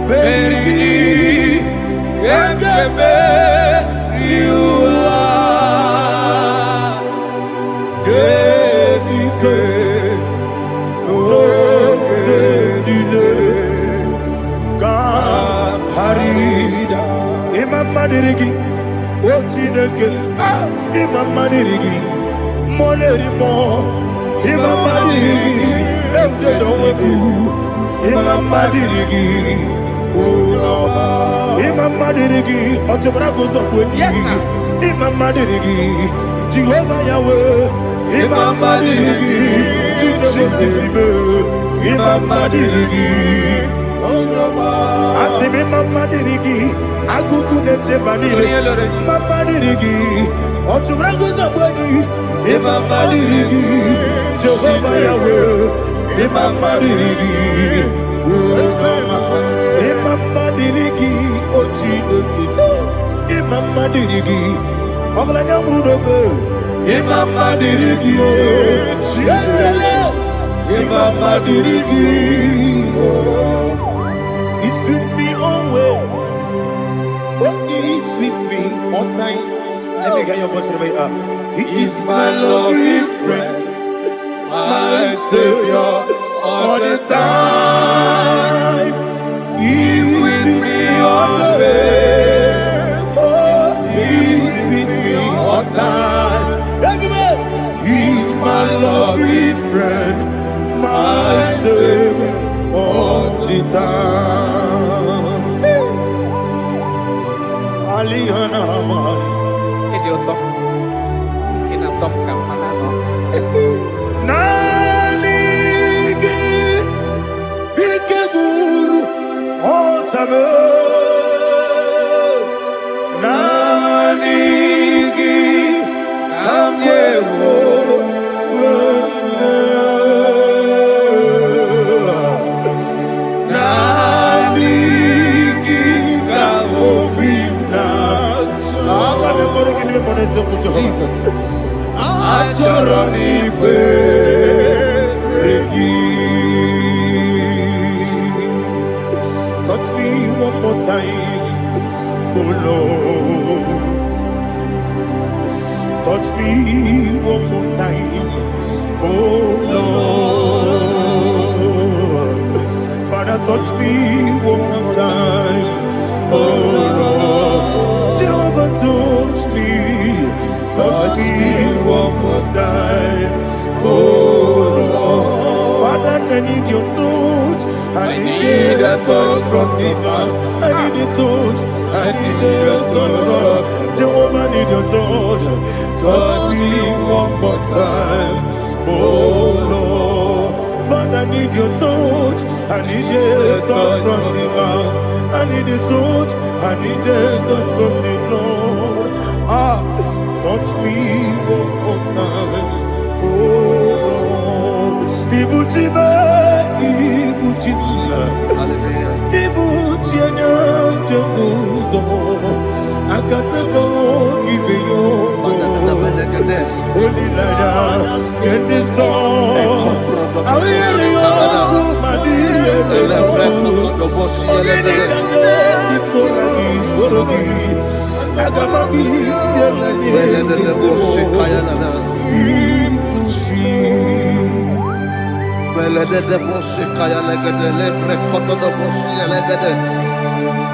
Beri, Gagebe, Riua, Gebike, Ogedile, Harida, Imam Madirigi, Ochineke, Imam Madirigi, Molerimo, Imam Madirigi, Eudedowebu, Imam Madirigi. Imam Madirigi, Ochobrago Zogweni, Imam Madirigi, Jehovah Yahweh, Imam Madirigi, Imam Madirigi, Asim Imam Madirigi, Agugu Nechebanile, Imam Madirigi, Ochobrago Zogweni, Imam Madirigi, Jehovah Yahweh, Imam Madirigi, Imam Madirigi, Ochineke, Imam Madirigi, Oglanya Brudobe, Imam Madirigi, Imam Madirigi, He sweet me always, oh He sweet me all time. Let me get your voice from here. He is my lovely friend, my Savior all the time. He's with me always. Oh, He's with me all time. He's my lovely friend, my Savior all the time. Alihana Mari. Idioto. Inatom Kampanano. Nanigi Ikeguru Otame Nanigi Kamyewo Nanigi Kamobina Jesus Achoronipe touch me one more time, oh Lord. Touch me one more time, oh Lord. Father, touch me one more time, oh Lord. Jehovah, touch me one more time, oh Lord. Father, I need your touch. I need a touch from the Master. I need a touch. I need a touch from Jehovah. I need your touch. Touch me one more time, oh Lord. Father, I need your touch. I need a touch from the Master. I need a touch. I need a touch from the Lord. Touch me one more time, oh Lord. Ibutime. so. Akateko kibeyo. Only lada get this song. I will you my dear. Ogene kange kitoragi sorogi. Agamabi sielani. Belede de bosse kaya legede le prekoto de bosse legede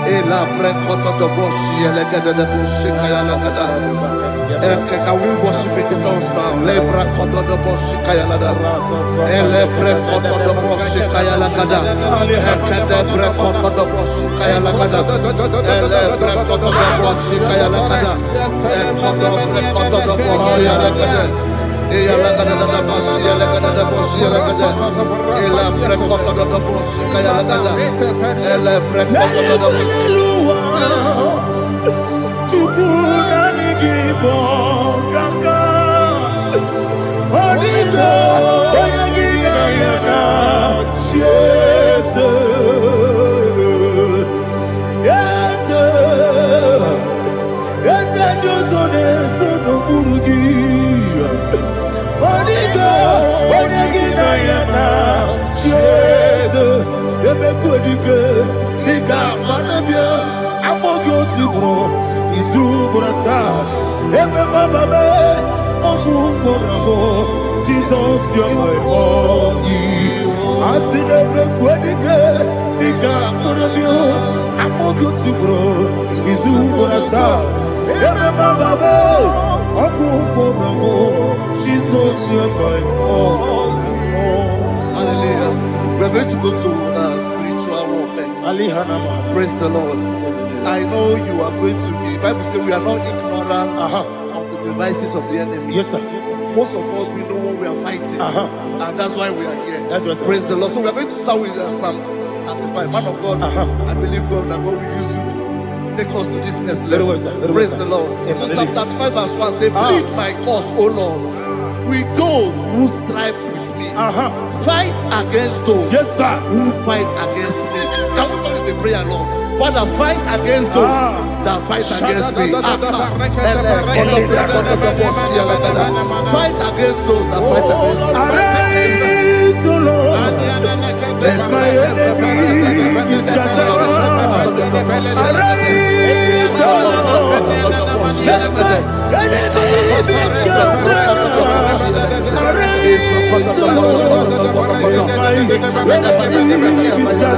e la prekoto de bosse legede de bosse kaya legede e can we worship in the tongues now le prekoto de bosse kaya legede e le prekoto de bosse kaya legede e kede prekoto de bosse kaya legede e le prekoto de bosse kaya legede e kodo prekoto de bosse legede e la gada da boss ya la gada da boss ya la gada e la prekoto da boss kaya la gada e la prekoto da boss chukuna nigibo kaka onido oyagina yana Jesus yes yes dozone sono burugi Onigo, Onegina yana, Jesus, Ebe Kodike, Nika Manabia, Amogo Tibro, Izu Brasa, Ebe Bababe, Ogu Borabo, Jesus, your boy, Asin Ebe Kodike, Nika Manabia, Amogo Tibro, Izu Brasa, Ebe Bababe, Ogu Borabo, Jesus, you're my all. Hallelujah. We're going to go to spiritual warfare. Praise the Lord. I know you are going to be. The Bible says we are not ignorant of the devices of the enemy. Yes, sir. Most of us, we know what we are fighting. And that's why we are here. That's right, praise the Lord. So we are going to start with Psalm 35. Man of God, I believe God that God will use you to take us to this next level. Praise the Lord. So Psalm 35 verse 1 says, plead my cause, O Lord, with those who strive with me. Fight against those who fight against me. Can we turn to the prayer, Lord? Father, fight against those that fight against me. Fight against those that fight against me. Arise, O Lord. Let my enemy be scattered. Arise, O Lord. Let my enemy be scattered. Arise, O Lord. Let my enemy be scattered.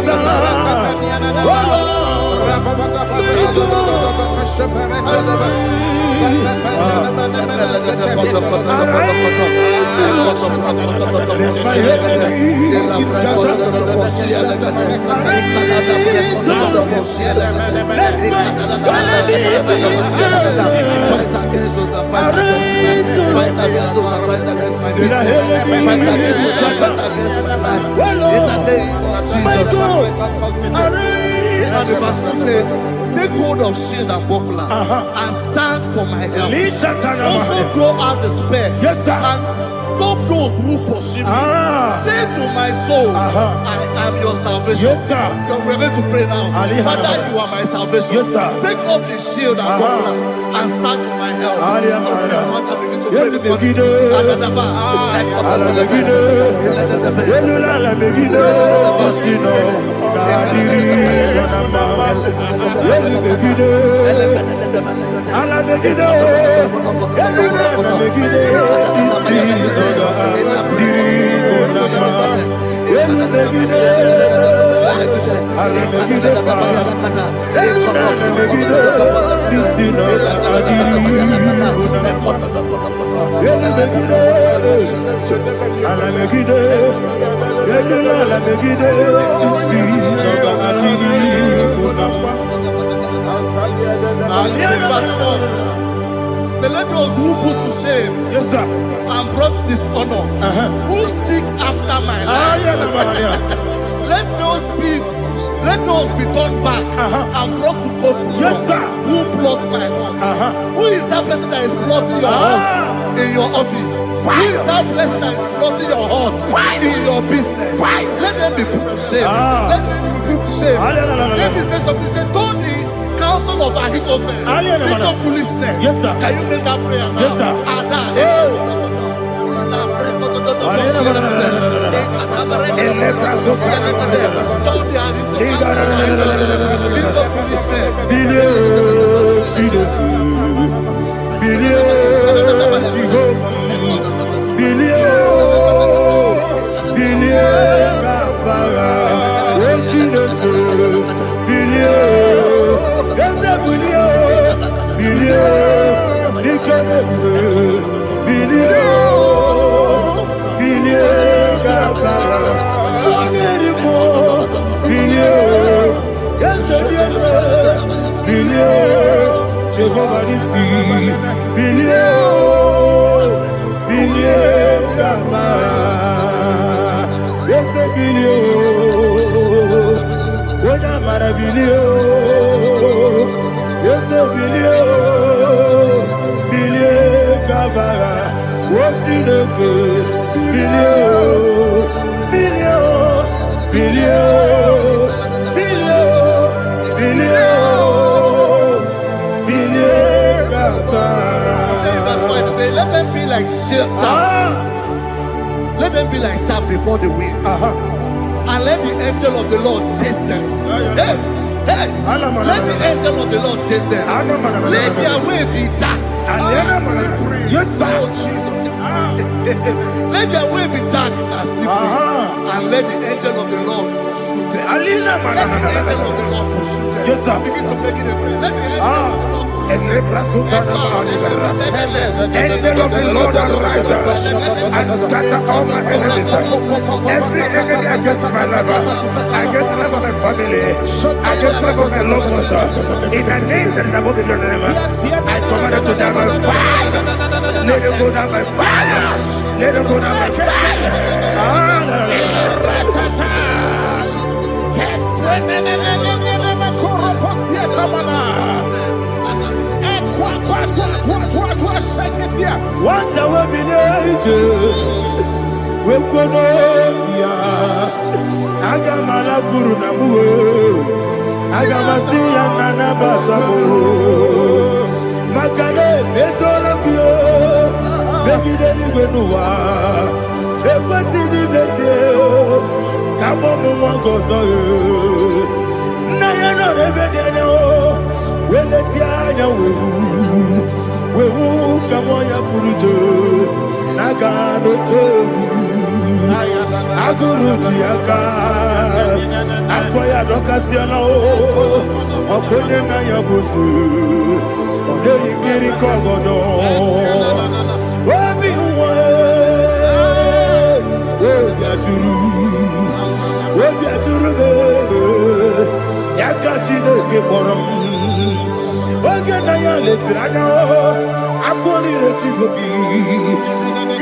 O Lord. And the verse says, take hold of shield and buckler and stand for my help. Also draw out the spear and stop those who pursue me. Say to my soul, I am your salvation. We're going to pray now. Father, you are my salvation. Take off the shield and buckler and stand for my help. So let those who put to shame and brought dishonor, who seek after my life, let those be turned back and brought to confusion. Who plot my hurt? Who is that person that is plotting your hurt in your office? Who is that person that is plotting your hurt in your business? Let them be put to shame. Let them be put to shame. Let me say something. Say, turn the counsel of Ahithophel, think of foolishness. Yes, sir. Can you make that prayer now? Yes, sir. Jehovah Nissi, billion, Gama, yes, a billion, what am I a billion, yes, a billion, Gama, what's in the good, Let them be like chaff. Let them be like chaff before the wind. And let the angel of the Lord chase them. Hey, let the angel of the Lord chase them. Let their way be dark. Yes, sir. Let their way be dark as slippery. And let the angel of the Lord pursue them. Let the angel of the Lord pursue them. Yes, sir. Begin to make it a prayer. Let the angel of the Lord. Angel of the Lord arise and scatter all my enemies. Every enemy against my life, against the life of my family, against the life of my loved ones. In the name that is above the name, I command it to die by fire. Let it go down by fire. Let it go down by fire. What I will be ages, we could not Agamala Guru Namu, Agamasi and Nana Batamu, Makale, Betolakio, Begideli Benua, Equasi Blessio, Kabomu Wankoso, Nayana Rebedeno, Weletia, we will come on your Purujo, Nagano Toru, Aguru Tiaka, Akoya Docasiano, Okonena Yabusu, Odei Kiri Kogodo, Obi Obiaturu, Yakatino Keporum. Ogena ya letirana akori retigobi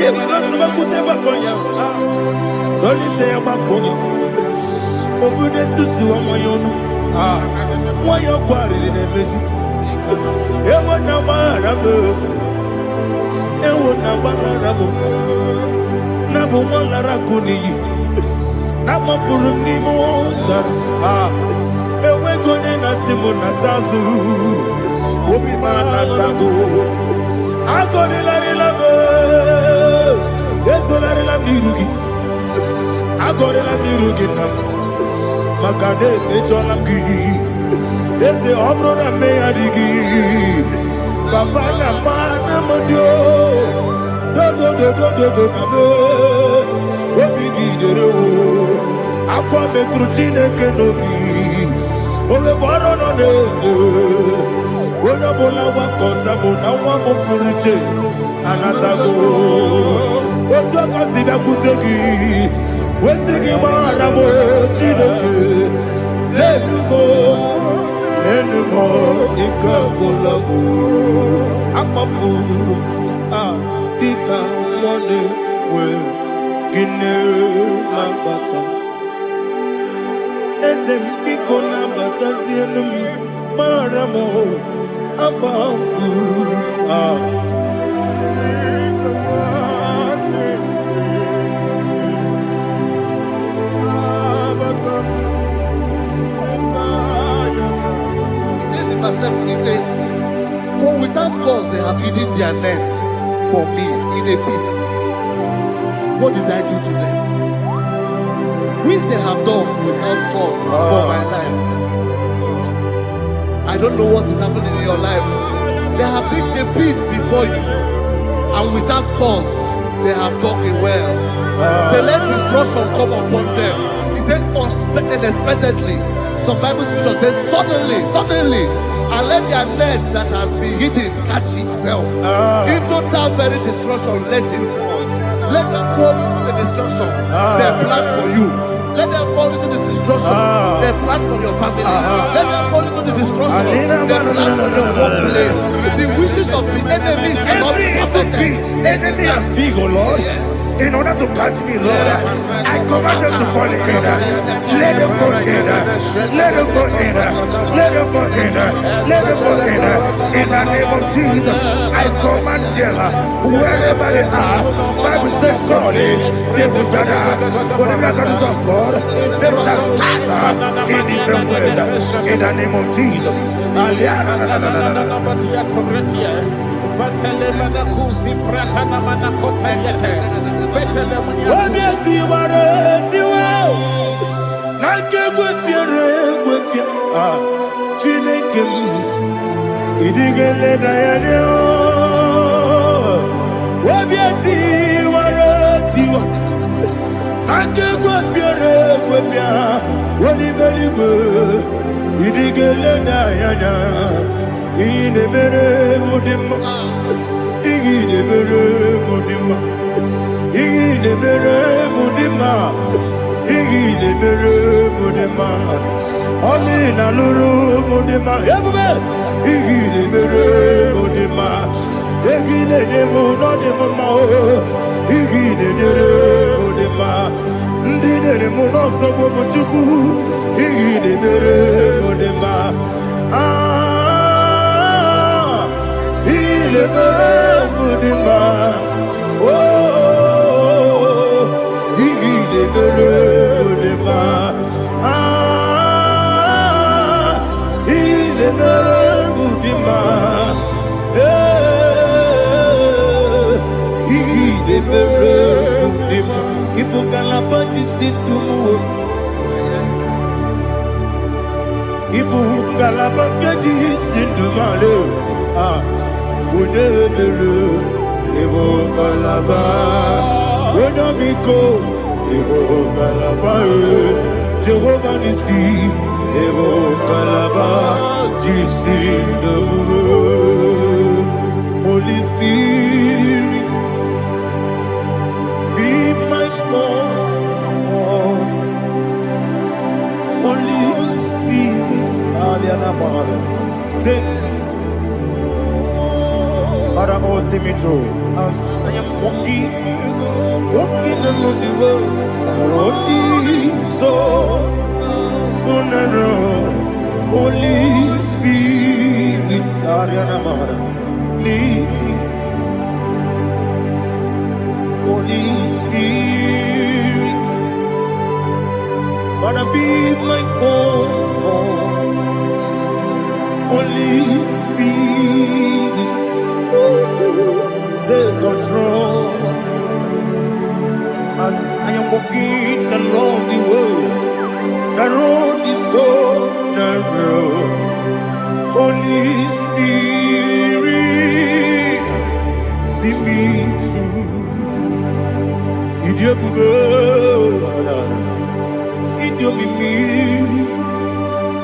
yebara suba kuteba konya dolite ya makonya obude susu omoyonu moyo kwari ne mezi ewo na marabo na bu molara kuni na mafuru ni mosa ewe gone na simu na tazu Obi mana tago, agori la rilame, ezo la rilame nirugi, agori la nirugi nam, makane mejo lamgi, eze obro na me adigi, papa na mana modio, do na me, obi gidere o, akwa metrutine kenobi, ole boro no neze. Bona bona wakota bona wamo puriche anatago ojo kasiba kutegi wesigi maramo chidoke lenumo ikakolabu amafuru dika one we gine mabata ezem ikona batazienum maramo above have hidden their net for me in a pit. What did I do to them? Which they have done without cause for my life. I don't know what is happening in your life. They have digged a pit before you, and without cause, they have dug a well. Say, let destruction come upon them. He said, unexpectedly. Some Bible scripture says, suddenly, and let their net that has been hidden catch himself. Into that very destruction, let him fall. Let them fall into the destruction they plan for you. Let them fall into the destruction they plan for your family. Let them fall into the destruction they plan for your workplace. The wishes of the enemies cannot be perfected. Enemy and big, oh Lord. Yes. In order to catch me, Lord, I command them to fall in. Let them fall in. Let them fall in. Let them fall in. Let them fall in. In the name of Jesus, I command them wherever they are. Bible says surely they will gather. But the miracles of God, they shall scatter in different ways. In the name of Jesus. Jehovah Nissi, Evo Kalaba, Holy Spirit, be my God. Holy Spirit, take Father, oh, see me through. I am walking along the road, and the road is so narrow. Holy Spirit, lead me. Holy Spirit, Father, be my comfort. Holy Spirit, take control as I am walking along the way. The road is so narrow. Holy Spirit, see me through. Idiopube, Idiomimi,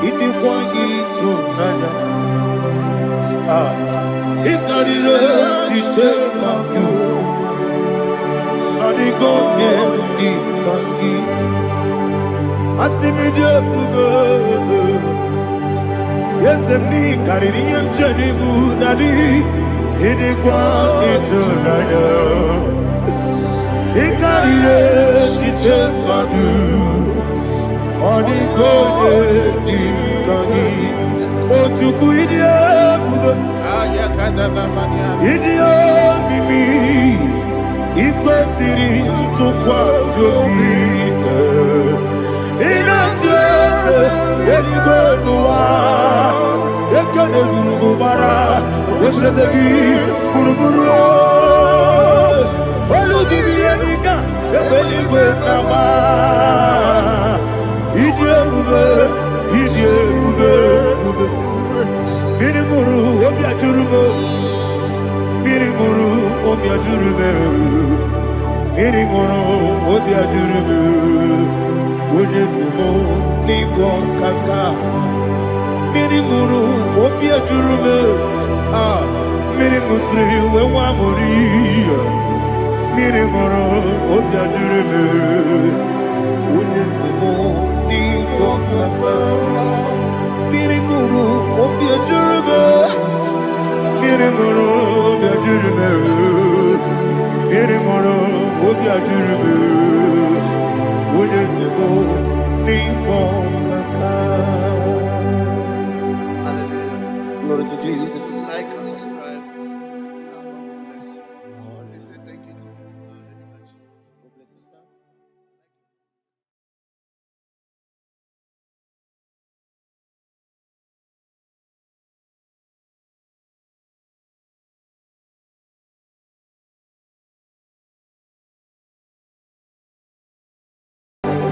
Idikwanyitu nana. Ikarire chichemadu. Adigonye ikangi. Asimidiyopube. Yes, me carrying Jenny Budadi. Idikwanyitu nana. Ikarire chichemadu. Adigonye ikangi. Otuku idiopube. Idiomimi. Ikwesiri tukwasobi. Inatese, Eligonua, Ekanegurubara, Zezegi, Buruburu, Olugibi Enika, Ebeligwe Nama, Idiebuge, Mirimuru, Obia Jurume, Mirimuru, Obia Jurume, Mirimuru, Obia Jurume, Unesimo, Nigo Kaka, Mirimuru, Obia Jurume, Mirimusri, Wewamuri, Mirimuru, Obia Jurume, Unesimo, Nigo Kaka. Miringuru, Obia Jurume, Miringuru, Obia Jurume, Miringuru, Obia Jurume, Unesimo, Nigo Kaka. Hallelujah. Glory to Jesus. Like and subscribe. God bless you. We say thank you to Minister Edikachi. God bless you, sir.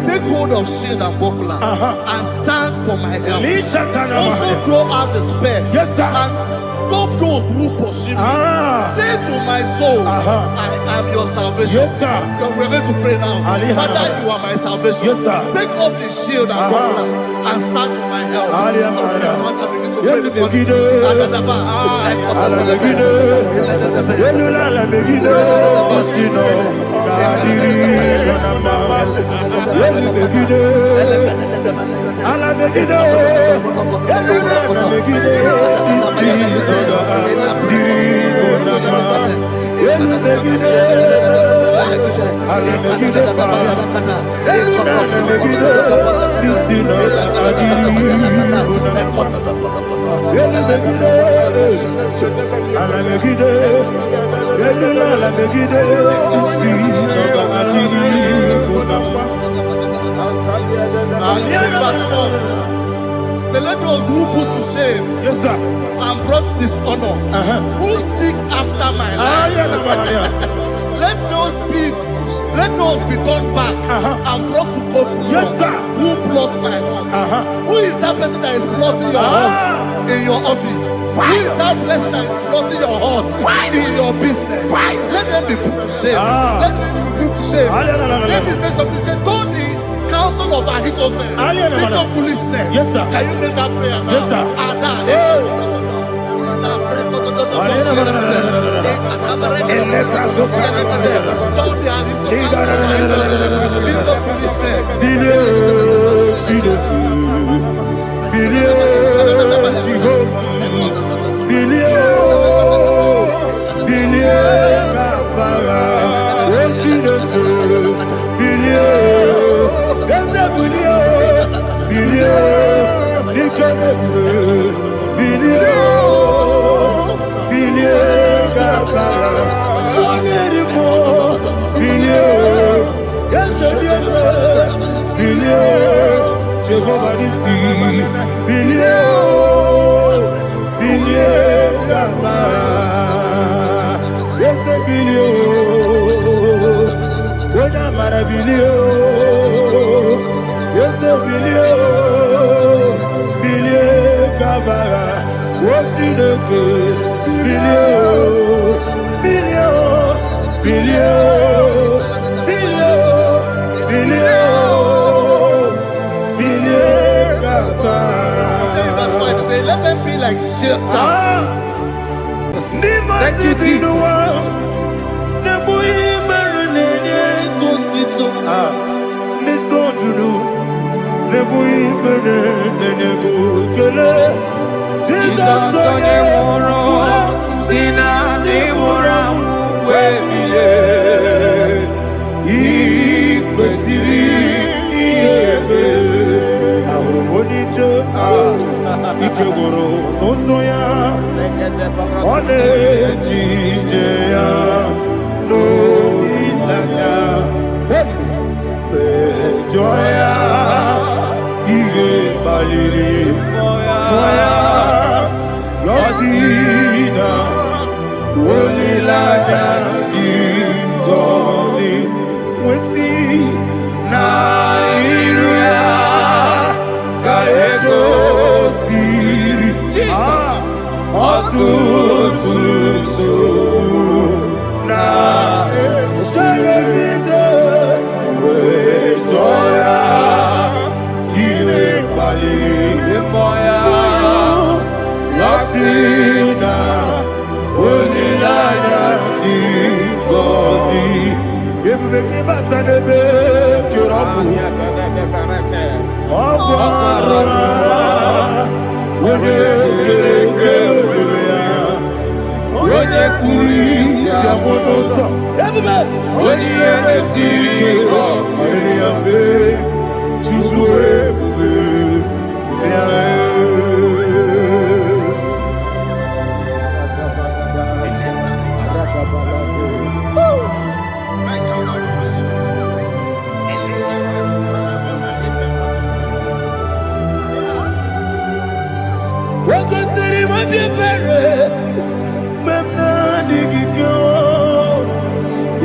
Take hold of shield and buckler and stand for my help. Also draw out the spear. Yes, sir. And stop those who pursue me. Say to my soul, I am your salvation. Yes, sir. We're going to pray now. Father, you are my salvation. Yes, sir. Take up the shield and buckler and stand for my help. Open your heart and begin to pray with me. Say, let those who put to shame, Yes, sir. and brought dishonor, who seek after my life, let those be turned back and brought to confusion. Yes, sir. Who plot my heart? Who is that person that is plotting your heart in your office? Who is that person that is plotting your heart in your business? Let them be put to shame. Let them be put to shame. Let me say something. Say, don't the counsel of Ahithophel think of foolishness. Yes, sir. Can you make that prayer now? Yes, sir. Jehovah Nissi, billion, Gaba, yes, a billion, when I'm at a billion, yes, a billion, Gaba, what's in the good, billion, let them be like shelter. Thank you, Jesus. Ikegoro n'ụzọ One ejije ya n'olilanya Ejọ ya ihe gbaliri mmụọ ya Yọzi na unilanya ingozi wesi na iruya kaego siri otutuso na utelekite wezoya ile pali moya yasina unilanya ingozi ebubeki batanebe kirabu ọgbara onye kereke onye kpuru isi amụ n'ụzọ ebube onye ihe esiri ike ọrịrị ya mfe chukwu ebube ya Wakosiri mabibere memna digiko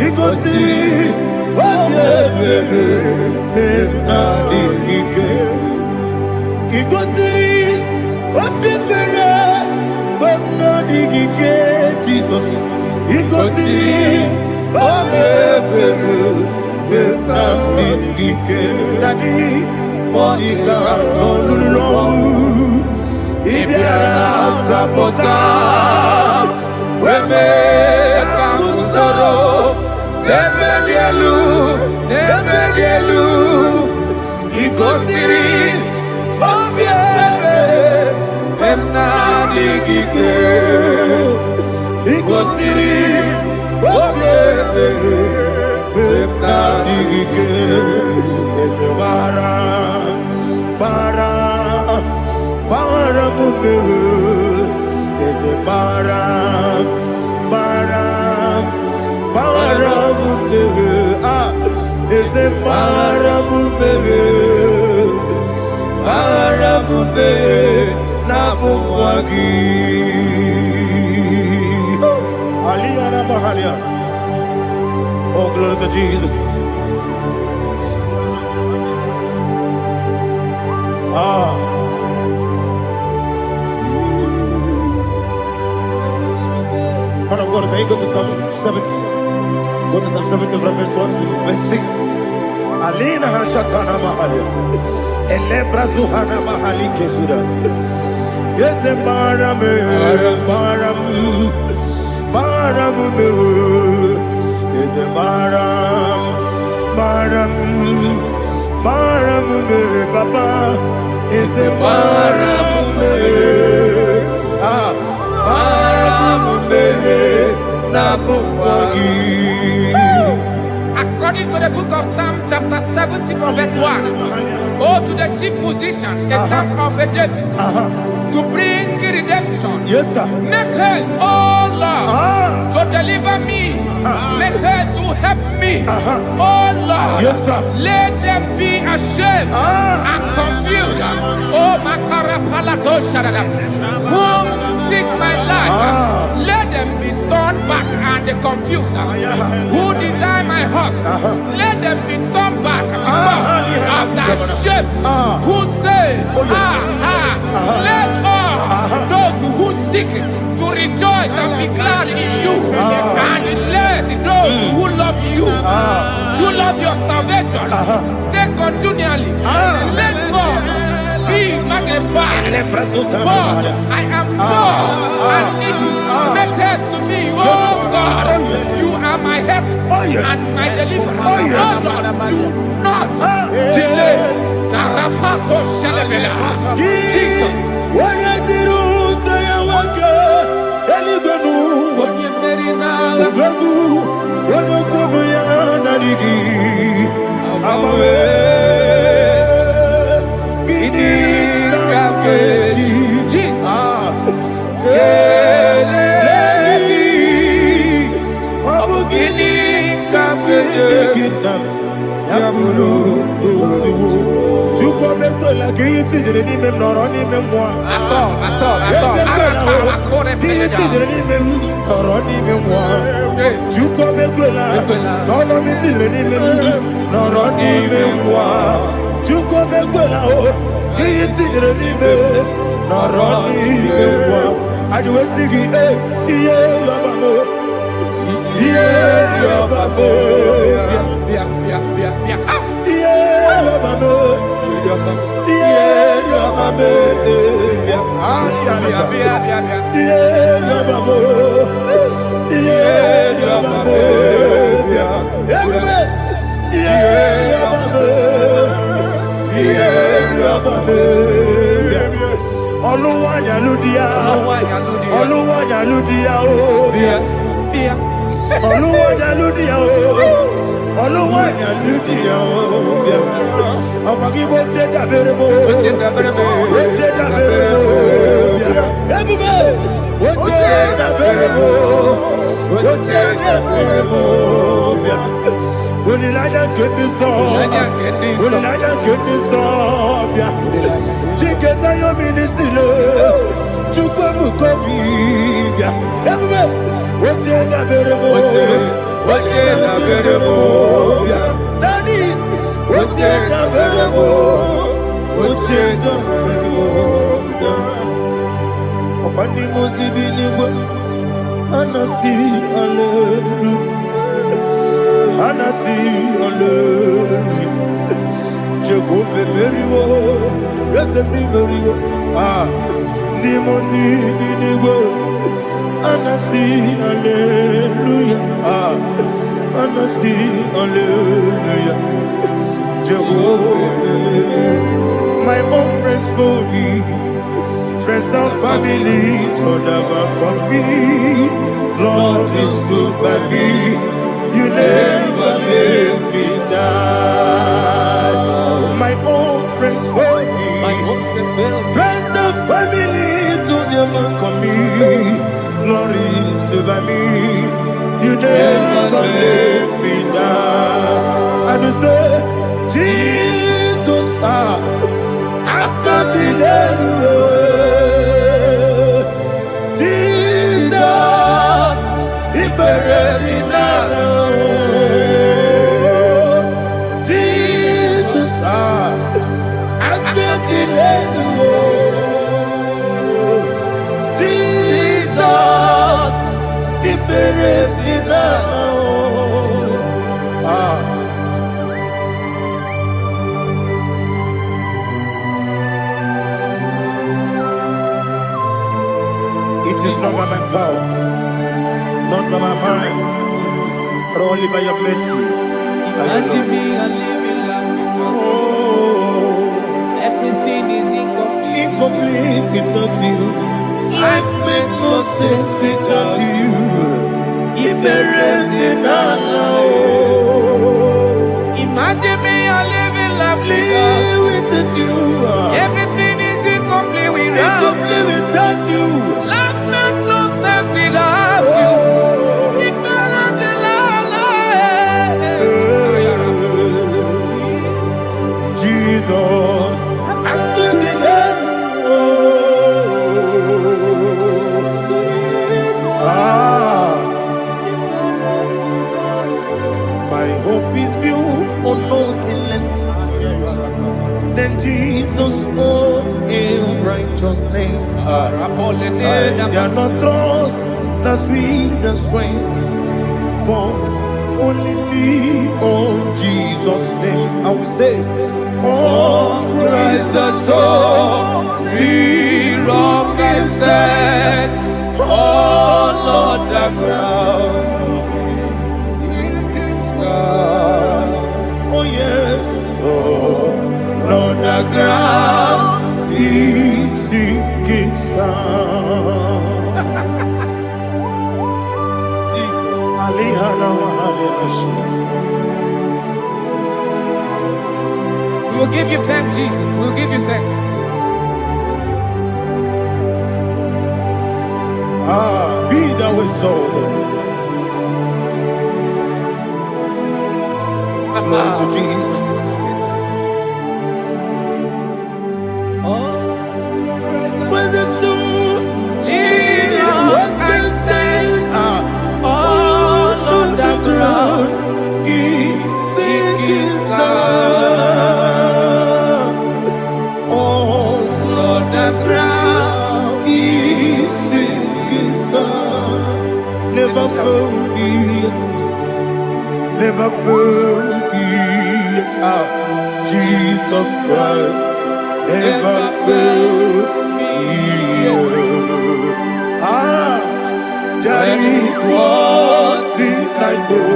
ikosiri mabibere memna digike ikosiri mabibere memna digike Jesus ikosiri mabibere memna digike Daddy Monica no Ibiara sapota weme kamusoro nebedielu ikosiri obiebe emna digike ikosiri obiebe emna digike ezebara there's a baram, there's a baramube, napumwagi. Aliyana Mahalia. Oh, glory to Jesus. Man of God, can you go to Psalm 70? Go to Psalm 70 from verse 1 to verse 6. Alina Hashatana Mahalia. Elebra Zuhana Mahali Kesuda. Yes, the Baram. Yes, the Baram. Papa. Yes, the Baram. According to the book of Psalm chapter 70 from verse 1, oh, to the chief musician, a psalm of a David, to bring redemption. Yes, sir. Make haste, oh Lord, to deliver me. Make haste to help me. Oh Lord, yes, sir. Let them be ashamed and confused. Oh, Makara Palato Shadada, whom seek my life, let them be turned back and confused. Who desire my heart, let them be turned back because of that shame. Who say, let all those who seek to rejoice and be glad in you, and let those who love you, who love your salvation, say continually, let God be magnified. God, I am poor and needy. Make haste to me, oh God. You are my help and my deliverer. Oh Lord, do not delay. Tarapato Shalabela. Jesus. Juko bekwela kiti dire ni mem noro ni mem wa. Ato. Kiti dire ni mem noro ni mem wa. Juko bekwela kono mi dire ni mem noro ni mem wa. Juko bekwela o kiti dire ni mem noro ni mem wa. Adi wesigi iye lobamo. Iye lobamo. My own friends for me, friends and family to never come me. Lord is stood by me, you never let me die. My own friends for me, friends and family to never come me. Lord is stood by me, you never let me die. And you say, Jesus, I can't believe you. Jesus, He buried me now. Jesus, I can't believe you. Jesus, He buried me now. It is not by my power, not by my mind, but only by your mercy. Imagine me a living life without you. Everything is incomplete. Incomplete without you. Life makes no sense without you. Imagine me a living life without you. Everything is incomplete without you. Life makes no sense without you. Jesus, my hope is built on nothing less than Jesus' own righteousness. I cannot trust the sweetest strength, but only lean on Jesus' name. I will say, oh, Christ the soul, He rock and stand. Oh, Lord, the ground is sinking sun. Oh, yes, oh, Lord, the ground is sinking sun. Jesus, We will give you thanks, Jesus. We will give you thanks. Be thou exalted. Glory to Jesus. yet. Never failed me yet. Jesus Christ never failed me yet. There is one thing I know.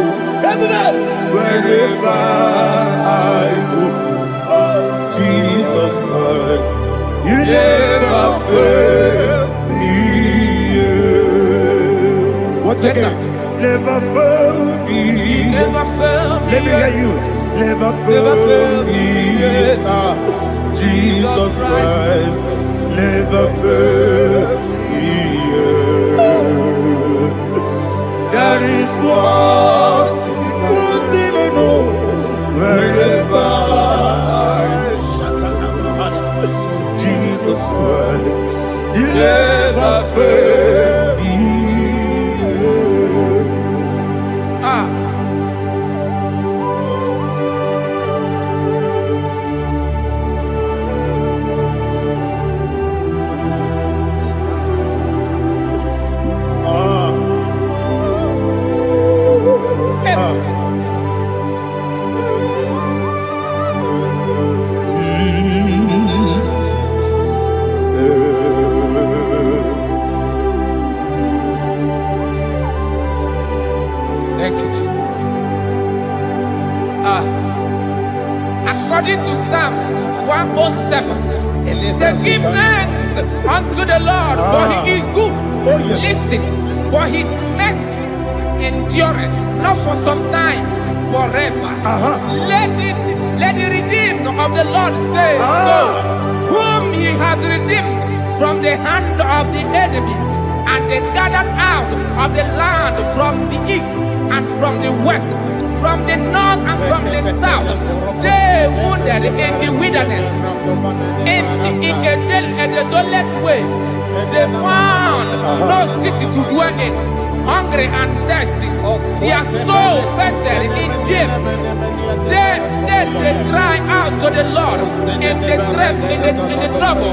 Wherever I go, Jesus Christ, you never fail me yet. What's again? Never fail me. Never fail me. Let me hear you. Never fail me yet. Jesus Christ, never fail me yet. There is one thing I know. Wherever Jesus Christ, you never fail me. Thank you, Jesus. According to Psalm 107, say, give thanks unto the Lord, for he is good. Listen, for his mercies endureth, not for some time, forever. Let the redeemed of the Lord say so, whom he has redeemed from the hand of the enemy, and they gathered out of the land from the east and from the west, from the north and from the south. They wandered in the wilderness, in a desolate way. They found no city to dwell in, hungry and thirsty. Their soul fettered in deep. They cry out to the Lord in the trouble,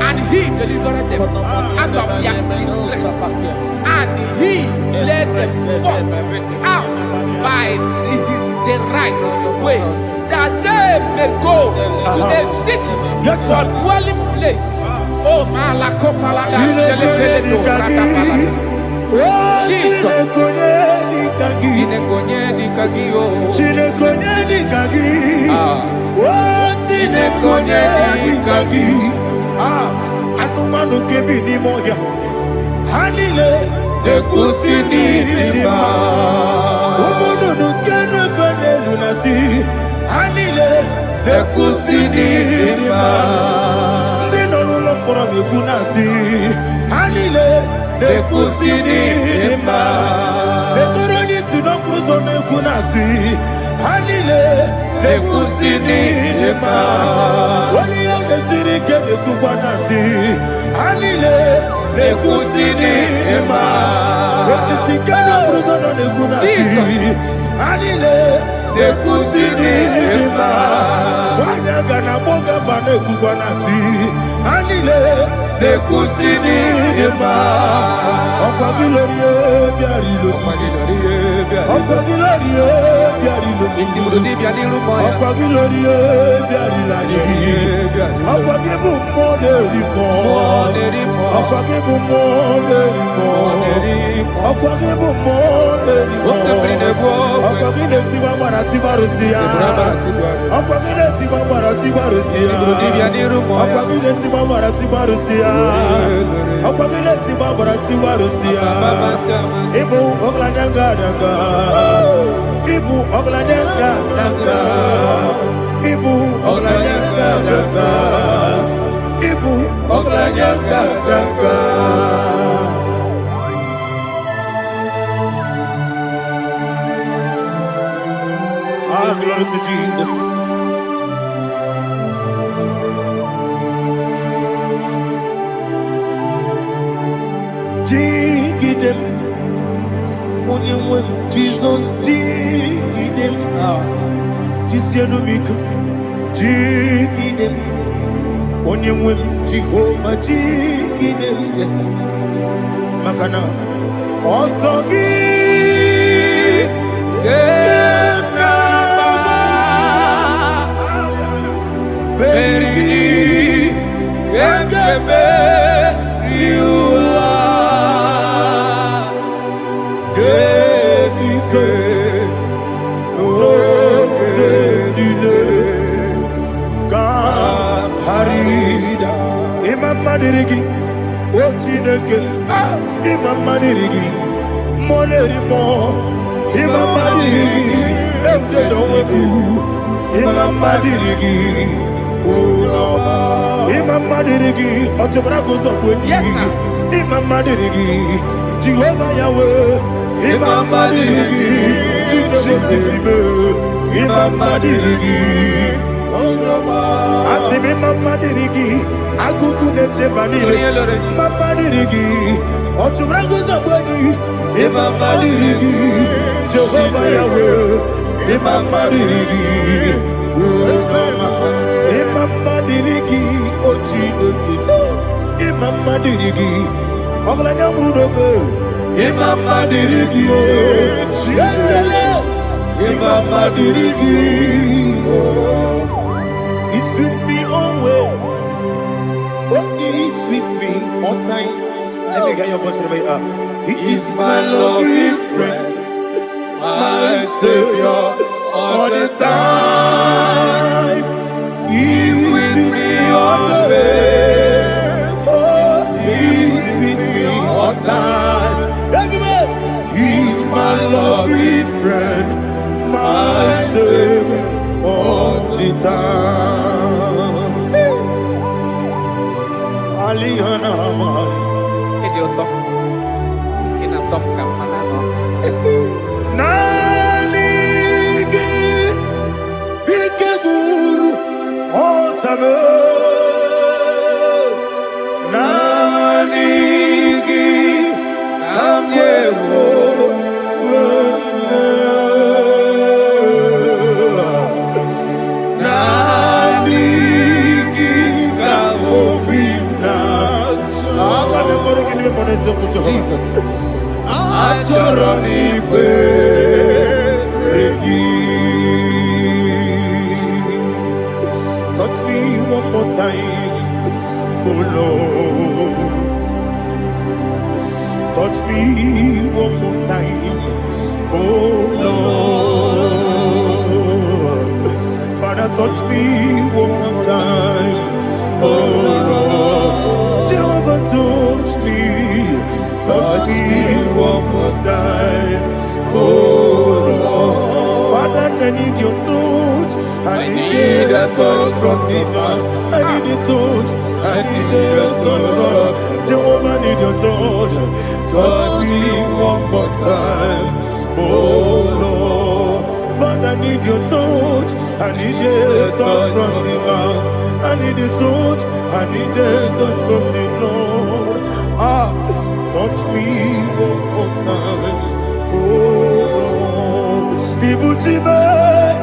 and he delivered them out of their distress. And he led them forth out by the right way, that they may go to a city for dwelling place. Oh, Malakopalada, Jesus. Anumanu kebi ni moya. Hanile nekusini lima. Umuno nukene fene lunasi. Hanile nekusini lima. Ndino lulopora mikunasi. Hanile nekusini lima. Netoroni sinokruzo mekunasi. Hanile nekusini lima. Wani yone sirike nekubwanasi. Hanile nekusini lima. Wesisikana bruzo no nekunasi. Hanile nekusini lima. Wanaga na boga vane kubwanasi. Hanile nekusini lima. Oko gilorie biarilo. Oko gilorie biarilo. Oko gilorie biarilani. Oko gibu moderimo. Oko gibu moderimo. Oko gibu moderimo. Oko gine tiwa mara tiwa rusia. Oko gine tiwa mara tiwa rusia. Oko gine tiwa mara tiwa rusia. Oko gine tiwa mara tiwa rusia. Ibu oglananga danga. Ibu oglananga danga. Ibu oglananga danga. Ibu oglananga danga. Glory to Jesus. Jigidem, Jesus, jigidem, Jisianumika, jigidem, Onyemwem, Jehovah, jigidem, yes, Makana, also give. dirigi, o Chineke, Imama dirigi, Moneri mo, Imama dirigi, Eude dowebu, Imama dirigi, Imama dirigi, Otobra gozo kweni, Imama dirigi, Jehovah Yahweh, Imama dirigi, Jehovah Sisibe, Imama dirigi. Asimi mama dirigi, akuku neche manile. Mama dirigi, otubrangu zabani. Mama dirigi, Jehovah Yahweh. Mama dirigi, Mama dirigi, Ochidoki. Mama dirigi, Oglanya Mudobe. Mama dirigi, Mama dirigi. He sweet me always. Oh, he sweet me all time. Let me hear your voice wherever you are. He is my lovely friend, my Savior all the time. He sweet me always. Oh, he sweet me all time. Everybody, he's my lovely friend, my Savior all the time. Alihana Mari. Idioto. Inatom ka manano. Nanigi Ikeguru Otame. Nanigi Kamyewo. Jesus. Touch me one more time, oh Lord. Touch me one more time, oh Lord. Father, touch me one more time, oh Lord. Jehovah, touch me. Touch me one more time, oh Lord. Father, I need your touch. I need a touch from the past. I need a touch. I need a touch from Jehovah. I need your touch. Touch me one more time, oh Lord. Father, I need your touch. I need a touch from the past. I need a touch. I need a touch from the Lord. Touch me one more time, oh Lord. Ibuchima,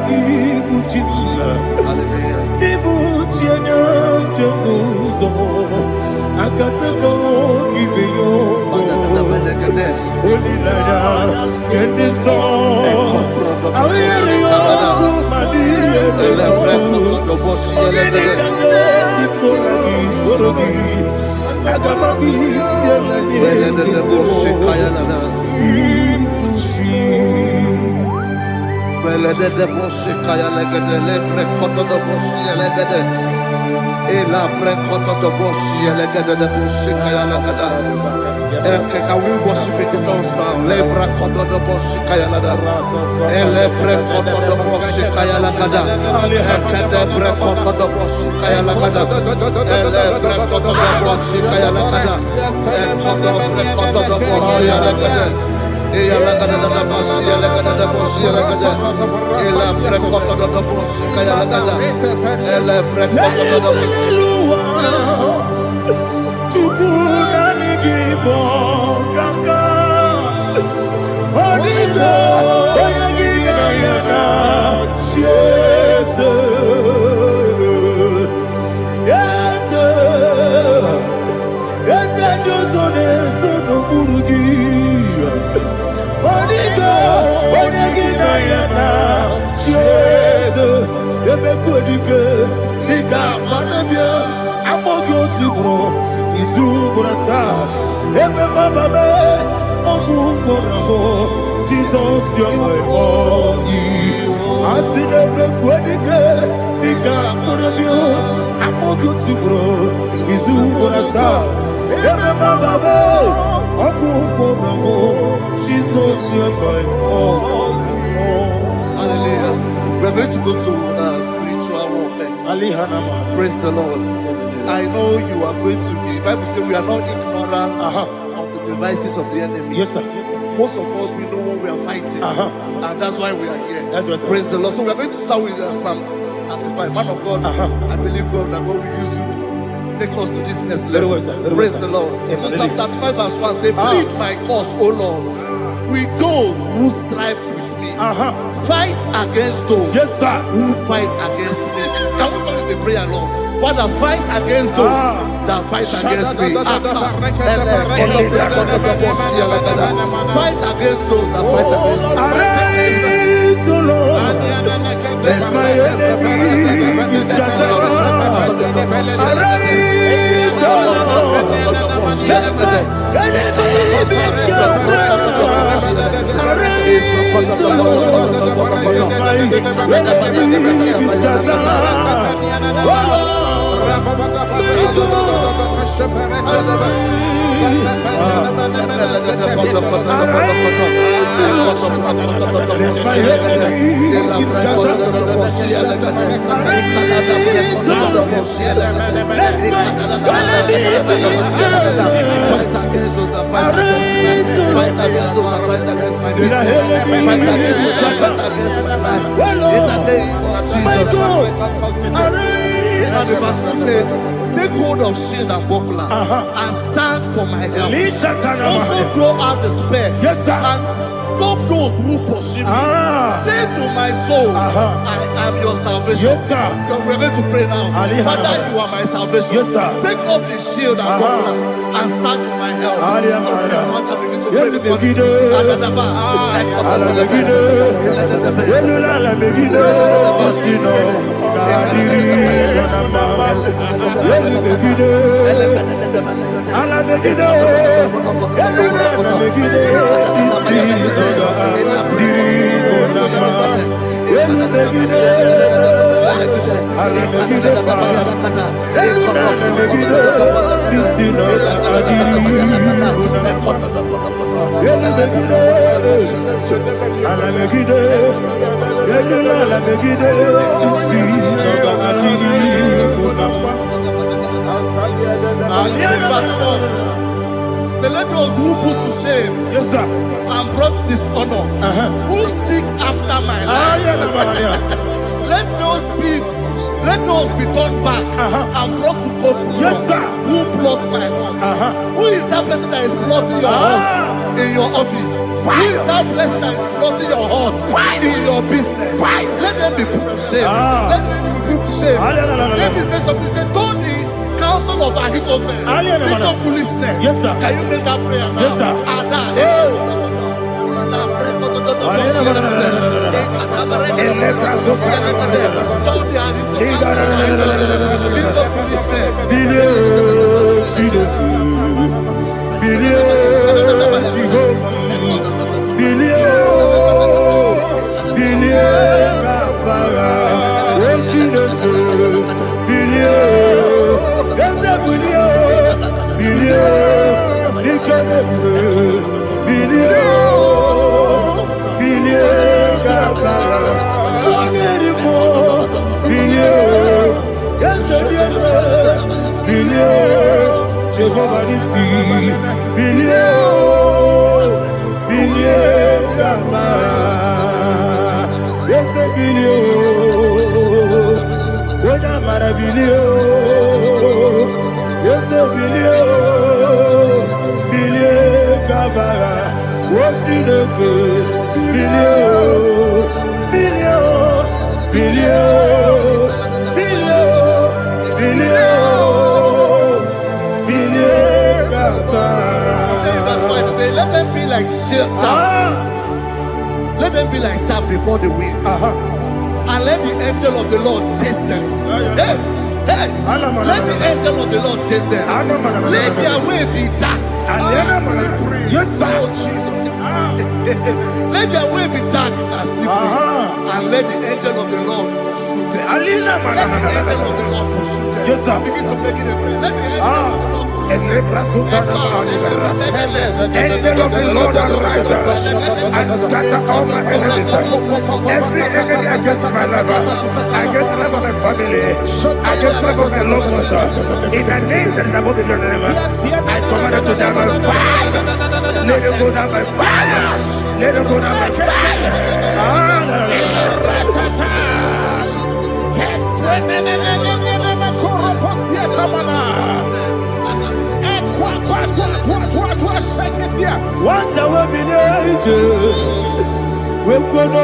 Ibuchima, Ibuchina, Jeruzo. Akataka kibeyo, Holy Lada, get this song. I hear you, Madi. Can we worship in the tongues now? Lebra koto do boshi kaya lada. Elebre koto do boshi kaya lada. Ekede bre koto do boshi kaya lada. Elebre koto do boshi kaya lada. Ekodo bre koto do boshi lada. Eya lada da boshi lada da boshi lada. Elebre koto do boshi kaya lada. Elebre koto do boshi. Igbo kaka Onigo Oyagina yana Jesus Yes Dozone Sono Burugi Onigo Oyagina yana Jesus Ebekodike Nika Manabia Amogyo Tibro Izubrasa Ebe Baba Me Ogugorabo Jesus you're my boy Asine Bekodike Nika Manabia Mokutubro, Izuburasa, Emababo, Okukoramo, Jesus, you're my all. Hallelujah. We're going to go to spiritual warfare. Praise the Lord. I know you are going to be. Bible says we are not ignorant of the devices of the enemy. Yes, sir. Most of us, we know what we are fighting. And that's why we are here. That's right, sir. Praise the Lord. So we are going to start with Psalm 35. Man of God, I believe God that God will use you to take us to this next level. Well, sir. Praise the Lord. So Psalm 35 verse 1 say, plead my cause, O Lord, with those who strive with me. Fight against those who fight against me. Can we turn the prayer, Lord? Father, fight against those that fight against me. Fight against those that fight against me. Arise, O Lord, let my enemy be scattered. Arise, O Lord, let my enemy be scattered. Arise, O Lord, let my enemy be scattered. Oh Lord, and the verse 2 says, take hold of shield and buckler and stand for my help. Also draw out the spear and stop those who pursue me. Say to my soul, I am your salvation. We're going to pray now. Father, you are my salvation. Take up the shield and buckler and stand for my help. So let those who put to shame and brought dishonor, who seek after my life, let those be turned back and brought to confusion. Who plot my heart? Who is that person that is plotting your heart in your office? Who is that person that is plotting your heart in your business? Let them be put to shame. Let them be put to shame. Let me say something. Say, don't the counsel of Ahithophel into foolishness. Can you make that prayer now? Let them be like let them be like chaff before the wind, and let the angel of the Lord chase them. Let the angel of the Lord chase them. Let their way be dark. Let their way be dark and slippery, and let the angel of the Lord pursue them. Alina Let the angel of the Lord pursue them. Yes, sir. Begin to make it a prayer. Let the angel of the Lord Angel of the Lord arise and scatter all my enemies. Every enemy against my life, against the life of my family, against the life of my loved ones. In the name that is above the name, I command it to die by fire. Let it go down by fire. Let it go down by fire. What I will be angels, we could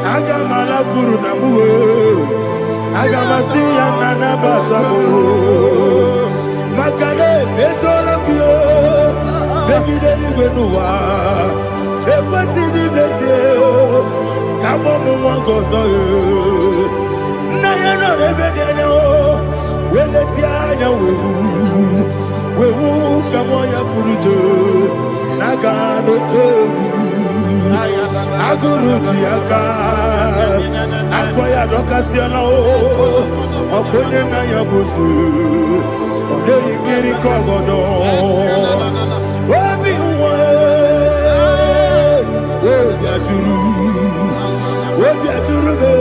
Agamala Guru Namu, Agamasia Nana Batamu, Makale, Betolakio, Begideli Benua, Equasi Blessio, Kabomu Gozo, Nayana Rebediano, Weletia, we will come on your Purujo, Nagano Aguru Diaka, Aquaya Docasiano, Oponena Yabusu, Ode Kiri Kogodo, Wabi Wabiaturu,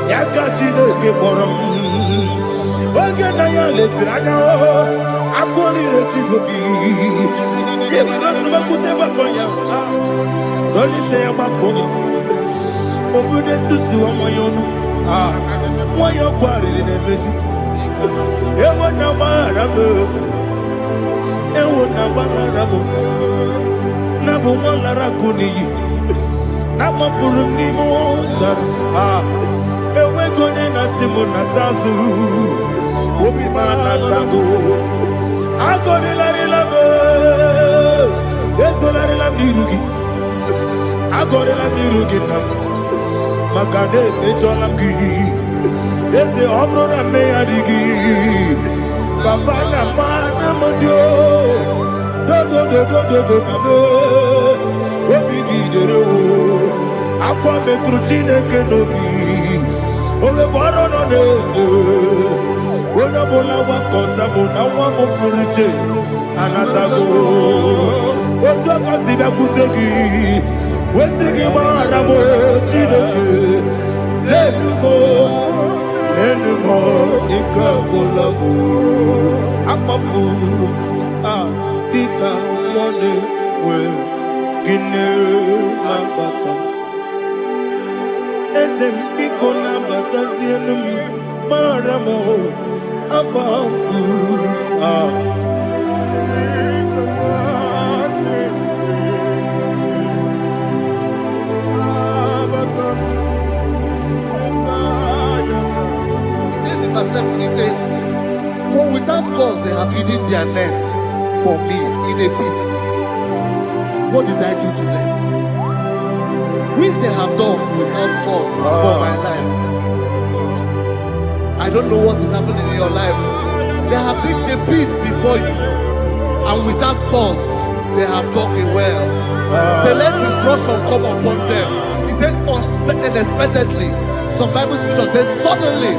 Yakachino Giborum. Oganaya letrana akori retigobi yebara subakute bakonya dolite amakonya obude susu amoyono moyo kwari nemesi ewo na maramo na bu molara kuni na mafuru ni mosa ewe gone na simona tazu Obi mana tango, agore la relabe, desolare la mirugi, agore la mirugi nam, makane mejola gi, dese obro na me adigi, papa na mana modio, do na me, obi gidero, aqua metrutine kenobi, ole baro no dese. Bona bona wakota bona wamo purije anatago ojo kasiba kutegi wesigi maramo chideke lenumo ikakolamu amafu dika one we gine lambata ese mbiko lambata zienum maramo above He says in verse 7, he says, for without cause they have hidden their net for me in a pit. What did I do to them? Which they have done without cause for my life. I don't know what is happening in your life. They have digged a pit before you, and without cause, they have dug a well. Say, let destruction come upon them. He said, unexpectedly. Some Bible scripture says, suddenly,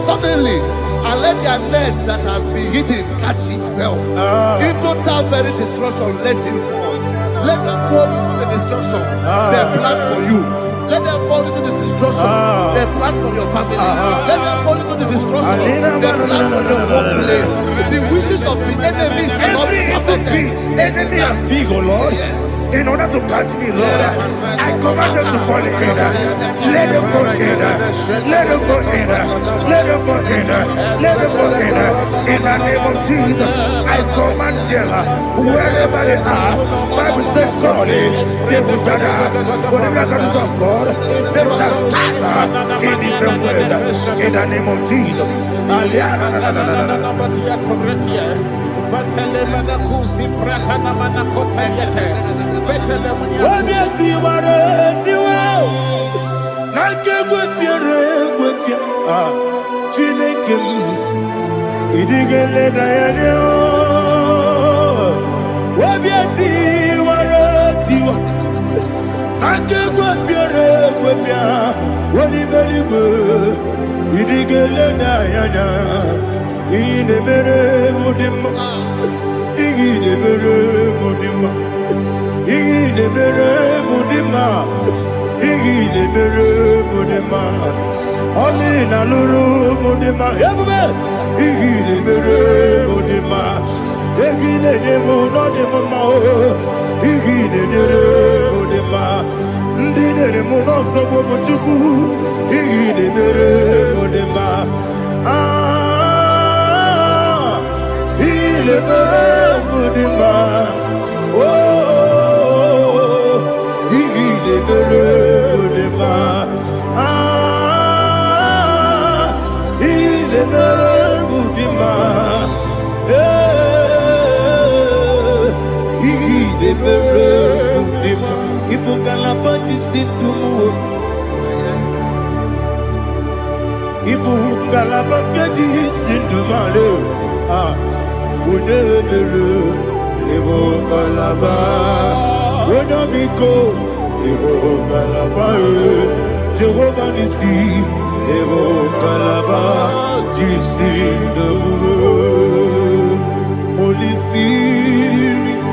and let their nets that has been hidden catch itself. Into that very destruction, let him fall. Let them fall into the destruction they plan for you. Let them fall into the destruction they plan for your family. Let them fall into the destruction they plan for your workplace. The wishes of the enemies cannot be perfected. Enemy and big, oh Lord. Yes. In order to catch me, Lord, I command them to fall in. Let them fall in. Let them fall in. Let them fall in. Let them fall in. In the name of Jesus, I command them wherever they are. Bible says surely they will gather. Whatever the is of God, they shall scatter in different ways. In the name of Jesus. I Holy Spirit,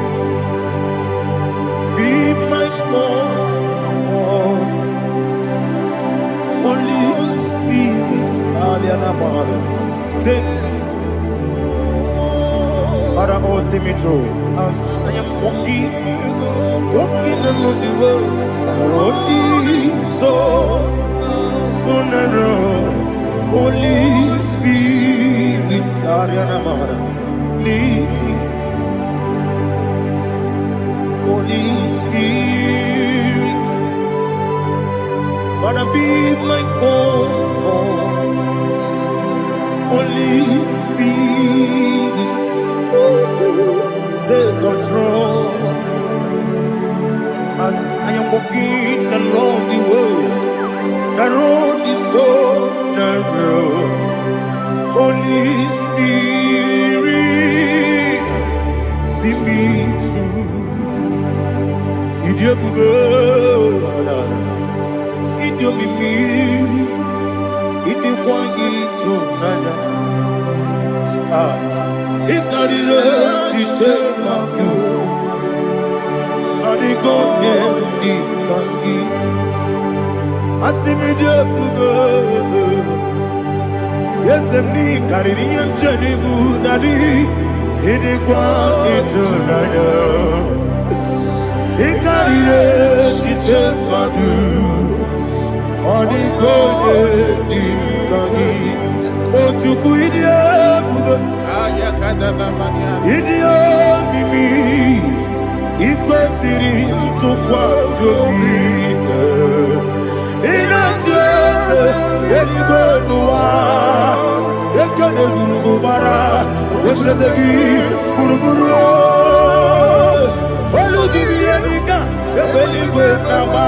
be my God. Holy Spirit, take Father, oh, see me through. As I am walking along the road, the road is so narrow. Holy Spirit, lead me. Holy Spirit, Father, be my comfort. Holy Spirit, take control. As I am walking along the road is so narrow. Holy Spirit, see me through. Idiabube, Idiomimi, Idikwanyito nana. Ikarire chichemadu, Adigonye nikangi. Asimidiabube. Yes, me carrying Jenny Budadi, Idikwa Itunana. He carried it, she took my do. On the code, oh, to Guidia, Idia, Mimi, Equal City, to Quasovina. In a church, any good no one, you can't do Bara, what is a key, Buruburu. Oh, look at me, Anika, the belly with Nama.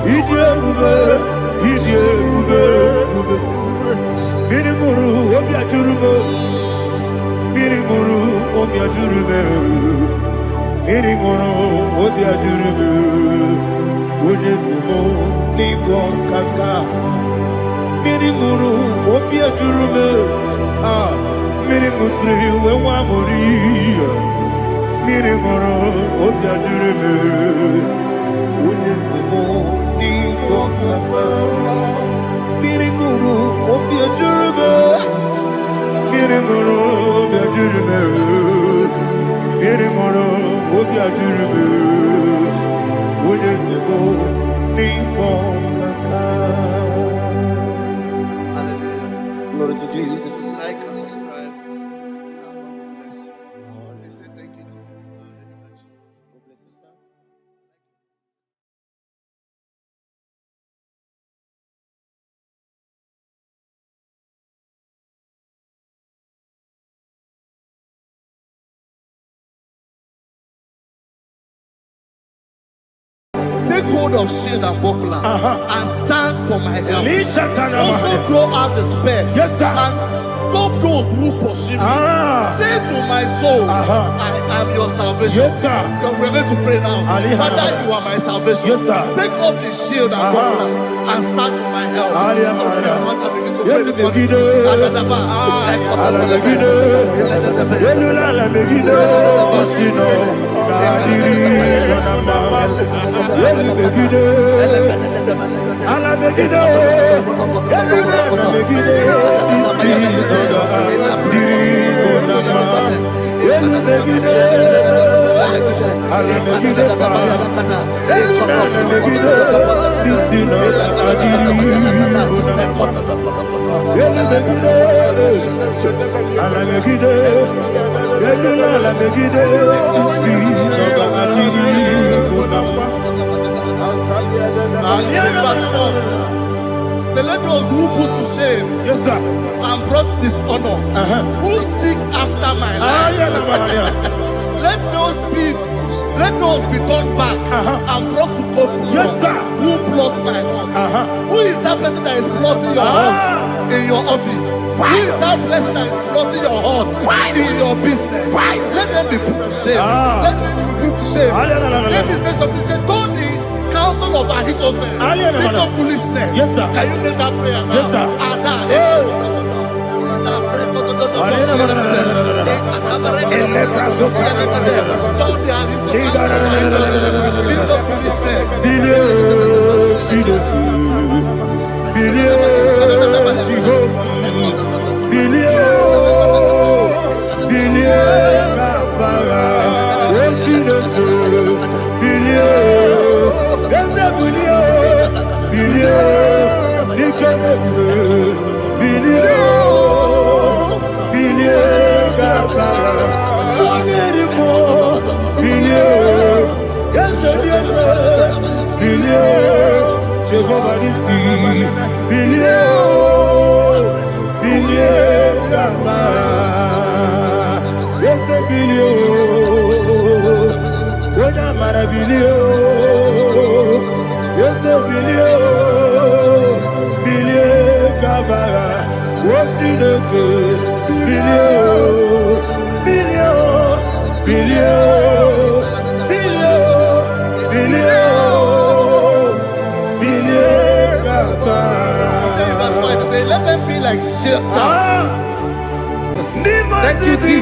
Idiot, Mirimuru, Obia Jurubo, Mirimuru, Obia Jurubo, Mirimuru, Obia Jurubo. Unesimo Nigo Kaka Mirimuru Obia Jurume Mirimusri Wewamuri Mirimuru Obia Jurume Unesimo Nigo Kaka Mirimuru Obia Jurume Mirimuru Obia Jurume Mirimuru Obia Jurume Glory to Jesus. Like and subscribe. take hold of shield and buckler and stand for my help. Also throw out the spear and stop those who pursue me. Say to my soul, I am your salvation. We're going to pray now. Father, you are my salvation. Take off the shield and buckler and stand for my help. So let those who put to shame and brought dishonor, who seek after my life, let those be turned back and brought to confusion. Who plot my heart? Who is that person that is plotting your heart in your office? Who is that person that is plotting your heart in your business? Let them be put to shame. Let them be put to shame. Let me say something. Say, don't the counsel of Ahithophel think of foolishness. Can you make that prayer now? Let them be like shelter. Thank you, Jesus.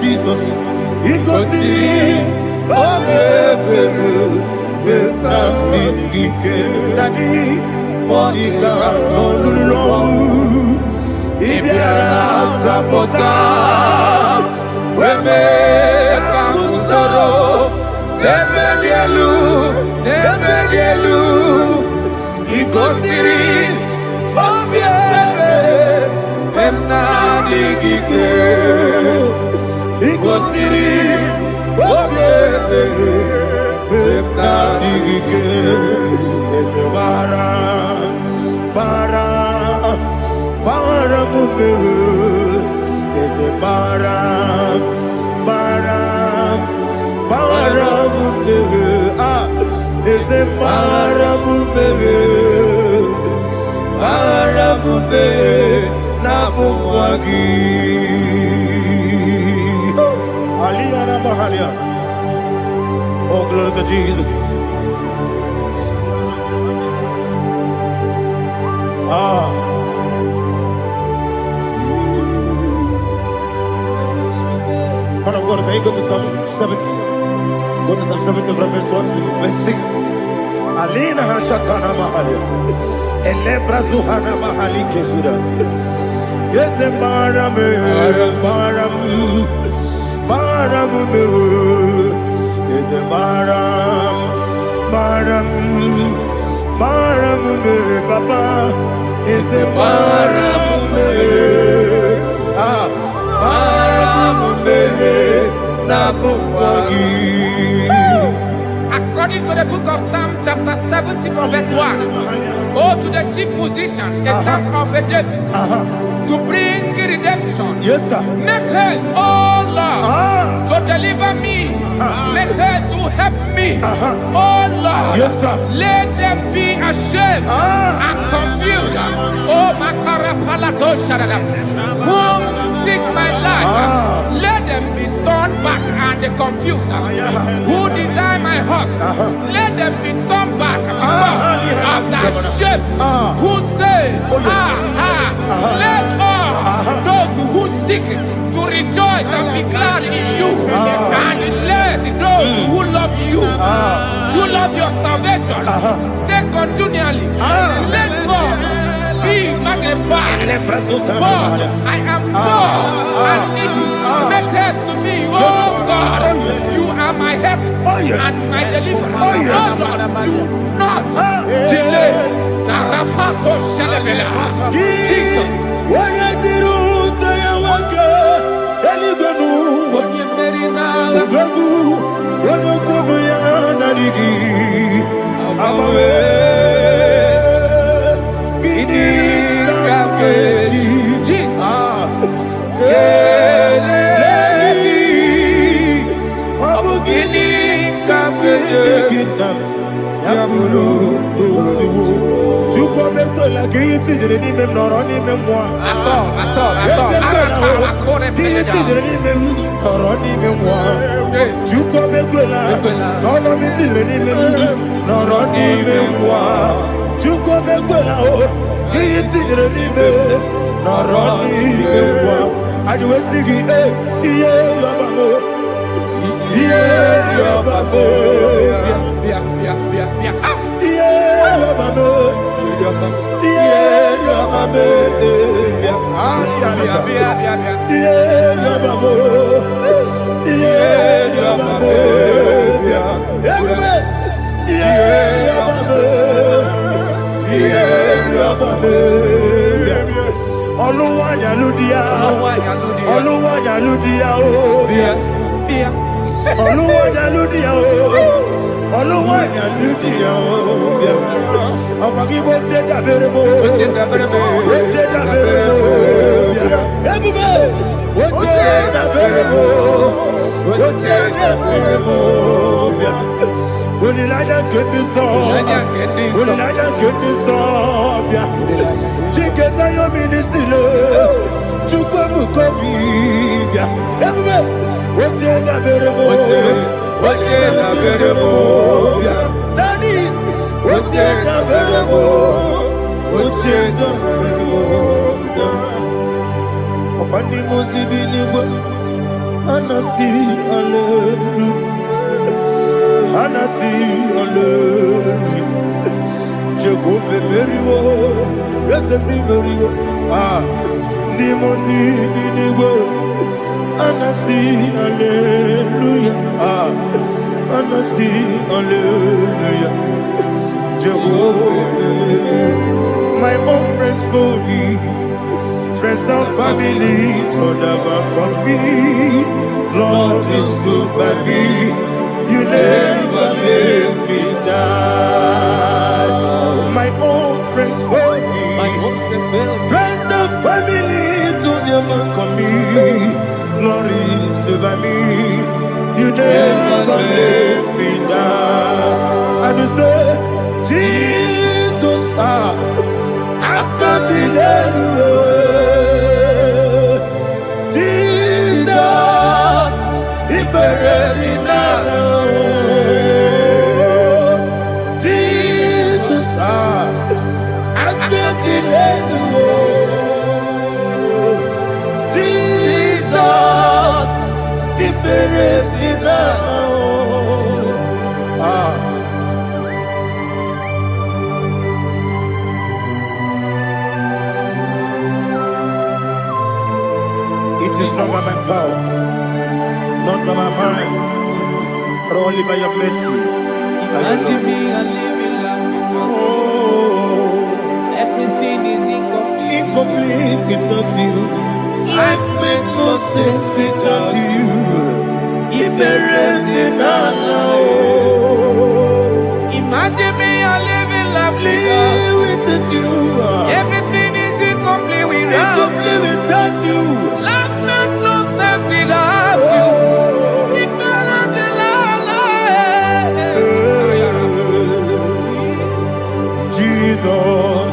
Jesus, Daddy, Monica, no, if you are sapota, we make a sorrow, Nebedielu, Igosiri, Obie, Emna Digike, Igosiri, Obie, Emna Digike. Bara mumere, ese bara mumere, ese bara mumere, na bumwagi. Aliyah na mahalia. Oh, glory to Jesus. Man of God, can you go to Psalm 70? Go to Psalm 70 from verse 1 to verse 6. Alina Hashatana Mahalia. Elebra Zuhana Mahali Kesuda. Yes, the Baram. Yes, the Baram, Papa. Yes, the Baram. According to the book of Psalm chapter 70 from verse 1, oh, to the chief musician, a psalm of a David, to bring redemption. Yes, sir. Make haste, oh Lord, to deliver me. Make haste to help me. Oh Lord, yes, sir. Let them be ashamed and confused. Oh, Makarapalato Shadada, whom seek my life. Let them be turned back and confused. Who desire my heart, let them be turned back because of that shape. Who say, let all those who seek to rejoice and be glad in you, and let those who love you, who love your salvation, say continually, let God be magnified. God, I am poor and needy. Make haste to me, oh God. You are my help and my deliverer. Oh Lord, do not delay. Jesus. Daddy, Remo, Ocheda Remo, Opani Mosibinigo, Anasi, Hallelujah, Anasi, Hallelujah, Jehovah Merio, yes, Merio, Nimosi, Binigo, Anasi, Hallelujah, Anasi, Hallelujah, Jehovah, my own friends for me, friends and family, to never call me, Lord is good by me, you never let me die. My own friends for me, friends and family, to never call me, Lord is good by me, you never let me die. And you say, Jesus, I can't believe you. Jesus, He buried me now. Jesus, I can't believe you. Jesus, He buried me now. It is not by my power, not by my mind, but only by your mercy. Imagine me and living life without you. Oh, Everything is incomplete. incomplete without you. Life makes no sense without you. Imagine me and living life Without you. everything is incomplete without Incomplete without you. life make no sense without you. Ignorant the Jesus,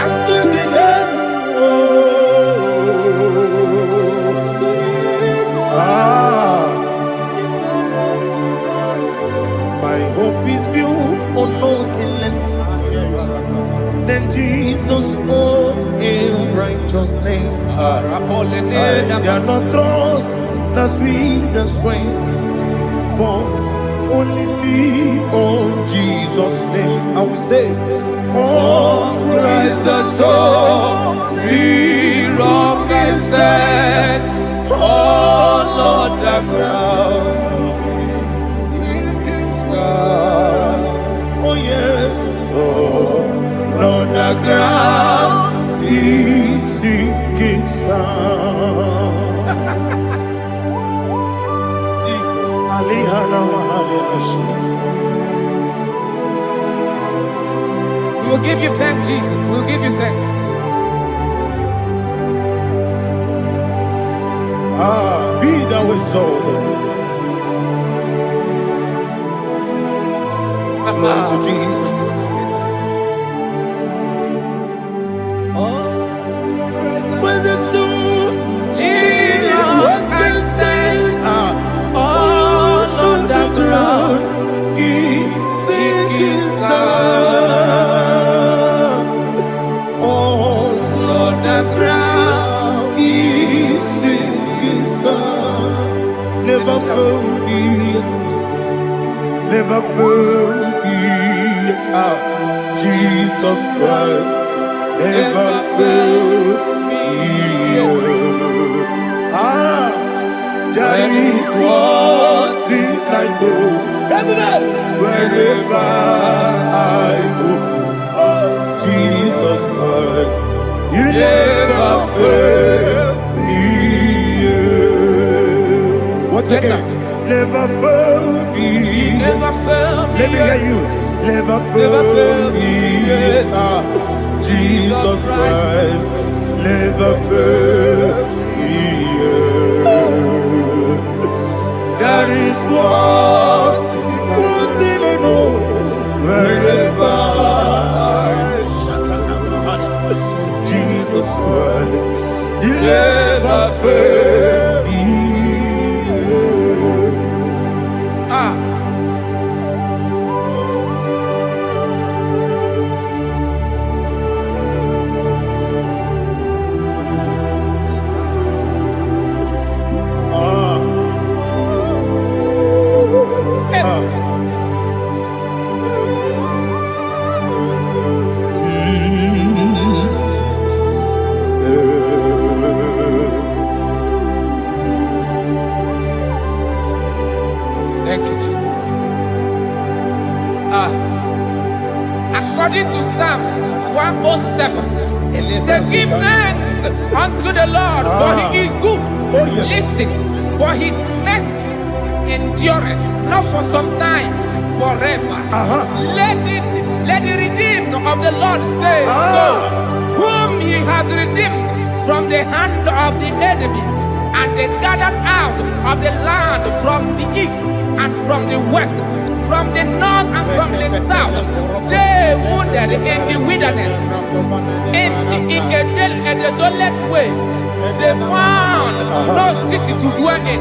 I couldn't help. My hope is built on nothing less than Jesus' own righteousness. They are not trust, the sweet strength, but only lean on Jesus' name. I will say, on Christ the solid rock is stand. Oh Lord, the ground is sinking sun. Oh yes, oh Lord, the ground is sinking sun. Jesus, We will give you thanks, Jesus. We will give you thanks. Be thou exalted. Glory to Jesus. When the soul what can stand all on the ground is sinking sun. All on the ground is sinking sun. Never forget, never forget Jesus Christ. Never fail me. There is one thing I know. Wherever I go, oh Jesus Christ, you never fail me. What's the name? Never fail me. Never fail me. Let me hear you. Never fail me. Jesus Christ, never fail me. There is one thing I know. Wherever Jesus Christ, you never fail me. Psalm 107. Say, give thanks unto the Lord, for he is good. Oh, yes. Listen, for his mercies endureth, not for some time, forever. Let the redeemed of the Lord say so, whom he has redeemed from the hand of the enemy, and they gathered out of the land from the east and from the west, from the north and from the south. They wandered in the wilderness, in a desolate way. They found no city to dwell in,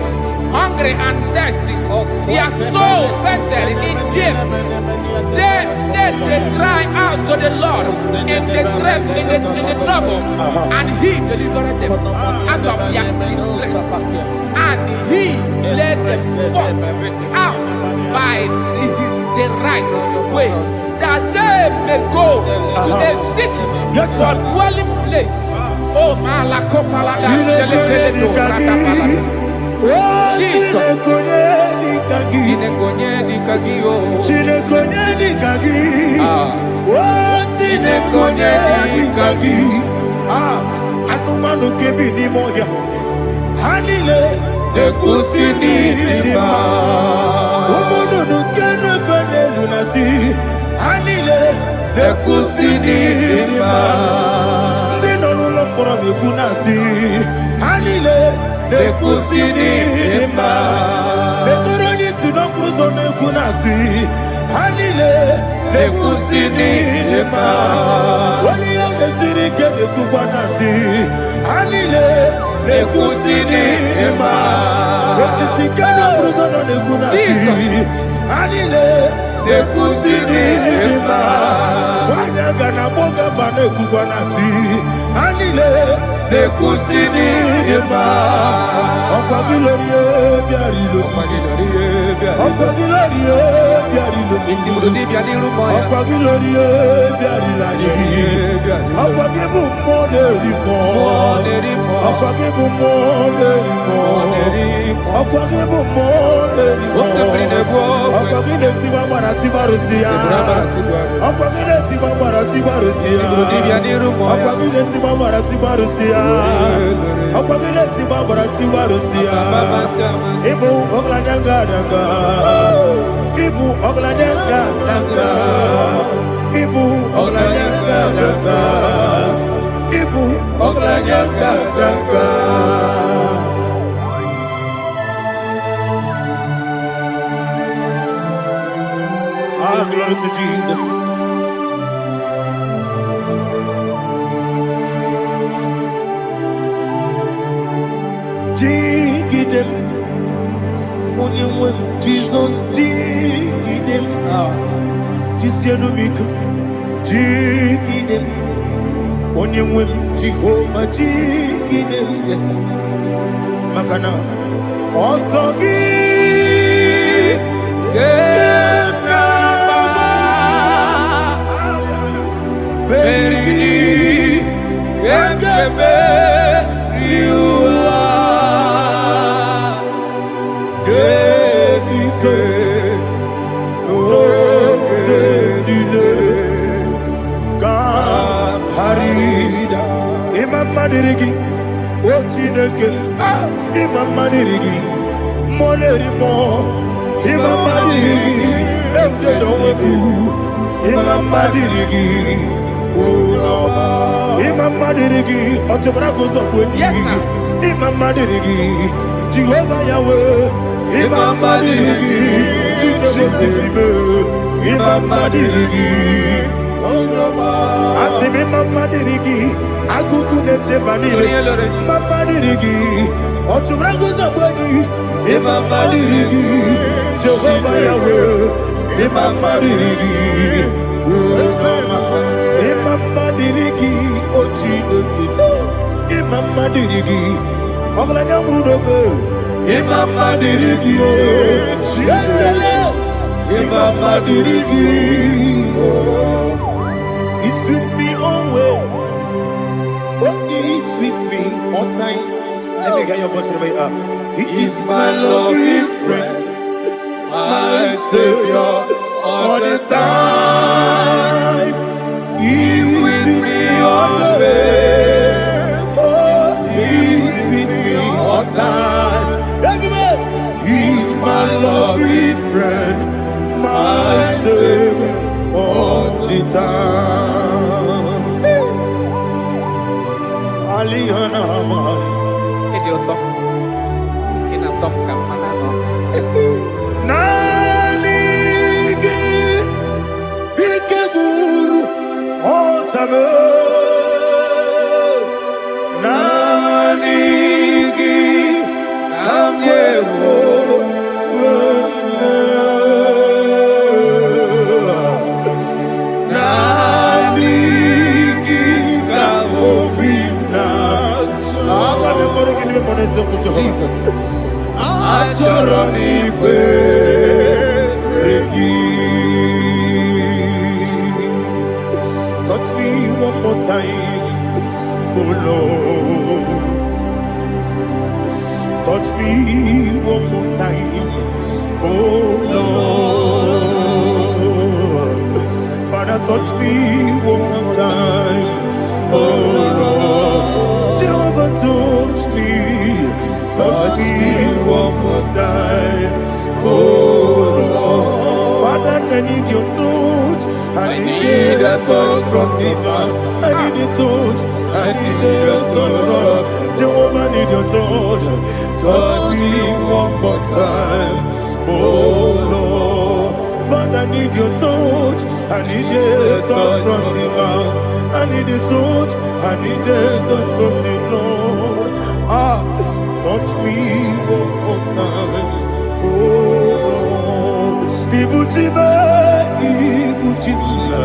hungry and thirsty. Their soul fainted in them. They cry out to the Lord in the trouble, and he delivered them out of their distress, and he led them forth out by the right way, that they may go to a city for dwelling place. Oh, Malakopalada, Jesus. Anumanu kebi ni moja Halile Nekusini lima Umudu nukene fene lunasi Halile Nekusini lima Ndino nulopura mikunasi Halile Nekusini lima Nekuroni sinokruzo nekunasi Halile Nekusini lima Wali yande sirike nekukwanasi Halile Nekusini lima Wesisikana bruzo nekunasi Halile Nekusini lima Wanyaga na boga vane kukwanasi Halile Nekusini lima Okwa gilorie biarilo Okwa gilorie biarilo Okwa gilorie biarilani Okwa gibu moderimo Okwa gibu moderimo Okwa gibu moderimo Okwa gileti wa marati barusia Okwa gileti wa marati barusia Okwa gileti wa marati barusia Okwa gileti wa marati barusia Ibu oglanyanga danga Ibu oglanyanga danga Ibu oglanyanga danga Ibu oglanyanga danga Ah, glory to Jesus. Jigidem, Onyemwem, Jesus, Jigidem, Jisyanomika, Jigidem, Onyemwem, Jehovah, Jigidem, yes, Makana, Osogi, Berigi, Gekebe, Riua, Gebike, Nokedile, Kamharida, Imam Madirigi, Ochineke, Imam Madirigi, Molerimo, Imam Madirigi, Eudedowebu, Imam Madirigi, Imam Madirigi, Otobrako Zokweni, Imam Madirigi, Jehovah Yahweh, Imam Madirigi, Jitobosime, Imam Madirigi, Asim Imam Madirigi, Akukune Chebanile, Imam Madirigi, Otobrako Zokweni, Imam Madirigi, Jehovah Yahweh, Imam Madirigi, Imam Madirigi, Ochineke, Imam Madirigi, Oglanya Brudobe, Imam Madirigi, Yesele, Imam Madirigi, He's with me always, oh, He's with me all time. Let me hear your voice from here. He is my loving friend, my Savior, all the time. He Alihana Mari. Idioto. Inatom kamanano. Nanigi Bikeburu Otame. Nanigi Kamyewo. Jesus. Touch me one more time, oh Lord. Touch me one more time, oh Lord. Father, touch me one more time, oh Lord. Jehovah, touch me. Touch me one more time, oh Lord. Father, I need your touch. I need a touch from the Master. I need a touch. I need a touch from Jehovah. I need your touch. Touch me one more time, oh Lord. Father, I need your touch. I need a touch from the Master. I need a touch. I need a touch from the Lord. Touch me one more time, oh Lord. Ibuchima, Ibuchima,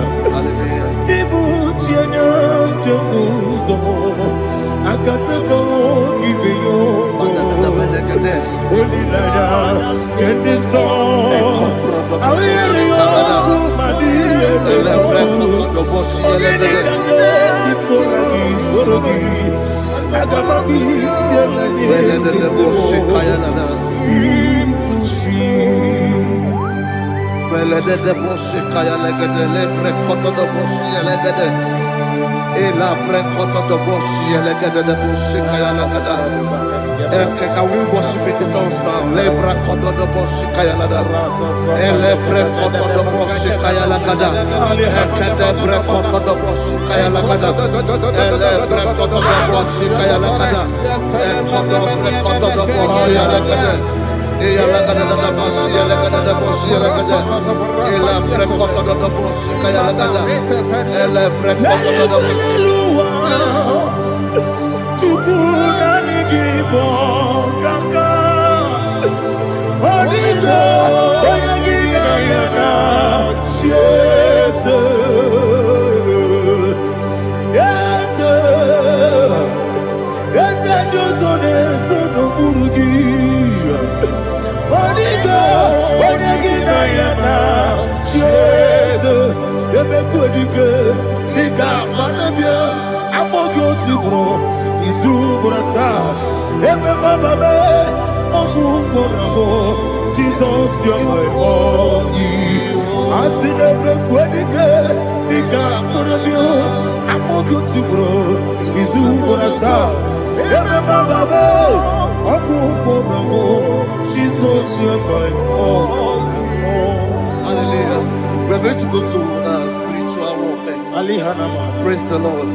Ibuchina, Jaguzo, Akatako, Gibeyo, Holy Lada, get this song. I hear you, Madia, Can we worship in the tongues now? Lebra kodo do boshi kaya lada. Ele bre kodo do boshi kaya lada. Ekede bre kodo do boshi kaya lada. Ele bre kodo do boshi kaya lada. Ekodo bre kodo do boshi lada. Eya lada da boshi lada da boshi lada. Ele bre kodo do boshi kaya lada. Ele bre kodo do boshi. Igbo kaka Onigo Oyagina yana Jesus Yes Josone sono burugi Onigo Oyagina yana Jesus Ebe kodike Nika manabia Amogo tibro Izu burasa Ebe bababe Ogu borabo Jesus you're my only Asinebe kwedike Nika manabia Amogo tibro Izu burasa Ebe bababe Ogu borabo Jesus you're my only. Hallelujah. We're going to go to spiritual warfare. Praise the Lord.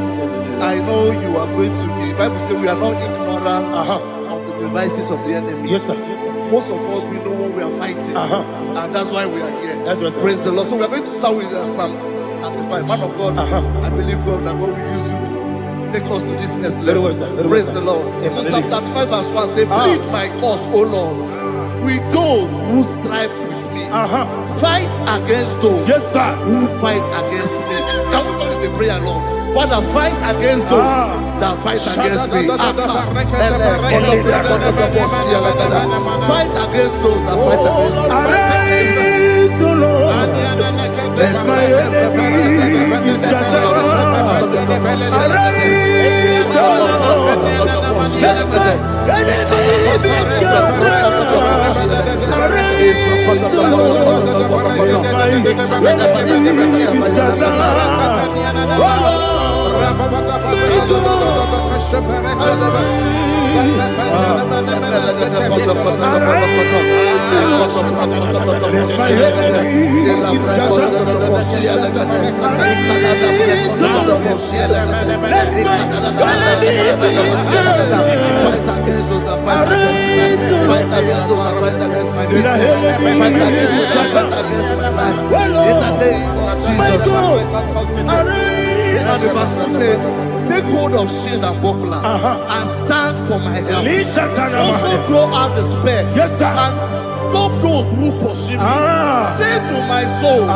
I know you are going to be. The Bible says we are not ignorant of the devices of the enemy. Yes, sir. Most of us, we know what we are fighting. And that's why we are here. That's right, sir. Praise the Lord. So we are going to start with Psalm 35. Man of God, I believe God that God will use you to take us to this next level. Very well, sir. Very Praise well, the sir. Lord. So Psalm 35 verse 1 says, plead my cause, O Lord, with those who strive with me. Fight against those who fight against me. Can we call it a prayer, Lord? Father, fight against those that fight against me. Fight against those that fight against me. Arise, O Lord, let my enemy be scattered. Arise, O Lord, let my enemy be scattered. Arise, O Lord, let my enemy be scattered. Oh Lord, Take hold of shield and buckler and stand for my help. Also throw out despair and stop those who pursue me. Say to my soul, I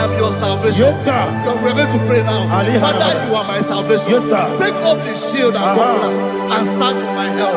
am your salvation. You're ready to pray now. Father, you are my salvation. Take up the shield and buckler and stand for my help.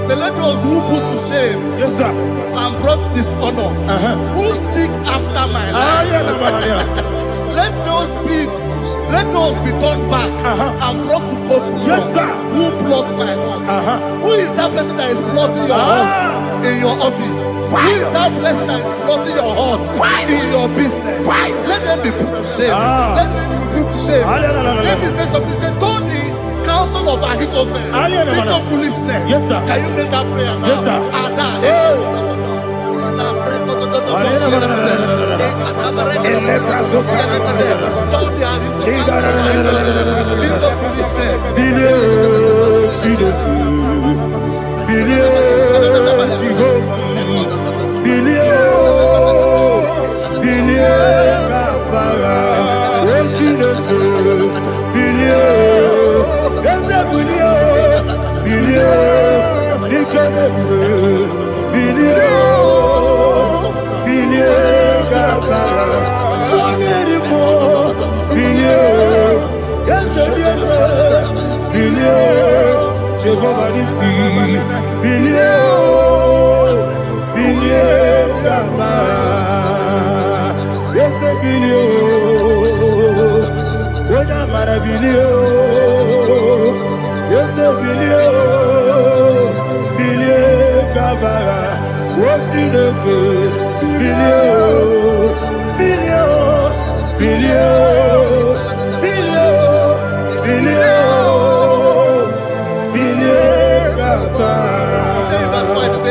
So let those who put to shame and brought dishonor, who seek after my life, let those be turned back and brought to go from who plot my heart. Who is that person that is plotting your heart in your office? Who is that person that is plotting your heart in your business? Let them be put to shame. Let them be put to shame. Let me say something. Say, don't the counsel of Ahithophel make no foolishness. Can you make that prayer now? Yes, sir.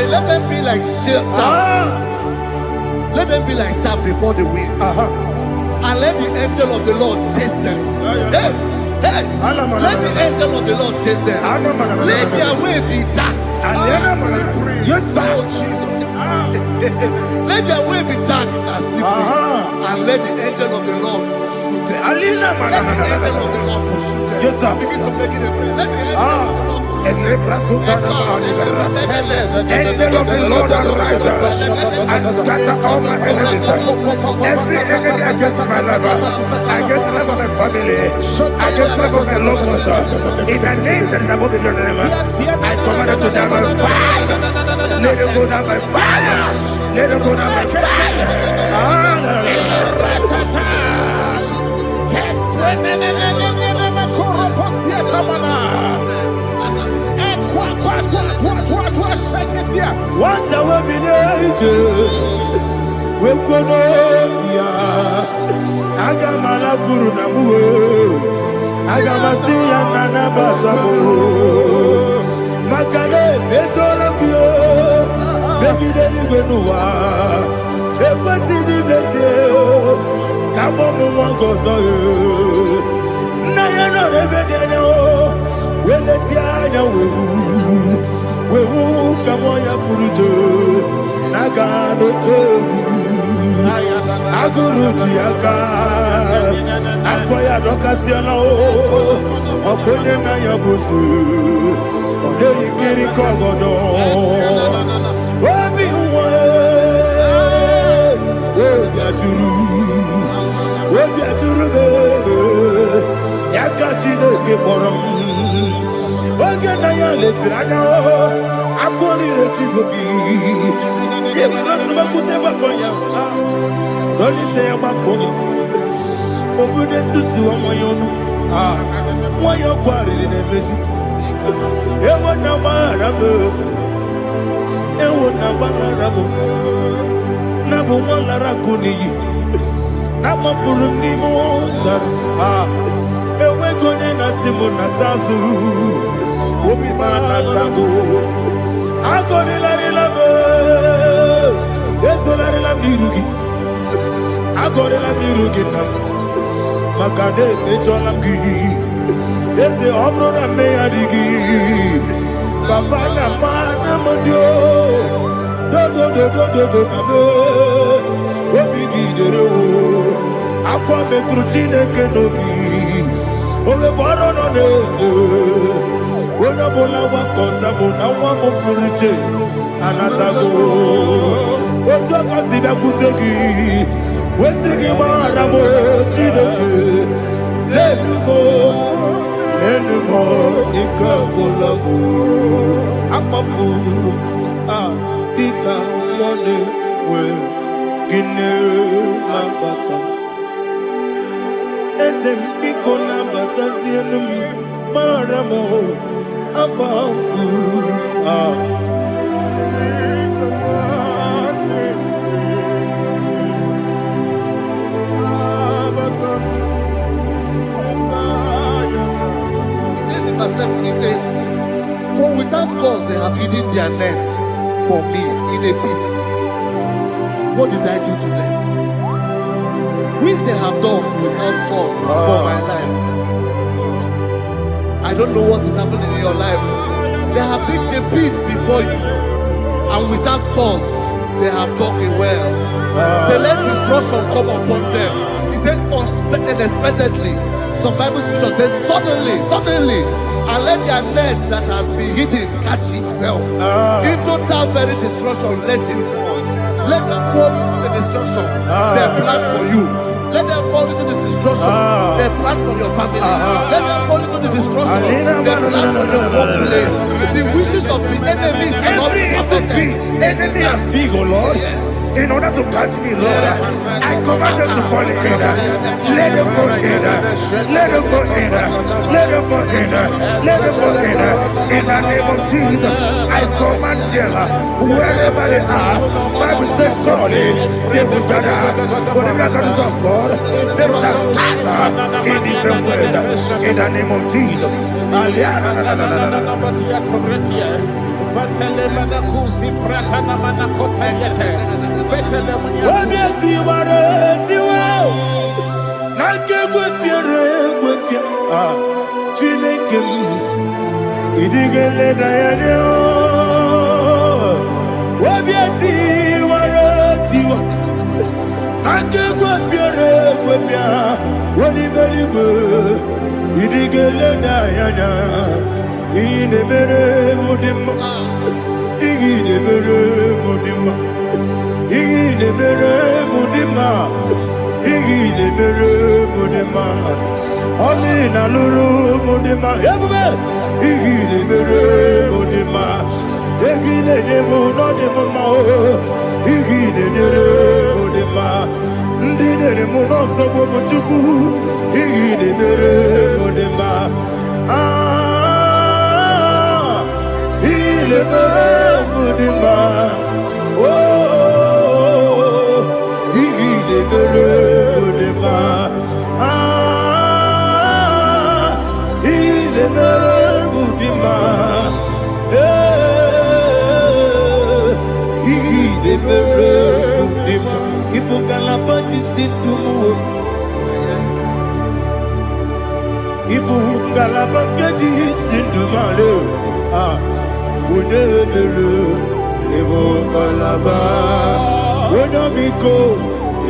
Let them be like chaff. Let them be like chaff before the wind. And let the angel of the Lord chase them. Hey, let the angel of the Lord chase them. Let their way be dark. Yes, sir. Let their way be dark and slippery. And let the angel of the Lord pursue them. Let the angel of the Lord pursue them. Yes, sir. Begin to make it a prayer. Let the angel of the Lord Angel of the Lord arise and scatter all my enemies. Every enemy against my life, against the life of my family, against the life of my loved ones. In the name that is above the name, I command it to die by fire. Let it go down by fire. Let it go down by fire. What I will be angels, we could Agamala Guru Namu, Agamasia Nana Batamu, Makale, Betorabio, Begideni Benua, Epasi Nesio, Kabomu Wankoso, Nayana Rebedeno, Weletiana we will come on your Purujo, Nagano Togu, Aguru Tiaka, Akoya Docasiano, Okonye na ya busu. Ode ikiri kogodo. Obi uwe. Obi ajuru. Obi ajuru be. Yaka Chineke kpọrọ m. Oge na ya letiri anya akọrịrị Chigobi. Ịbara sọgbakute gbakọnya. Dolite ya gbakọnya. Obodo susu ọmọ ya ọnụ. Nwanyị ọkụ arịrị na-emezi. Ewo na gbara m. Ewo na gbara m. Na bụ nwa lara akụ n'iyi. Na mafuru m n'ime ụzọ. Enwego onye na-asị m nata azụ. Obi m anatago. Agọrịlarịla m. Ezolarịla m n'iru gị. Agọrịla m n'iru gị na m. Maka na emejọla m gị. Eze ọ bụrụ na mmegharị gị. Papa na mma na m dị o. Dodododododo na m. Obi gị dere o. Akwa metụrụ Chineke n'obi. Owe gbọrọ nọ n'eze. Onye ọbụla gbakọta mụ na nwa m pụrụ iche anatago. Otu aka si bịakwute gị. Wesị gị gbaghara m Chineke. Enumo n'ike agwụla m. Akpafuru dịka nwa na-enwe gịnị na-abata m. Eze m biko na-abatazienu m. Mara m akpafuru He says, for without cause they have hidden their net for me in a pit. What did I do to them? Which they have done without cause for my life. I don't know what is happening in your life. They have digged a pit before you, and without cause they have dug a well. Say, let destruction come upon them. He said, unexpectedly. Some Bible scripture says, suddenly, and let their net that has been hidden catch itself. Into that very destruction, let it fall. Let them fall into the destruction they plan for you. Let them fall into the destruction they plan for your family. Let them fall into the destruction they plan for your workplace. The wishes of the enemies shall not be perfected. Enemy and dig, oh Lord. Yes. In order to catch me, Lord, I command them to fall in. Let them fall in. Let them fall in. Let them fall in. Let them fall in. In the name of Jesus, I command them wherever they are. Bible says surely they will gather. Whatever the God of God, they shall scatter in different ways. In the name of Jesus. Chineke idigele dayane obiati waratiwa akegwe piere gwepia woni beligwe idigele dayane ine mere mudima ine mere mudima ine mere mudima ine mere mudima Oli na luru mudima ebube ine mere mudima egile nemu no demu ma ine mere mudima ndine nemu no sobo buchuku ine mere mudima ile mere mudima ile mere mudima ile mere mudima ile mere mudima ibukala pati situmu ibukala pati situmu Unebere Evo Galaba Unamiko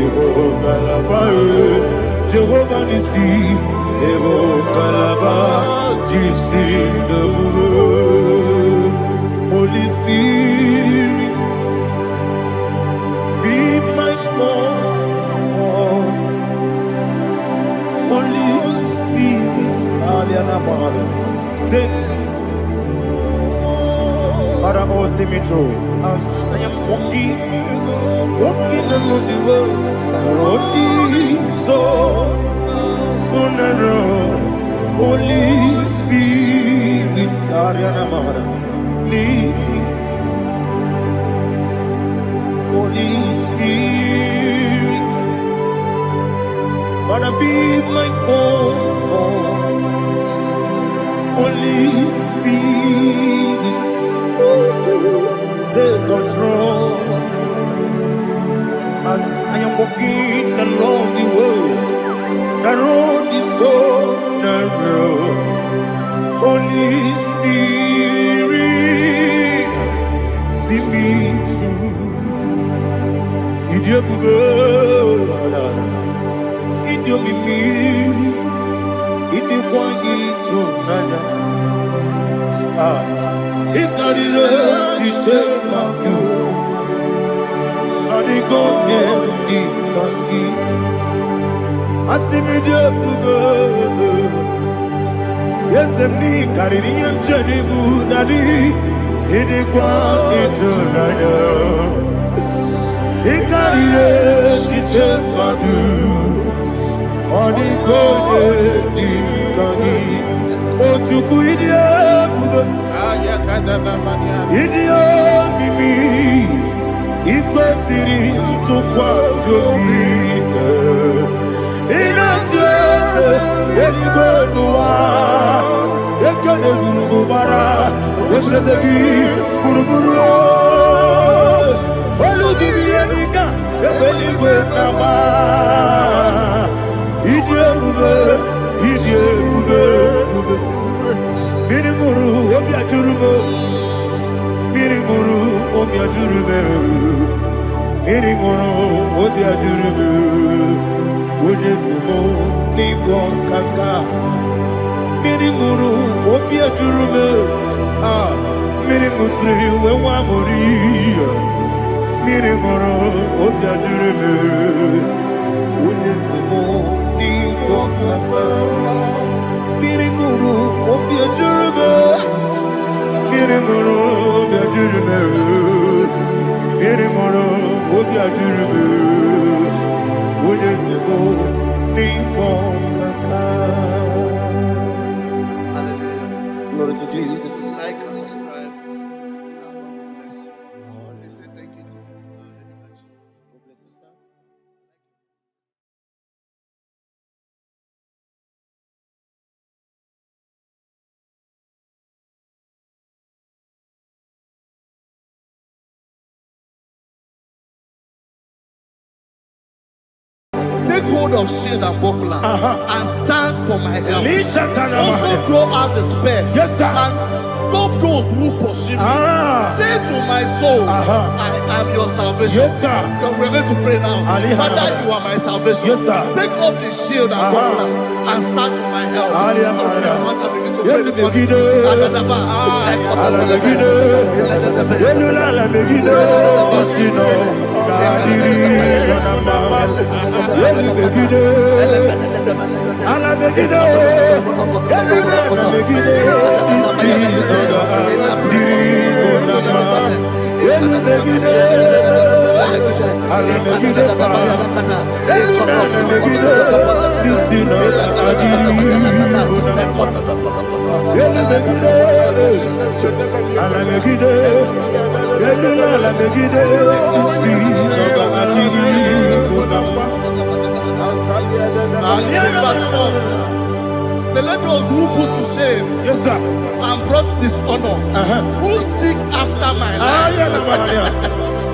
Evo Galaba Jehovah Nisi Evo Galaba Take Father, oh, see me through. As I am walking along the road, the road is so narrow. Holy Spirit, Ariana Mara, lead me. Holy Spirit, Father, be my comfort. Holy Spirit, take control as I am walking along the road. The road is so narrow. Holy Spirit, see me through. Idio bugo, idio mimi, idio kwa ito nana. Ikarire take my view. Adi go di kangi. Asimi de bugo. Yes, me kariri amjani bu nadi. Idi kwa ito nana. Ikarire take my view. Adi go di kangi. Ojuku idia bugo. Idio mimi iko siri tukwa sofine inatese edigo nuwa ekene gurugu bara esezeki buruburu olugibi enika ebeligwe nama idio bube Miringuru obia jurume Miringuru obia jurume Miringuru obia jurume Wonesimo ningo kaka Miringuru obia jurume Miringusri wewa mori Miringuru obia jurume Wonesimo ningo kaka Miringuru obia jurume Miringuru obia jurume Miringuru obia jurume Wonesimo ningo kaka. Hallelujah. Glory to Jesus. Like and subscribe. And God will bless you. Please say thank you to Minister Lady Kachi. God bless you, sir. Take hold of shield and buckler and stand for my help. Also throw out despair. Yes, sir. And stop those who pursue me. Say to my soul, I am your salvation. Yes, sir. We're going to pray now. Father, you are my salvation. Yes, sir. Take up the shield and buckler and stand for my help. So let those who put to shame, yes, sir, and brought dishonor, who seek after my life,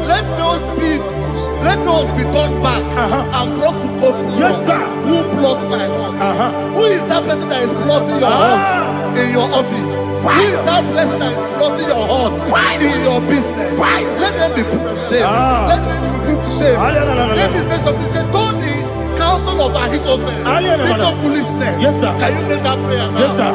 let those be turned back and brought to confusion. Yes, sir. Who plot my heart? Who is that person that is plotting your heart in your office? Who is that person that is plotting your heart in your business? Let them be put to shame. Let them be put to shame. Let me say something. Say, don't the counsel of Ahithophel into foolishness. Yes, sir. Can you make that prayer now? Yes, sir.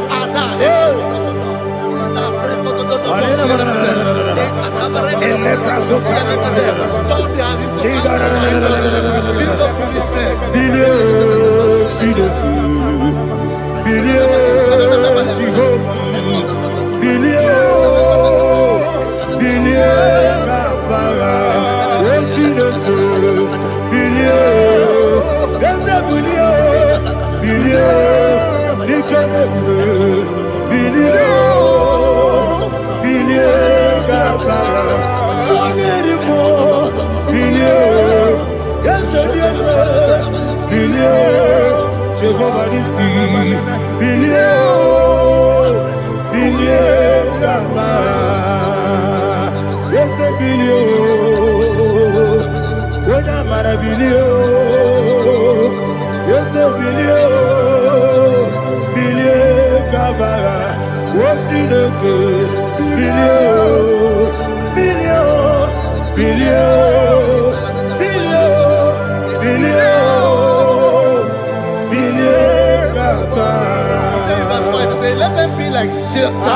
Let them be like shelter.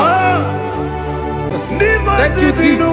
Thank you, Jesus.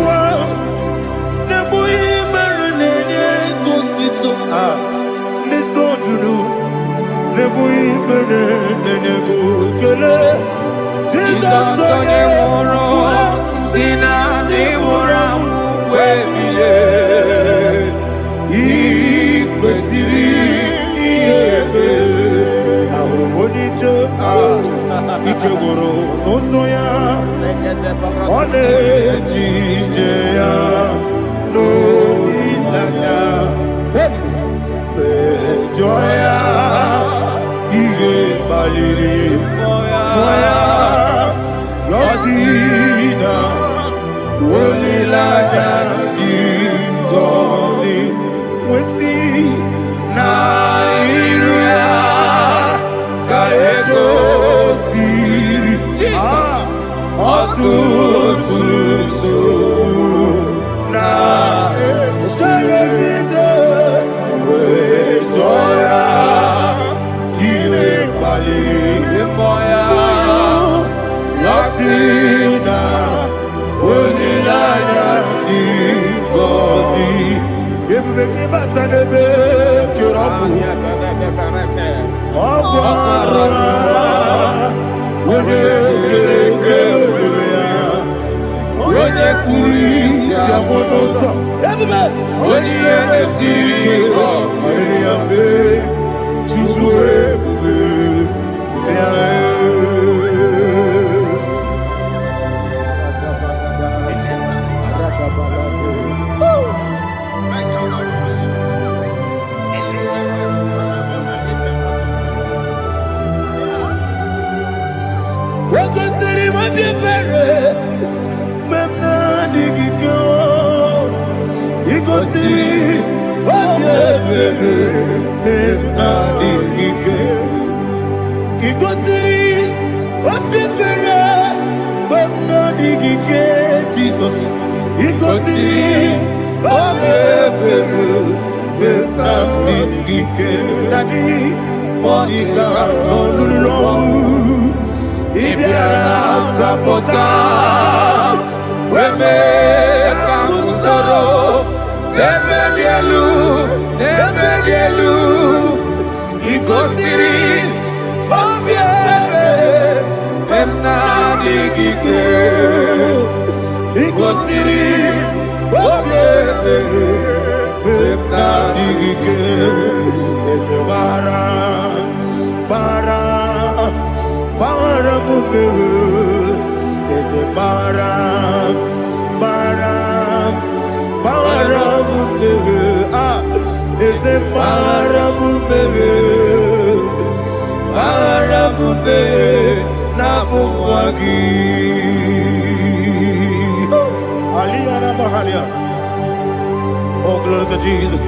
Oh, glory to Jesus.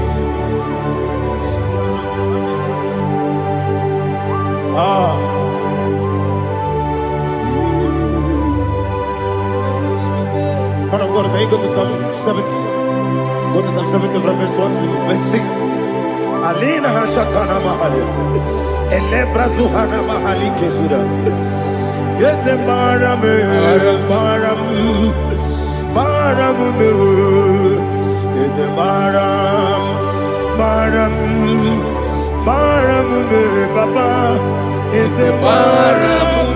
Man of God, can you go to Psalm 70? Go to Psalm 70 from verse 1 to verse 6. Alina Hashatana Mahalia. Elebra Zuhana Mahali Kesuda. Yes, the Baram, Baram, Baram, yes, the Baram, Baram, Baram, Papa, is the Baram,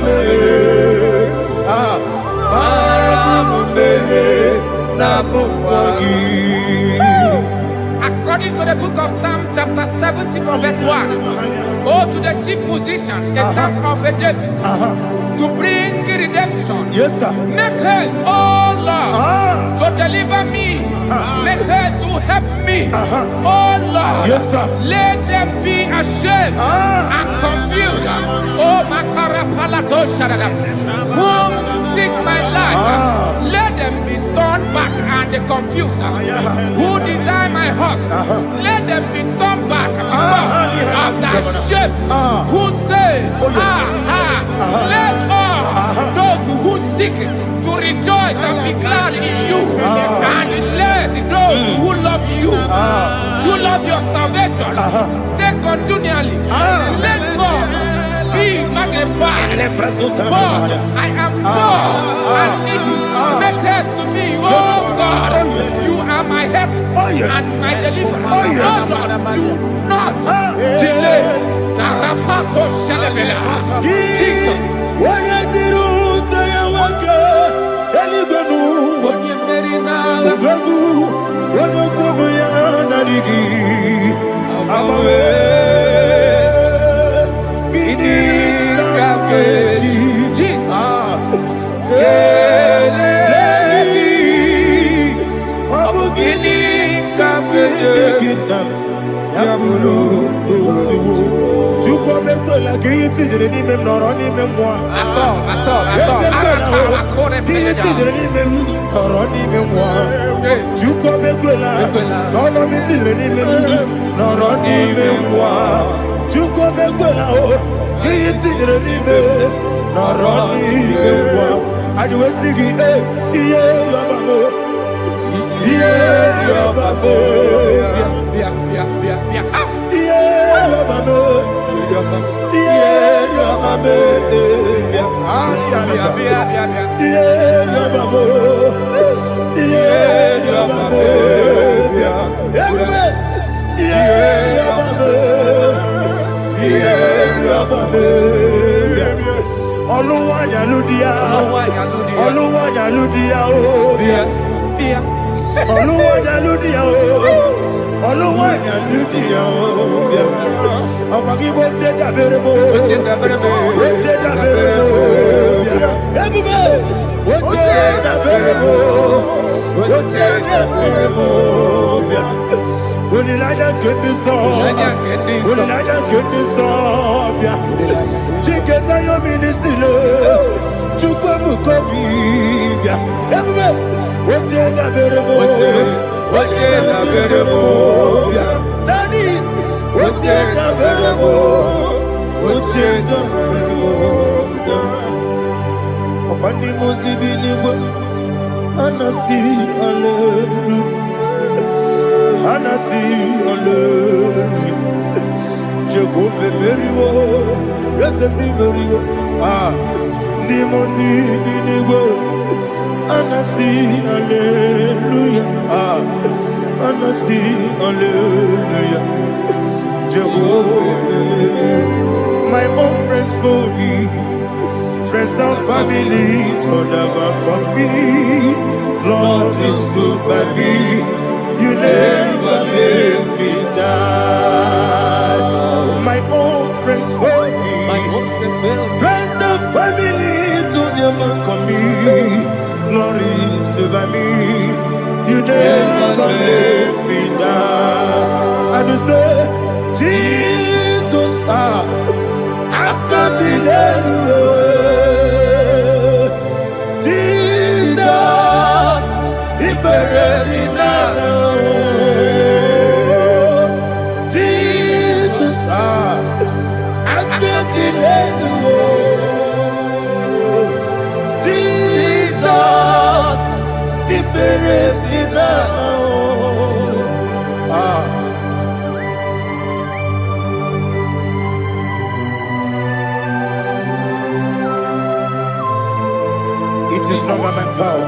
According to the book of Psalm chapter 70 from verse 1. Oh, to the chief musician, a son of a David, to bring redemption. Yes, sir. Make haste, oh Lord, to deliver me. Make haste to help me. Oh Lord, Yes, sir. let them be ashamed and confused. Oh Makara Palato Shadada, whom seek my life, let them be turned back and confused. Who desire my heart, let them be turned back because of that shame. Who say, let all those who seek to rejoice and be glad in you, and let those who love you, who love your salvation, say continually, let God be magnified. God, I am poor and needy. Make haste to me, oh God. You are my help and my deliverer. Oh Lord, do not delay. Tarapato Shalabela. Jesus. My own friends for me, friends and family, told them come me. Lord is good by me, you never let me die. My own friends for me, friends and family, told them come me. Lord is good by me, you never let me die. And you say, Jesus, I can't believe you. Jesus, He buried me now. Jesus, I can't believe you. Jesus, He buried me now. It is not by my power,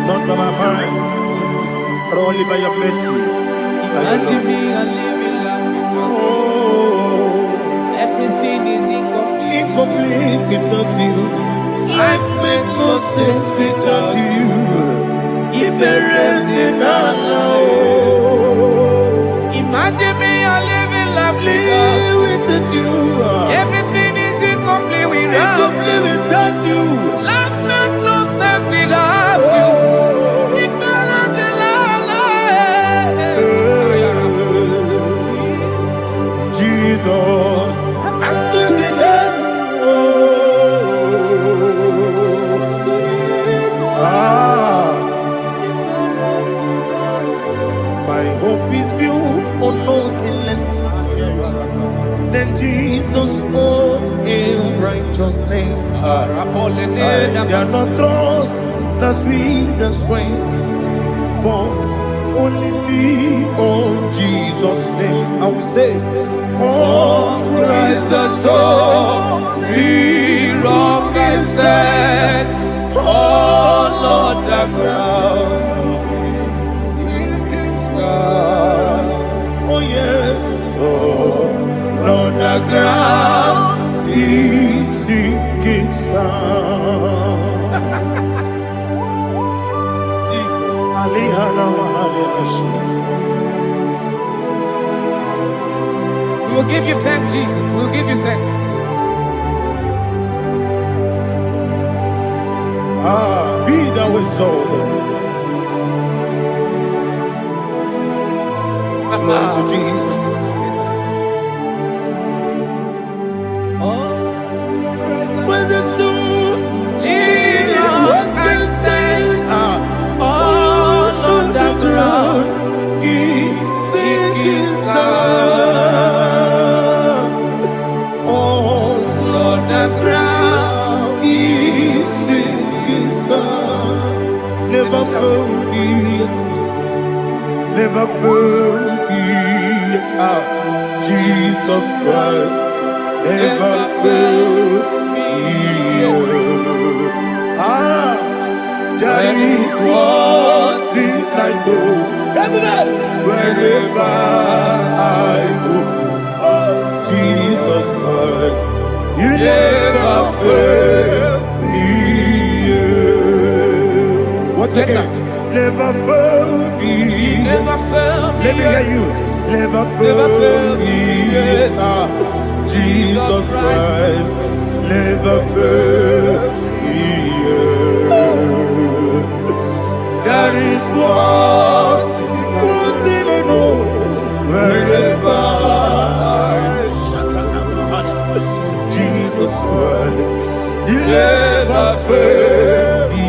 not by my mind, but only by your mercy. Imagine me a living life. Oh, Everything is incomplete. incomplete without you. Life makes no sense without you. Imagine me a living life Live with with you. Everything is incomplete without Incomplete without you. Life makes no sense without you. Ignorant the Jesus, I'm doing it. My hope is built on nothing less than Jesus' own in righteousness. I cannot trust the sweetest strength, but only lean on Jesus' name. I will say, oh, Christ the solid rock I stand. Oh, Lord, the ground is sinking sand. Oh, yes. Oh, Lord, the ground is sinking sand. Jesus. We will give you thanks, Jesus. We will give you thanks. Be thou exalted. Glory to Jesus. When the soul what can stand all on the ground is sinking sand. All on the ground is sinking sand. Never forget Jesus. Never forget Jesus Christ. Never fail me. There is one thing I know. Wherever I go, oh, Jesus Christ, you never fail me. What's Yes, again? Never fail me. Never fail me. Let me hear you. Never fail me. Jesus Christ, never fail me. There is one thing I know. Wherever Jesus Christ, you never fail me.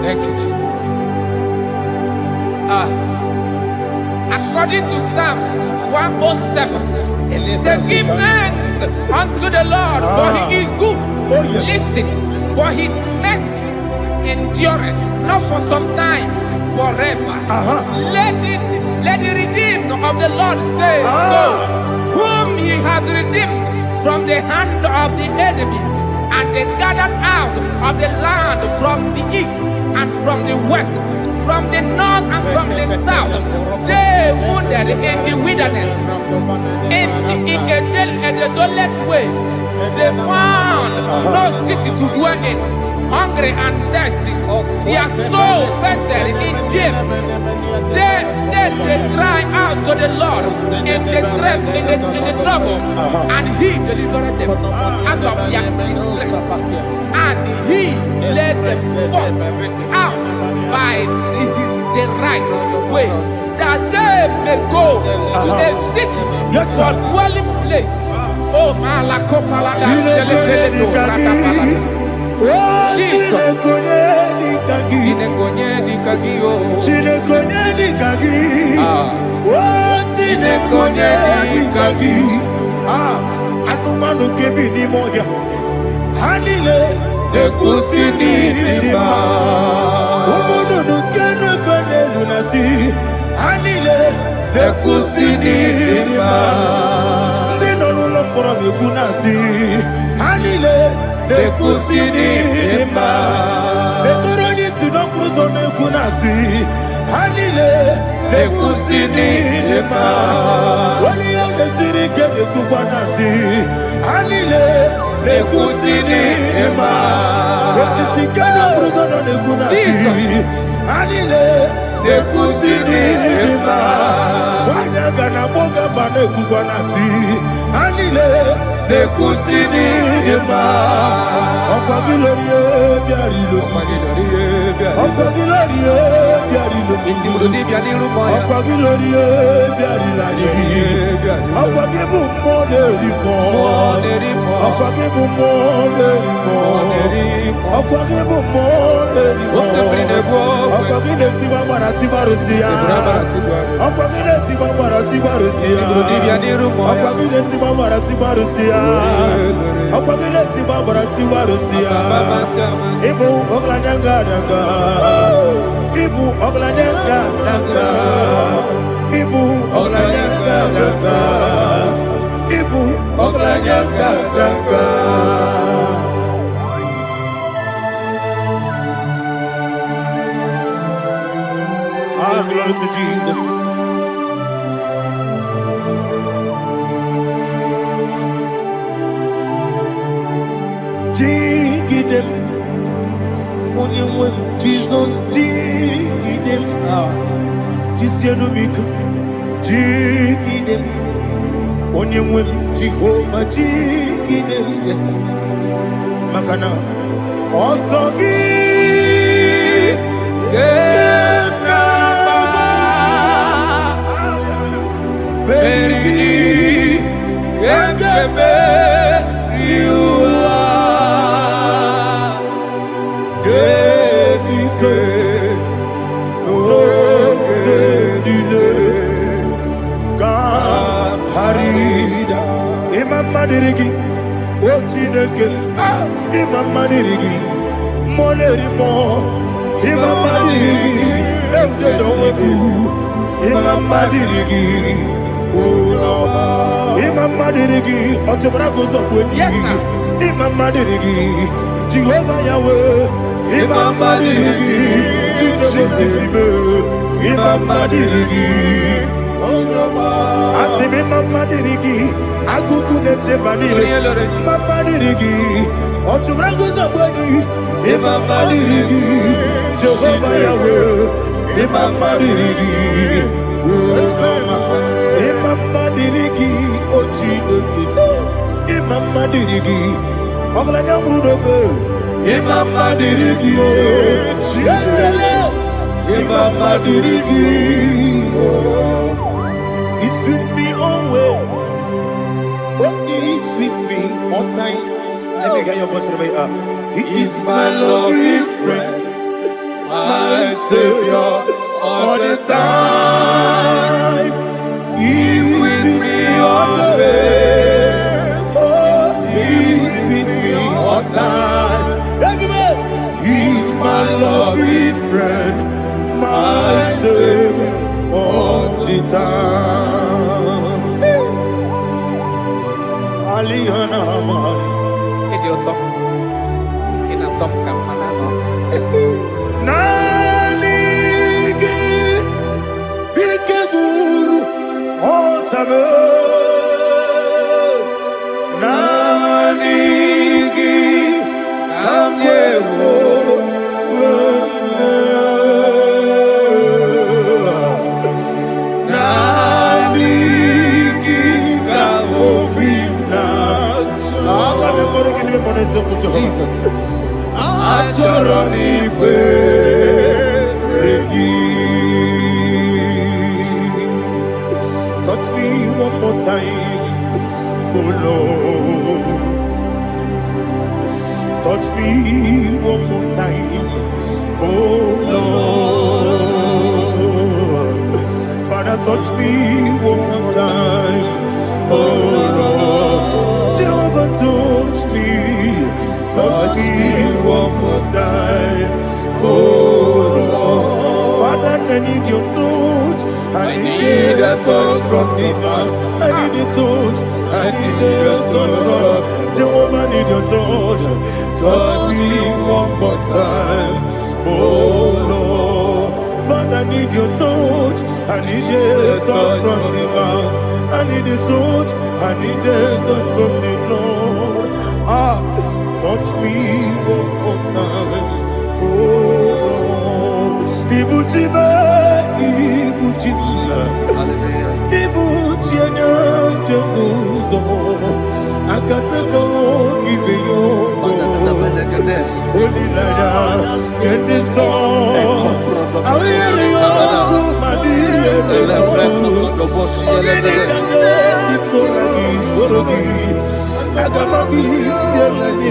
Thank you, Jesus. According to Psalm 107, they give thanks unto the Lord, for he is good. Oh, yes. Listen, for his mercies endureth, not for some time, forever. Let the redeemed of the Lord say so, whom he has redeemed from the hand of the enemy, and they gathered out of the land from the east and from the west, from the north and from the south. They wandered in the wilderness, in a desolate way. They found no city to dwell in, hungry and thirsty. Their soul fainted in deep. They cry out to the Lord in the trouble, and he delivered them out of their distress, and he led them forth out by the right way, that they may go to a city for dwelling place. Oh, Malakopalada, Jesus. Anumanu kebi ni moja Hanile Nekusini lima Umudu nukene fene lunasi Hanile Ekusini Dima. Ninolo Poro Kunasi. Hanile, Ekusini Dima. Etoroni Sinokruzo Kunasi. Hanile, Ekusini Dima. Wali on the city get the Kubanasi. Hanile, Ekusini Dima. Osisi Kana Bruzo Kunasi. Hanile, Ekusini Dima. Wanagana Boga Vane Kubanasi. Hanile, Ekusini Dima. Okagilorie Biarilo. Okagilorie Biarilo. Intimudi Bianilu Moya. Okagilorie Biarilani. Okagibu Moderimo. Okagibu Moderimo. Okagibu Moderimo. Okagile Tiba Maratiba Rusia. Okagile Tiba Maratiba Rusia. Okagile Tiba Maratiba Rusia. Okagile Tiba Maratiba Rusia. Ibu Oglananga Danga. Ibu Oglananga Danga. Ibu Oglananga Danga. Ibu Oglananga Danga. Ah, glory to Jesus. Jigidem, Jesus, Jigidem, Jisianomika, Jigidem, Onyemwem, Jehovah, Jigidem, yes, Makana, Osogi, Beni, Gekebe, Riua, Gebike, Ogedile, Kam Harida, Imam Madirigi, Ochineke, Imam Madirigi, Molerimo, Imam Madirigi, Eudedowebu, Imam Madirigi, Imam Madirigi, Ochobrago Zogweni, Imam Madirigi, Jehovah Yahweh, Imam Madirigi, Imam Madirigi, Asim Imam Madirigi, Agugu Neche Manile, Imam Madirigi, Ochobrago Zogweni, Imam Madirigi, Jehovah Yahweh, Imam Madirigi, Imam Madirigi, Ochineke, Imam Madirigi, Oglanya Brudobe, Imam Madirigi, Imam Madirigi, He sweet me always, oh He sweet me all time. Let me get your voice from here. He is my lovely friend, my Savior all the time. He's with me always. Oh, He's with me all time. Everybody, He's my lovely friend, my Savior all the time. Alihana Mari. Idioto. Inatom Kamanano. Nanigi Ikeguru Otame Nanigi Kamyewo Nanigi Kamobina Jesus Achoronipe touch me one more time, oh Lord. Touch me one more time, oh Lord. Father, touch me one more time, oh Lord. Jehovah, touch me one more time, oh Lord. Father, I need your touch. I need a touch touch me one more time. Oh Lord, Father, I need your touch. I need a touch from the Master. I need a touch. I need a touch from the Lord. Touch me one more time. Oh Lord, Ibuchima, Ibuchima, Ibuchina, Jaguzo. Akatako kibeyo Olilaya get this song Awiri oku madiye Ogeni kange Titoragi sorogi Agamabi Sielani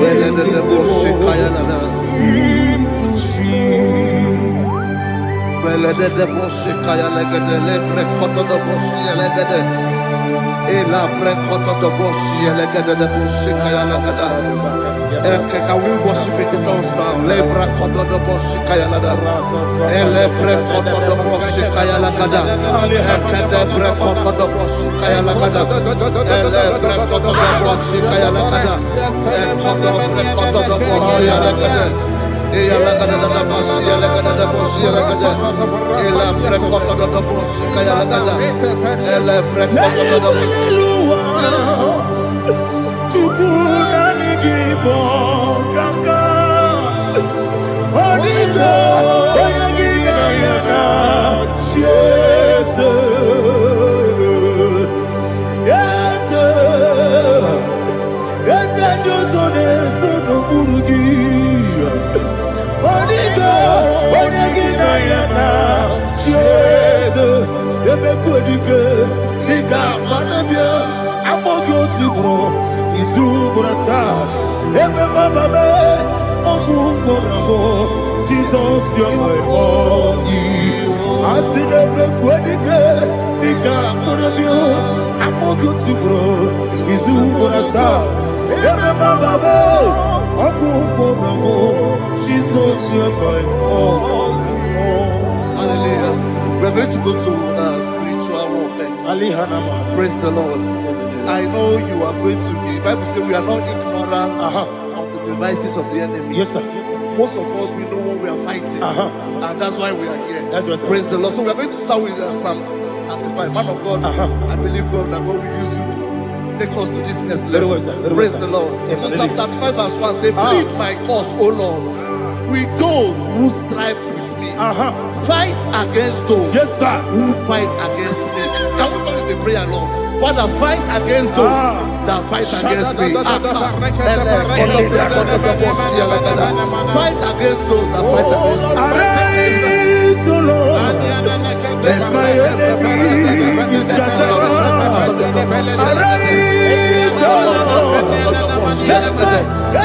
Ibuchi Belede de bosse kaya legede le prekoto de bosse legede. Ela prekoto de bosse legede de bosse kaya legede. Can we worship in the tongues now? Le prekoto de bosse kaya legede. Ele prekoto de bosse kaya legede. Ekede prekoto de bosse kaya legede. Ele prekoto de bosse kaya legede. Ekodo prekoto de bosse legede. Ela gada da boss, ela gada da boss, ela gada. Ela precopa da boss, ela gada. Ela precopa da boss. Chukuna nigibo kaka. Onigo, oyagina yana. Jesus, yes, yes, Josone sono burugi. Onigo, oyagina yana. Jesus, ebekodike, nika manabia. Amogyo tibro, izubrasa. Ebe bababe, omugorabo. Jesus, you're my all. Asine ebekodike, nika manabia. Amogyo tibro, izubrasa. Ebe bababe, omugorabo. Jesus, you're my all. Hallelujah. We're going to go to spiritual warfare. Praise the Lord. I know you are going to be. Bible says we are not ignorant of the devices of the enemy. Yes, sir. Most of us, we know what we are fighting, and that's why we are here. That's right, sir. Praise the Lord. So we are going to start with Psalm 35. Man of God, I believe God that God will use you to take us to this next level. Very well, sir. Very Praise well, the sir. Lord. Amen. So Psalm 35 verse 1 says, plead my cause, O Lord, with those who strive with me. Fight against those Yes, sir. who fight against me. Can we turn to the prayer, Lord? Father, fight against those that fight against me. Fight against those that fight against me. Arise, O Lord. Let my enemy be scattered. Arise, O Lord. Let my enemy be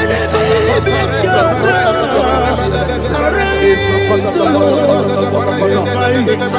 scattered. Arise, O Lord. Let my enemy be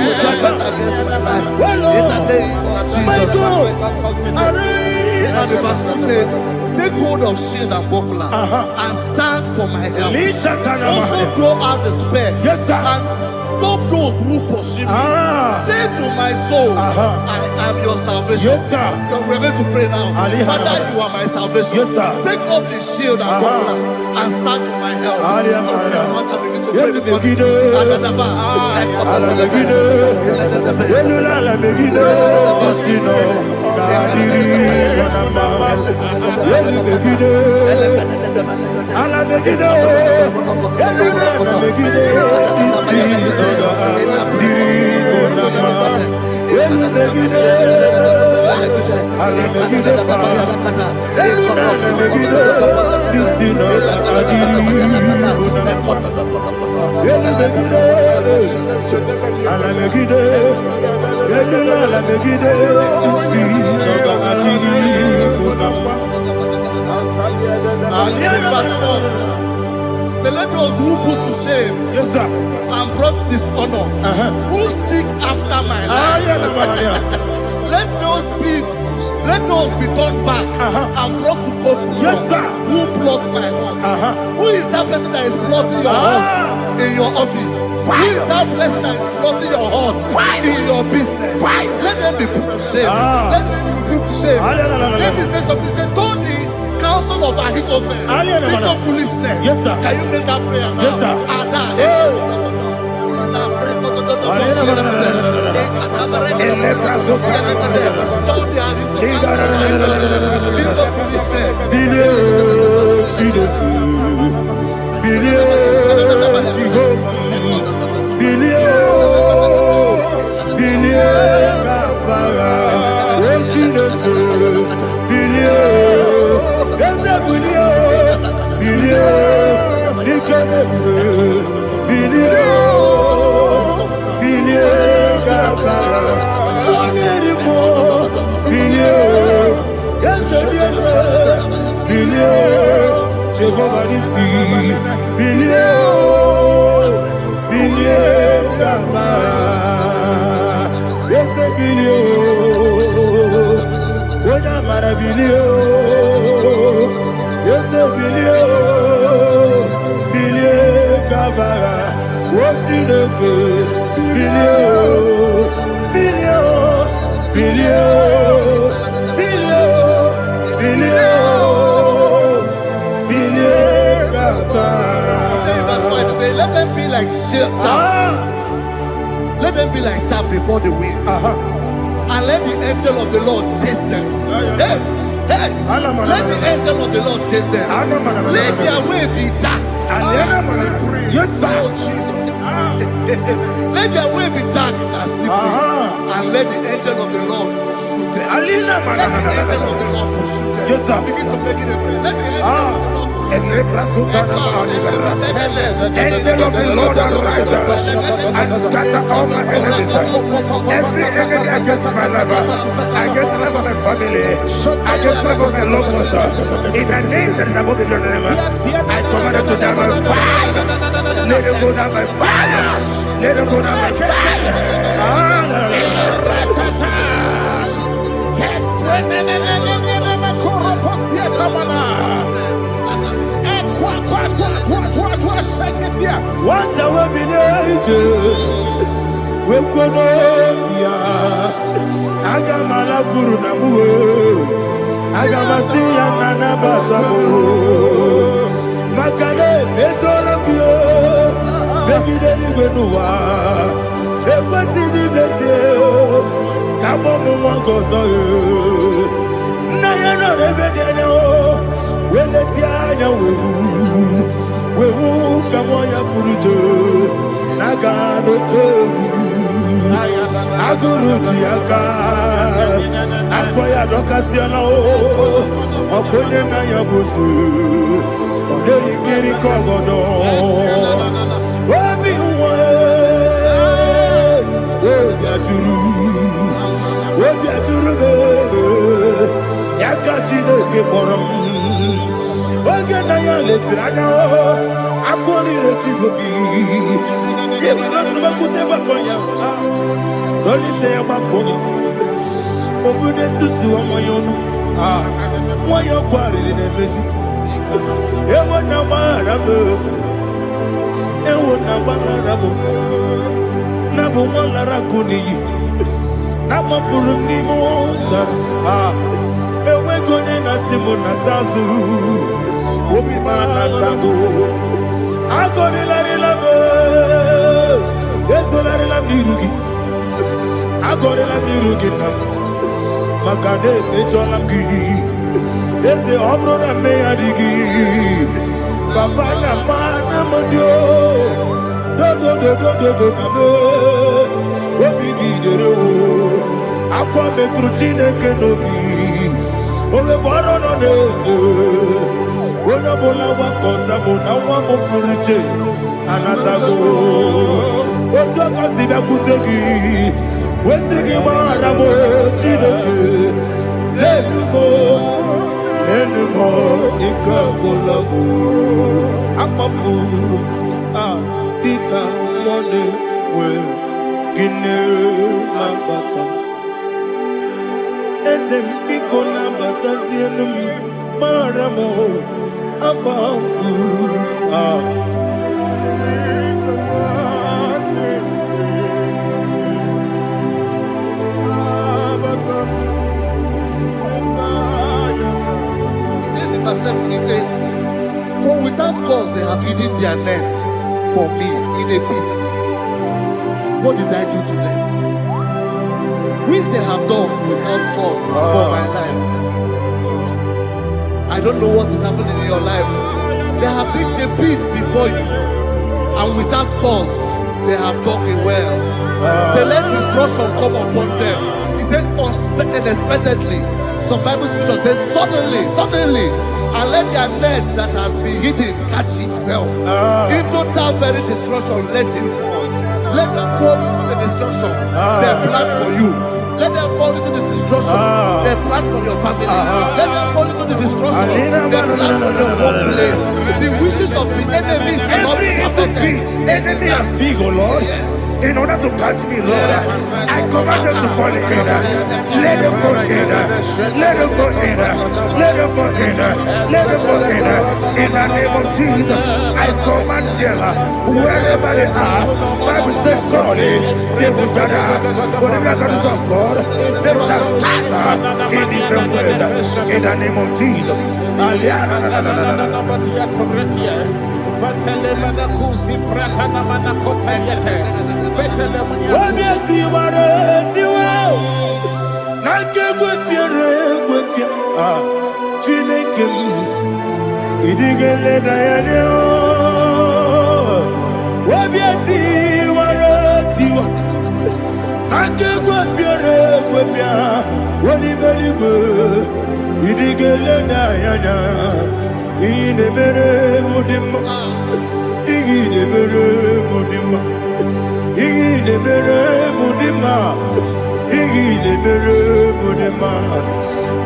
scattered. Oh Lord. And the verse says, take hold of shield and buckler and stand for my help. Also draw out the spear Yes, sir. and stop those who pursue me. Say to my soul, I am your salvation. Yes, sir. We're going to pray now. Father, you are my salvation. Yes, sir. Take off the shield and buckler and stand for my help. Say, let those who put to shame, Yes, sir. and brought dishonor, who seek after my life, let those be turned back and brought to confusion. Yes, sir. Who plot my hurt? Who is that person that is plotting your hurt in your office? Who is that person that is plotting your hurt in your business? Let them be put to shame. Let them be put to shame. Let me say something. Say, don't the counsel of Ahithophel think of foolishness. Yes, sir. Can you make that prayer now? Yes, sir. Let them be like chaff. Let them be like chaff before the wind. And let the angel of the Lord chase them. Hey, let the angel of the Lord chase them. Let their way be dark. Yes, sir. Oh, Jesus. Let their way be dark as slippery. And let the angel of the Lord pursue them. Let the angel of the Lord pursue them. Yes, sir. Begin to make it a prayer. Let the angel of the Lord Angel of the Lord arise and scatter all my enemies. Every enemy against my life, against the life of my family, against the life of my loved ones. In the name that is above the name, I command it to die by fire. Let it go down by fire. Let it go down by fire. What I will be ages, we could not Agamala Guru Namu, Agamasi and Anabatamu, Makale, Betorabio, Begideni Benua, Equasi Blessio, Kabomu Gozo, Nayana Rebedeno, when the Tiana will come on your Purujo, Nagano Aguru Tiaga, Akoya Docasiano, Okonena Yabusu, Odei Kiri Kogodo, Obi Obiaturu, Yakatino Keporum. Ogenaya letirana akori retigobi yebara tuba kuteba konya dolite ya makonya obude susu omoyonu moyo kwari nemezi ewo na marabo na bu molara kuni na mafuru ni mosa ewe gone na simu na tazu Obi manatago, agori la be, esolari la mirugi, agori la mirugi na, makane mejola gi, ese obro na me adigi, papa na mana modio, do na be, obi gidero, akwa metrutine kenobi, obe boro no neze. Bona bola wakota bona wamo puriche anatago ojo kasiba kutegi wesigi maramo chidoke enumo Ika kolabu, amafu, ika mone we, gine mabata. Ezem iko na bata zienum, maramo, amafu, Verse 7, he says, for without cause they have hidden their net for me in a pit. What did I do to them? Which they have done without cause for my life. I don't know what is happening in your life. They have digged a pit before you, and without cause they have dug a well. Say, let destruction come upon them. He said, unexpectedly. Some Bible scripture says, suddenly, and let their net that has been hidden catch himself. Into that very destruction, let him fall. Let them fall into the destruction they plan for you. Let them fall into the destruction they plan for your family. Let them fall into the destruction they plan for your workplace. The wishes of the enemies are not perfected. Enemy and big, oh Lord. Yes. In order to catch me, Lord, I command them to fall in. Let them fall in. Let them fall in. Let them fall in. Let them fall in. In the name of Jesus, I command them wherever they are. Bible says, surely they will gather. But the miracles of God, they shall scatter in different ways. In the name of Jesus.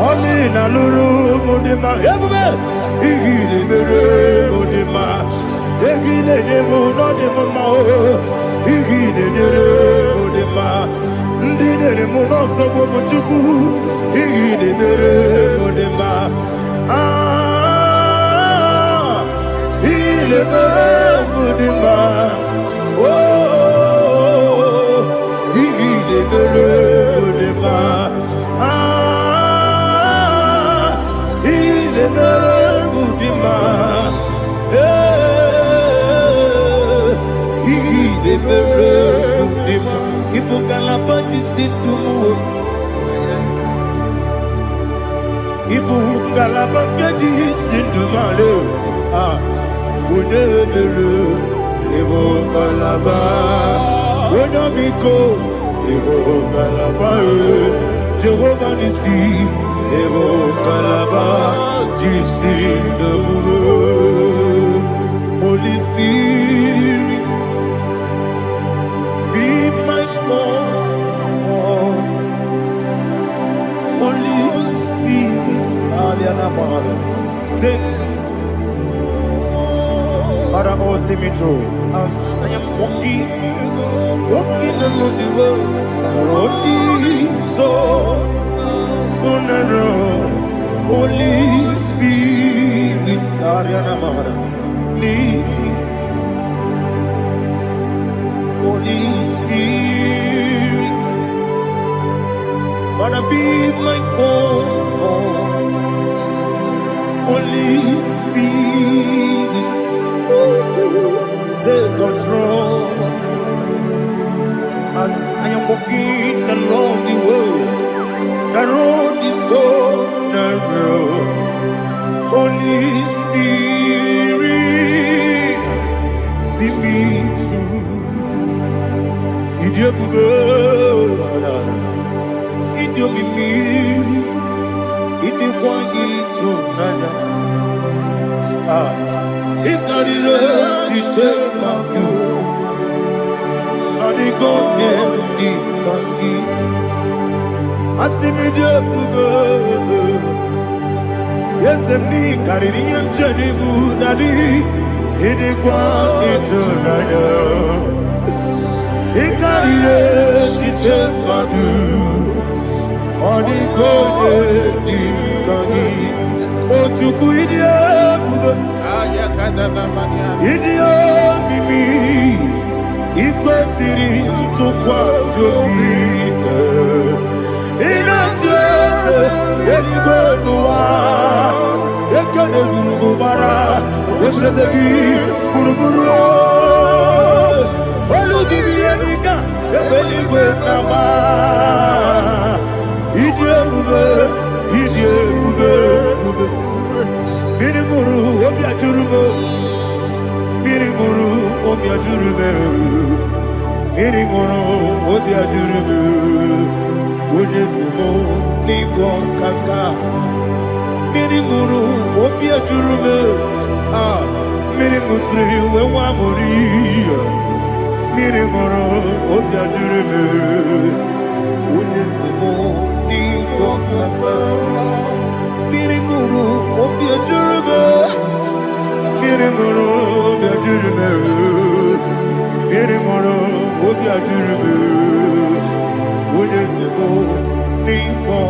Amina lulu mudima ebube igile mere mudima egile nemo no demo ma igile nere mudima ndine mo no so bo chuku igile mere mudima igile mere mudima oh igile mere mudima Ibu galabati sindumu, Ibu galabati sindumale. Udebere, Ibu galaba, Udabiko, Ibu galaba, Jehovah Nisi, Ibu galaba, Jisindumu. Holy Spirit, be my God. Holy Spirit, take Father, oh, see me through. As I am walking along the road, the road is so narrow. Holy Spirit, lead me. Holy Spirit, Father, be my comfort. Holy Spirit, take control. As I am walking along the road is so narrow. Holy Spirit, see me through. Yesemni kaririyem jenibu nadi idikwa itunanya ikarire chite madu odikode dikani otuku idie bube idie mimi ikwesiri tukwa sobi inatese eligwenuwa ekene gurugubara wetezegi guruguru olugibi enika ebeligwe nama idie bube mirimuru obiajurume mirimuru obiajurume mirimuru obiajurume onesimo nigo kaka mirimuru obiajurume mirimusri wewamori mirimuru obiajurume onesimo nigo kaka mirimuru obiajurume mirimuru obiajurume mirimuru obiajurume onesimo nigo